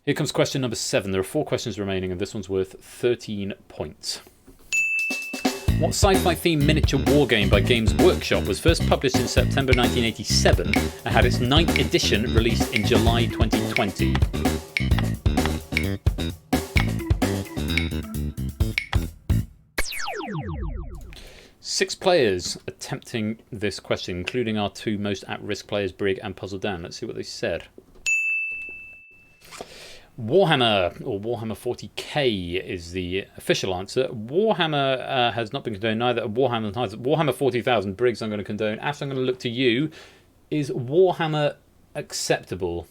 Here comes question number 7. There are 4 questions remaining, and this one's worth 13 points. What sci-fi themed miniature war game by Games Workshop was first published in September 1987 and had its 9th edition released in July 2020? Six players attempting this question, including our 2 most at-risk players, Brig and Puzzle Dan. Let's see what they said. Warhammer, or Warhammer 40k, is the official answer. Warhammer has not been condoned neither. Warhammer 40,000, Briggs, I'm going to condone. Ash, I'm going to look to you. Is Warhammer acceptable?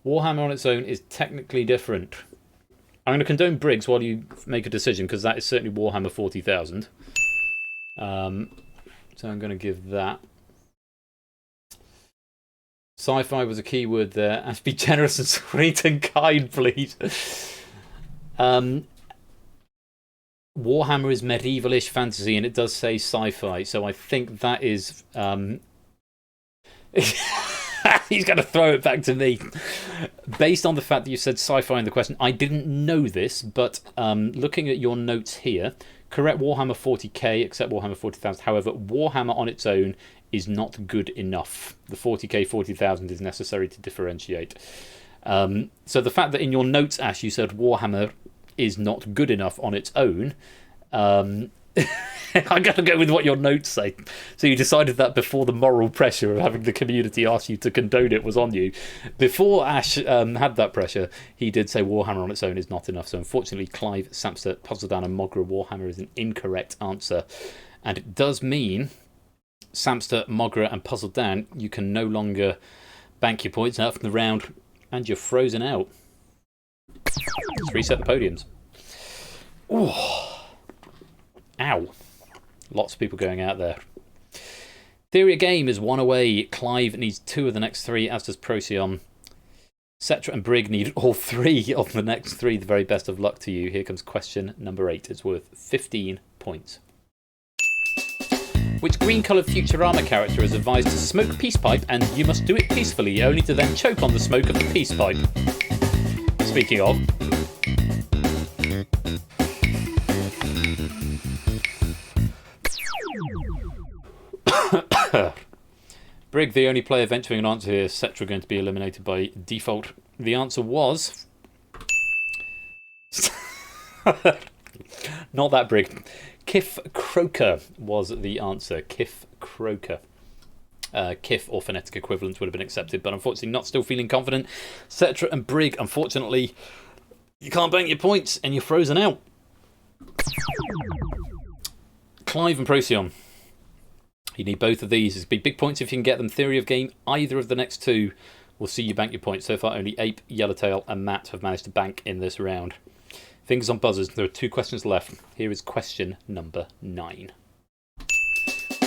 Warhammer on its own is technically different. I'm going to condone Briggs while you make a decision, because that is certainly Warhammer 40,000. So I'm going to give that. Sci-fi was a key word there. And be generous and sweet and kind, please. Warhammer is medievalish fantasy, and it does say sci-fi, so I think that is... He's going to throw it back to me. Based on the fact that you said sci-fi in the question, I didn't know this, but looking at your notes here, Correct Warhammer 40k, except Warhammer 40,000. However, Warhammer on its own is not good enough. The 40k, 40,000 is necessary to differentiate. So the fact that in your notes, Ash, you said Warhammer is not good enough on its own, I got to go with what your notes say. So you decided that before the moral pressure of having the community ask you to condone it was on you. Before Ash had that pressure, he did say Warhammer on its own is not enough. So unfortunately, Clive, Samster, Puzzledan and Mogra Warhammer is an incorrect answer. And it does mean, Samster, Mogra and Puzzledan, you can no longer bank your points out from the round and you're frozen out. Let's reset the podiums. Ooh. Ow. Lots of people going out there. Theory of Game is 1 away. Clive needs 2 of the next 3, as does Procyon. Cetra and Brig need all 3 of the next 3. The very best of luck to you. Here comes question number 8. It's worth 15 points. Which green-coloured Futurama character is advised to smoke peace pipe and you must do it peacefully, only to then choke on the smoke of the peace pipe? Speaking of... Brig, the only player venturing an answer here, is Cetra going to be eliminated by default. The answer was... Not that Brig. Kif Croker was the answer. Kif Croker. Kif or phonetic equivalents would have been accepted, but unfortunately not still feeling confident. Cetra and Brig, unfortunately, you can't bank your points and you're frozen out. Clive and Procyon. You need both of these. It's big points if you can get them. Theory of Game, either of the next 2 will see you bank your points. So far, only Ape, Yellowtail, and Matt have managed to bank in this round. Fingers on buzzers. There are 2 questions left. Here is question number 9.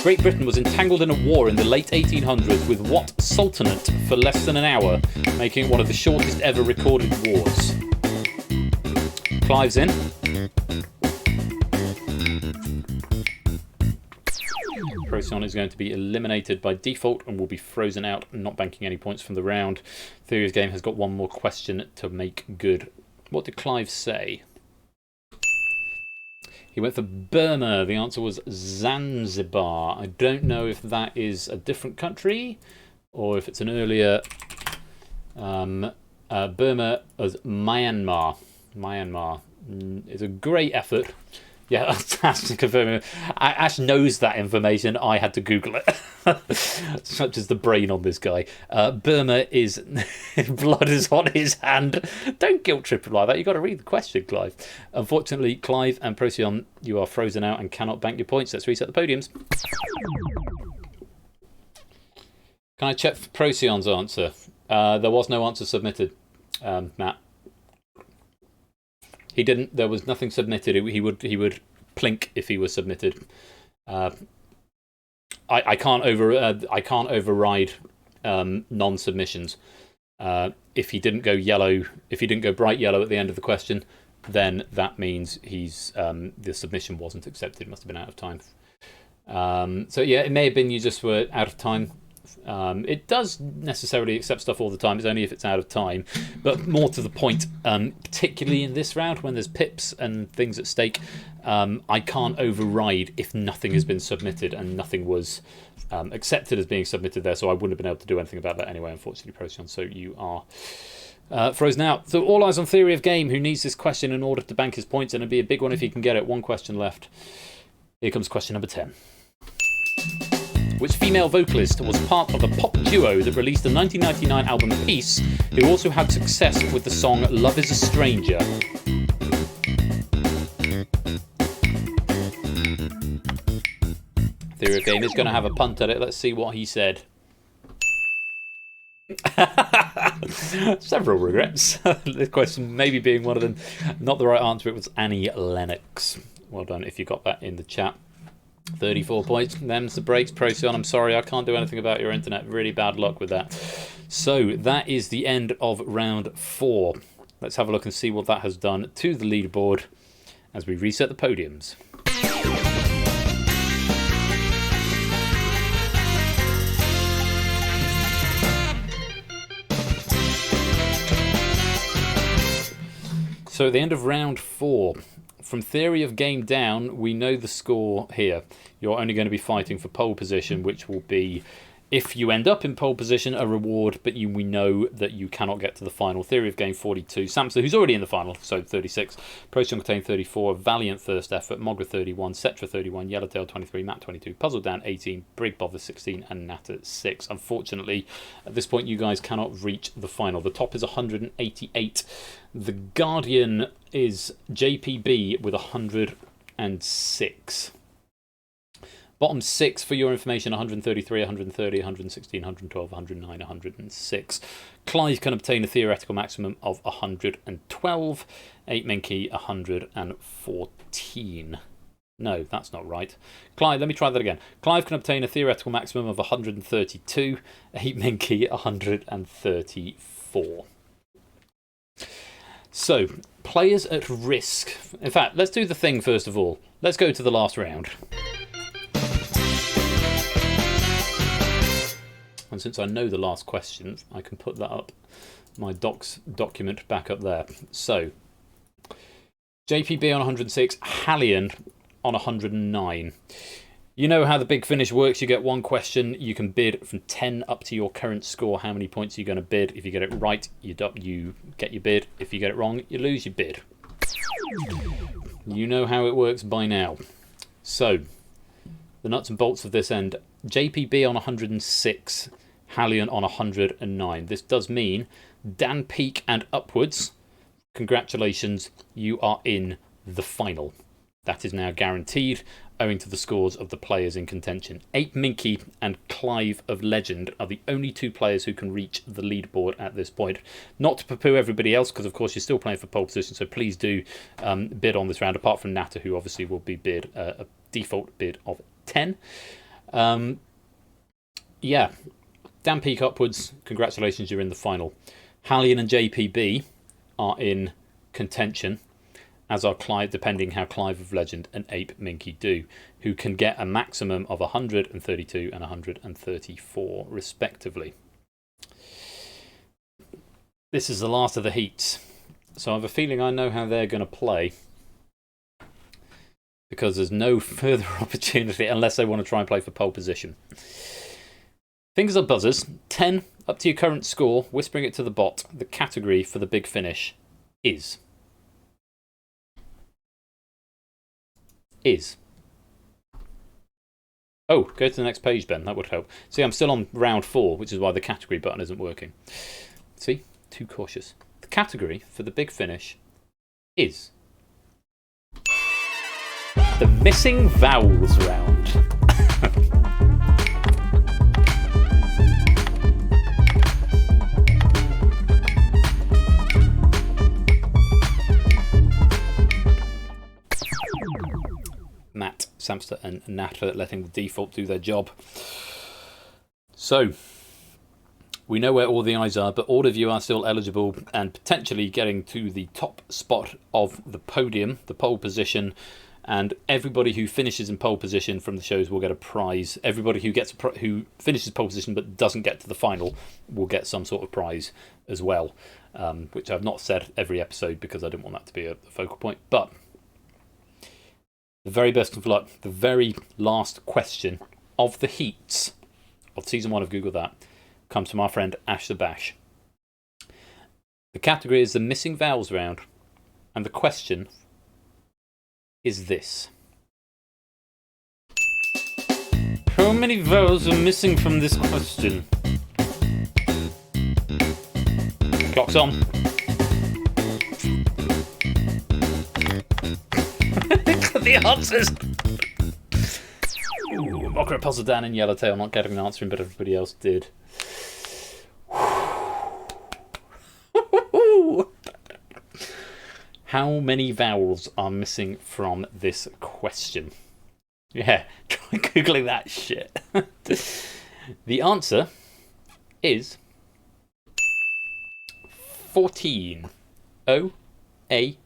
Great Britain was entangled in a war in the late 1800s with what sultanate for less than an hour, making it one of the shortest ever recorded wars? Clive's in. Procyon is going to be eliminated by default and will be frozen out, not banking any points from the round. Theory of Game has got 1 more question to make good. What did Clive say? He went for Burma. The answer was Zanzibar. I don't know if that is a different country or if it's an earlier... Burma as Myanmar. Myanmar. It's a great effort. Yeah, Ash to confirm. Ash knows that information. I had to Google it. Such is the brain on this guy. Burma is... blood is on his hand. Don't guilt trip him like that. You've got to read the question, Clive. Unfortunately, Clive and Procyon, you are frozen out and cannot bank your points. Let's reset the podiums. Can I check for Procyon's answer? There was no answer submitted, Matt. He didn't. There was nothing submitted. He would plink if he was submitted. I can't override non-submissions. If he didn't go yellow, if he didn't go bright yellow at the end of the question, then that means the submission wasn't accepted. Must have been out of time. So yeah, it may have been you just were out of time. It does necessarily accept stuff all the time. It's only if it's out of time. But more to the point, particularly in this round when there's pips and things at stake, I can't override if nothing has been submitted and nothing was accepted as being submitted there. So I wouldn't have been able to do anything about that anyway, unfortunately, Procyon. So you are frozen out. So all eyes on Theory of Game, who needs this question in order to bank his points, and it'd be a big one if he can get it. 1 question left. Here comes question number 10. Which female vocalist was part of a pop duo that released the 1999 album Peace, who also had success with the song Love is a Stranger? Theory of Game is going to have a punt at it. Let's see what he said. Several regrets. This question maybe being one of them. Not the right answer. It was Annie Lennox. Well done if you got that in the chat. 34 points. Them's the breaks. Procyon, I'm sorry, I can't do anything about your internet. Really bad luck with that. So that is the end of round 4. Let's have a look and see what that has done to the leaderboard as we reset the podiums. So at the end of round 4, from theory of game down, we know the score here. You're only going to be fighting for pole position, which will be, if you end up in pole position, a reward, but we know that you cannot get to the final. Theory of game 42. Samsa, who's already in the final, so 36. Procyon Contain 34. Valiant First Effort. Mogra 31. Cetra 31. Yellowtail 23. Matt 22. Puzzle Dan 18. Brig Bother 16. And Natter 6. Unfortunately, at this point, you guys cannot reach the final. The top is 188. The Guardian is JPB with 106. Bottom 6, for your information, 133, 130, 116, 112, 109, 106. Clive can obtain a theoretical maximum of 112. 8 Minky, 114. No, that's not right. Clive, let me try that again. Clive can obtain a theoretical maximum of 132. 8 Minky, 134. So, players at risk. In fact, let's do the thing first of all. Let's go to the last round. And since I know the last question, I can put that up, my document back up there. So, JPB on 106, Hallion on 109. You know how the big finish works. You get one question. You can bid from 10 up to your current score. How many points are you going to bid? If you get it right, you get your bid. If you get it wrong, you lose your bid. You know how it works by now. So, the nuts and bolts of this end. JPB on 106. Hallion on 109. This does mean Dan Peak and upwards, congratulations, you are in the final. That is now guaranteed, owing to the scores of the players in contention. 8 Minky and Clive of Legend are the only two players who can reach the leaderboard at this point. Not to poo-poo everybody else, because of course you're still playing for pole position, so please do bid on this round, apart from Natter, who obviously will be bid a default bid of 10. Yeah. Dan Peak upwards, congratulations, you're in the final. Hallion and JPB are in contention, as are Clive, depending how Clive of Legend and Ape Minky do, who can get a maximum of 132 and 134, respectively. This is the last of the heats, so I have a feeling I know how they're going to play, because there's no further opportunity unless they want to try and play for pole position. Fingers are buzzers. 10 up to your current score. Whispering it to the bot. The category for the big finish is. Oh, go to the next page, Ben. That would help. See, I'm still on round 4, which is why the category button isn't working. See? Too cautious. The category for the big finish is. The missing vowels round. Matt, Samster and Natter letting the default do their job. So, we know where all the eyes are, but all of you are still eligible and potentially getting to the top spot of the podium, the pole position, and everybody who finishes in pole position from the shows will get a prize. Everybody who finishes pole position but doesn't get to the final will get some sort of prize as well, which I've not said every episode because I didn't want that to be a focal point, but the very best of luck. The very last question of the heats of Season 1 of Google That comes from our friend Ash the Bash. The category is the missing vowels round, and the question is this. How many vowels are missing from this question? Clock's on. The answers. Ooh, Mocker, Puzzle Dan and Yellowtail not getting an answer, but everybody else did. How many vowels are missing from this question? Yeah, try Googling that shit. The answer is 14. O-A-O-E.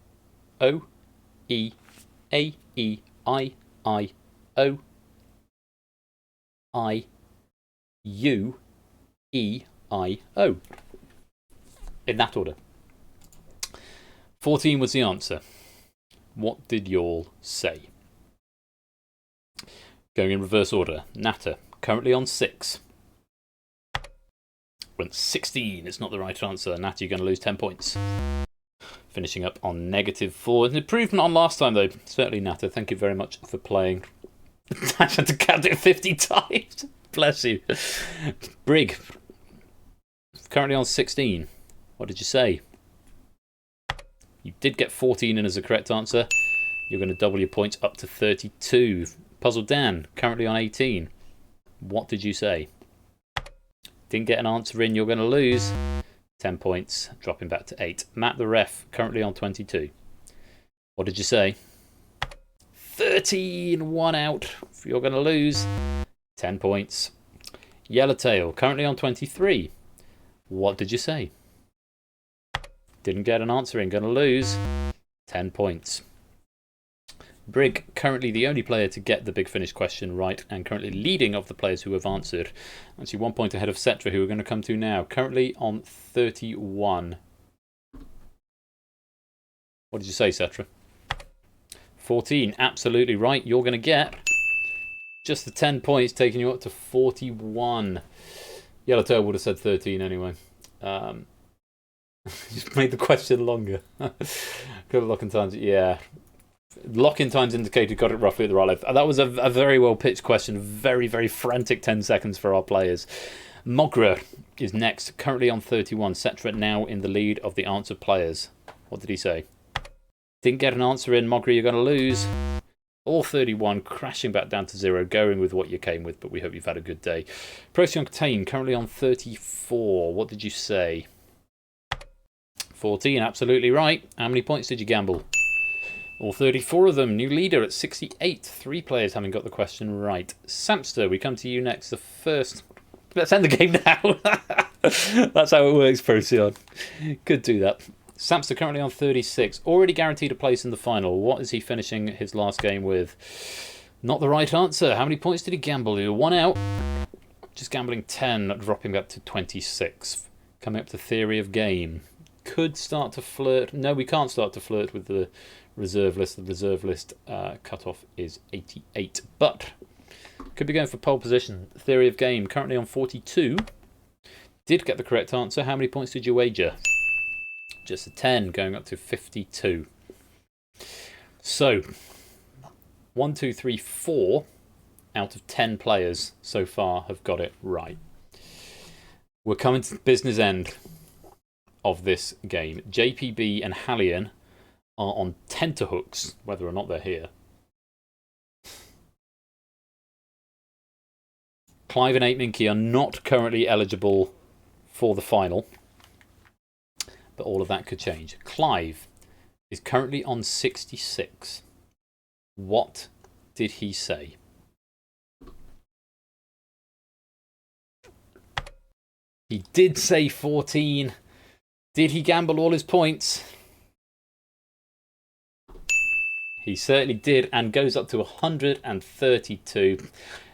A-E-I-I-O I-U-E-I-O. In that order. 14 was the answer. What did you all say? Going in reverse order. Natter, currently on 6. Went 16. It's not the right answer. Natter, you're going to lose 10 points. Finishing up on -4. An improvement on last time, though. Certainly, Natter. Thank you very much for playing. I had to count it 50 times. Bless you. Brig, currently on 16. What did you say? You did get 14 in as a correct answer. You're going to double your points up to 32. Puzzle Dan, currently on 18. What did you say? Didn't get an answer in. You're going to lose 10 points, dropping back to 8. Matt the Ref, currently on 22. What did you say? 13, 1 out. You're going to lose 10 points. Yellowtail, currently on 23. What did you say? Didn't get an answer in. Going to lose 10 points. Brig, currently the only player to get the Big Finish question right and currently leading of the players who have answered. Actually 1 point ahead of Cetra, who we're going to come to now. Currently on 31. What did you say, Cetra? 14. Absolutely right. You're going to get just the 10 points, taking you up to 41. Yellowtail would have said 13 anyway. Just made the question longer. Got lock-in times. Yeah. Lock-in times indicated got it roughly at the right level. That was a very well pitched question. Very, very frantic 10 seconds for our players. Mogra is next, currently on 31. Cetra now in the lead of the answer players. What did he say? Didn't get an answer in. Mogra, you're going to lose. All 31, crashing back down to 0, going with what you came with, but we hope you've had a good day. Procyon Contain, currently on 34. What did you say? 14, absolutely right. How many points did you gamble? All 34 of them. New leader at 68. 3 players having got the question right. Samster, we come to you next. The first... Let's end the game now. That's how it works, Procyon. Could do that. Samster currently on 36. Already guaranteed a place in the final. What is he finishing his last game with? Not the right answer. How many points did he gamble? 1 out. Just gambling 10, dropping up to 26. Coming up to Theory of Game. Could start to flirt. No, we can't start to flirt with the reserve list. The reserve list cutoff is 88. But could be going for pole position. Theory of Game currently on 42. Did get the correct answer. How many points did you wager? Just a 10, going up to 52. So 1, 2, 3, 4 out of 10 players so far have got it right. We're coming to the business end of this game. JPB and Hallian are on tenterhooks, whether or not they're here. Clive and 8 Minky are not currently eligible for the final, but all of that could change. Clive is currently on 66. What did he say? He did say 14. Did he gamble all his points? He certainly did, and goes up to 132.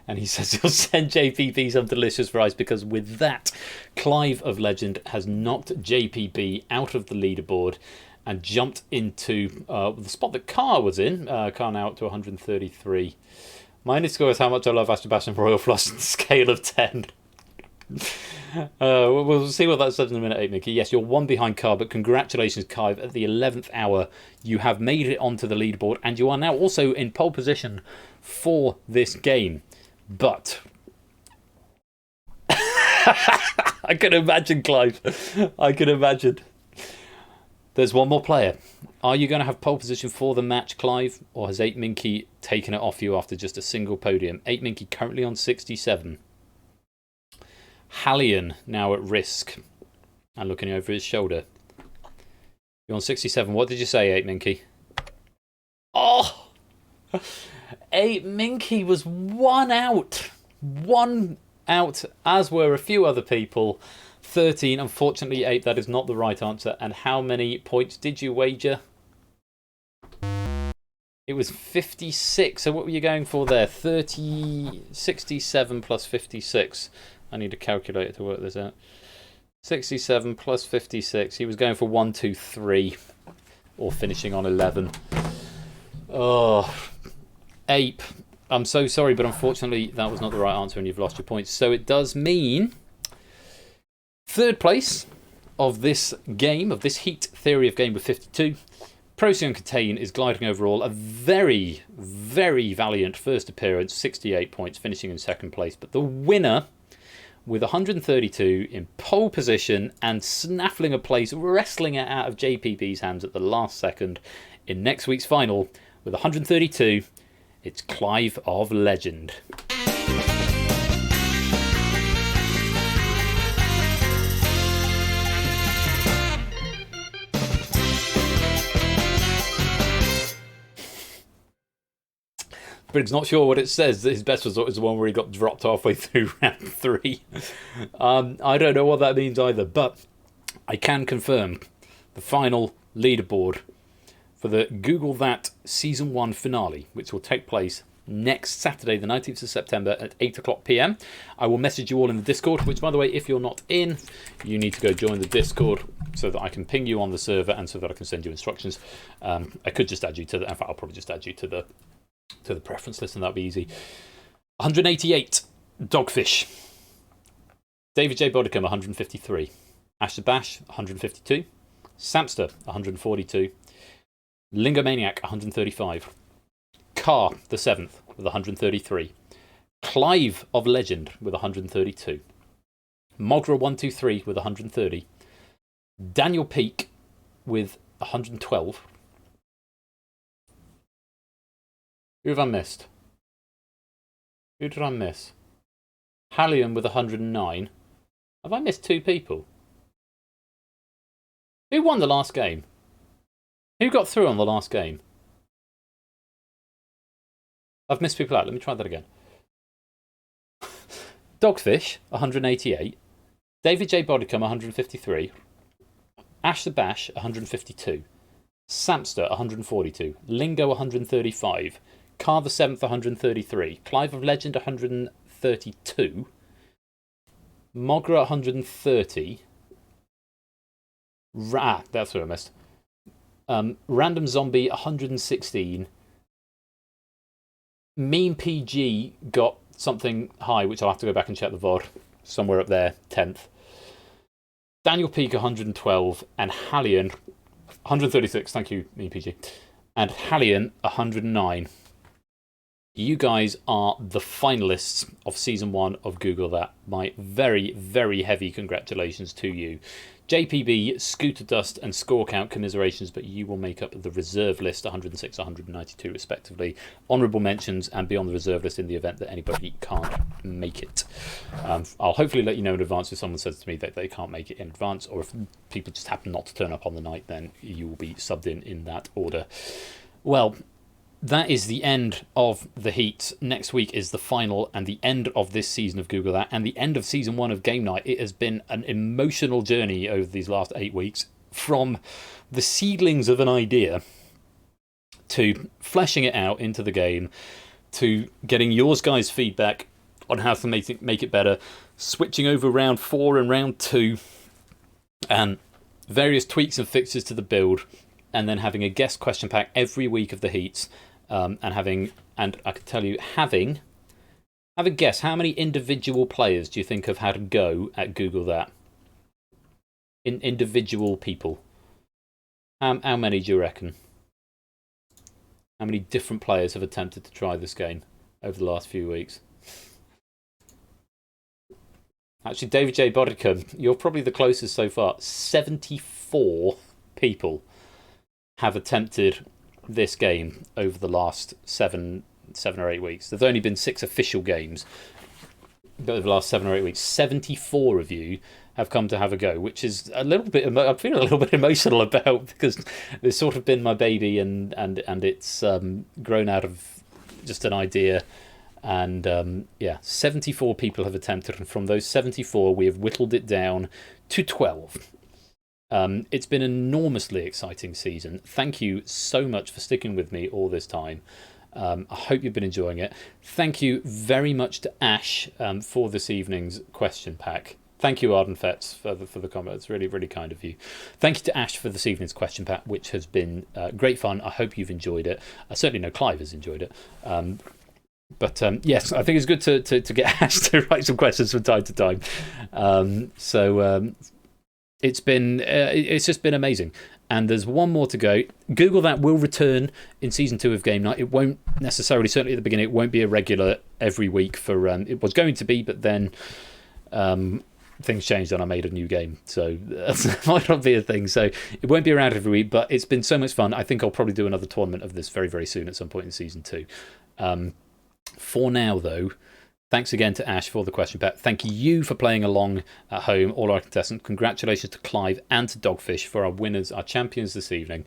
And he says he'll send JPB some delicious rice, because with that, Clive of Legend has knocked JPB out of the leaderboard and jumped into the spot that Carr was in. Carr now up to 133. My only score is how much I love Ashtabashan Royal Flush on the scale of 10. We'll see what that says in a minute, 8 Mickey. Yes, you're 1 behind Carr, but congratulations, Clive. At the 11th hour, you have made it onto the leaderboard, and you are now also in pole position for this game. But I can imagine, Clive. I can imagine. There's one more player. Are you going to have pole position for the match, Clive? Or has 8 Minky taken it off you after just a single podium? 8 Minky currently on 67. Hallian now at risk. And looking over his shoulder. You're on 67. What did you say, 8 Minky? Oh! 8 Minky was 1 out. 1 out, as were a few other people. 13, unfortunately 8, that is not the right answer. And how many points did you wager? It was 56. So what were you going for there? 67 plus 56. I need a calculator to work this out. 67 plus 56. He was going for 1, 2, 3. Or finishing on 11. Oh, Ape. I'm so sorry, but unfortunately that was not the right answer and you've lost your points. So it does mean third place of this game, of this heat theory of game with 52. Procyon Contain is gliding overall. A very, very valiant first appearance, 68 points, finishing in second place. But the winner, with 132 in pole position and snaffling a place, wrestling it out of JPB's hands at the last second in next week's final, with 132, it's Clive of Legend. Briggs not sure what it says. His best result is the one where he got dropped halfway through round 3. I don't know what that means either, but I can confirm the final leaderboard for the Google That Season 1 finale, which will take place next Saturday, the 19th of September at 8 o'clock PM. I will message you all in the Discord, which, by the way, if you're not in, you need to go join the Discord so that I can ping you on the server and so that I can send you instructions. I could just add you to the... In fact, I'll probably just add you to the preference list and that'll be easy. 188, Dogfish. David J. Bodicum, 153. Ash the Bash, 152. Samster, 142. Lingomaniac, 135. Carr, the 7th, with 133. Clive of Legend, with 132. Mogra123, with 130. Daniel Peak, with 112. Who have I missed? Who did I miss? Hallion with 109. Have I missed 2 people? Who won the last game? Who got through on the last game? I've missed people out. Let me try that again. Dogfish, 188. David J. Bodicum, 153. Ash the Bash, 152. Samster, 142. Lingo, 135. Carr the 7th, 133. Clive of Legend, 132. Mogra, 130. That's what I missed. Random Zombie, 116. Meme PG got something high, which I'll have to go back and check the VOD. Somewhere up there, 10th. Daniel Peak, 112. And Hallion, 136. Thank you, Meme PG. And Hallion, 109. You guys are the finalists of Season 1 of Google That. My very, very heavy congratulations to you. JPB, Scooter Dust and Score Count, commiserations, but you will make up the reserve list, 106, 192 respectively. Honourable mentions and be on the reserve list in the event that anybody can't make it. I'll hopefully let you know in advance if someone says to me that they can't make it in advance, or if people just happen not to turn up on the night, then you will be subbed in that order. Well, that is the end of the heat. Next week is the final and the end of this season of Google That and the end of Season 1 of Game Night. It has been an emotional journey over these last 8 weeks, from the seedlings of an idea to fleshing it out into the game, to getting yours guys' feedback on how to make it better, switching over round 4 and round 2, and various tweaks and fixes to the build, and then having a guest question pack every week of the heats. And I can tell you, have a guess, how many individual players do you think have had a go at Google That? Individual people. How many do you reckon? How many different players have attempted to try this game over the last few weeks? Actually, David J. Bodicum, you're probably the closest so far. 74 people have attempted this game over the last seven or 8 weeks. There's only been 6 official games, but over the last 7 or 8 weeks, 74 of you have come to have a go, which is a little bit. I'm feeling a little bit emotional about, because it's sort of been my baby, and it's grown out of just an idea. And yeah, 74 people have attempted, and from those 74, we have whittled it down to 12. It's been an enormously exciting season. Thank you so much for sticking with me all this time. I hope you've been enjoying it. Thank you very much to Ash for this evening's question pack. Thank you, Arden Fetz, for the comment. It's really, really kind of you. Thank you to Ash for this evening's question, Pat, which has been great fun. I hope you've enjoyed it. I certainly know Clive has enjoyed it. But yes, I think it's good to get Ash to write some questions from time to time. It's just been amazing. And there's one more to go. Google That will return in season 2 of Game Night. It won't necessarily, certainly at the beginning, it won't be a regular every week for. It was going to be, but then things changed and I made a new game, so that might not be a thing. So it won't be around every week, but it's been so much fun. I think I'll probably do another tournament of this very, very soon at some point in season 2. For now, though, thanks again to Ash for the question, Pat. Thank you for playing along at home, all our contestants. Congratulations to Clive and to Dogfish for our winners, our champions this evening.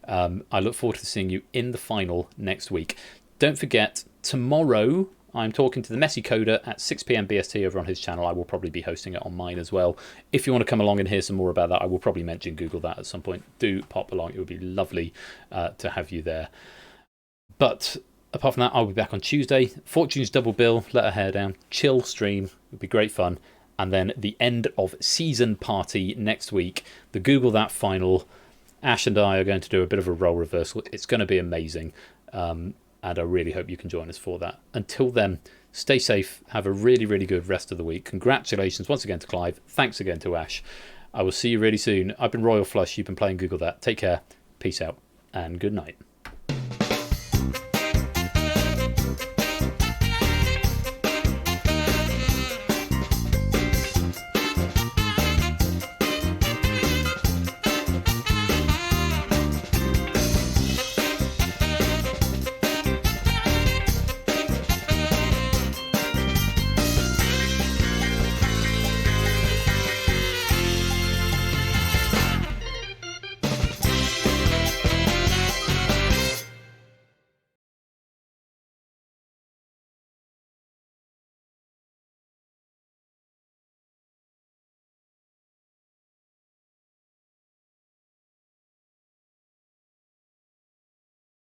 I look forward to seeing you in the final next week. Don't forget, tomorrow I'm talking to the Messy Coder at 6 PM BST over on his channel. I will probably be hosting it on mine as well. If you want to come along and hear some more about that, I will probably mention Google That at some point. Do pop along. It would be lovely to have you there. But apart from that, I'll be back on Tuesday. Fortune's double bill, let her hair down, chill stream. It would be great fun. And then the end of season party next week. The Google That final. Ash and I are going to do a bit of a role reversal. It's going to be amazing. And I really hope you can join us for that. Until then, stay safe. Have a really, really good rest of the week. Congratulations once again to Clive. Thanks again to Ash. I will see you really soon. I've been Royal Flush. You've been playing Google That. Take care. Peace out. And good night.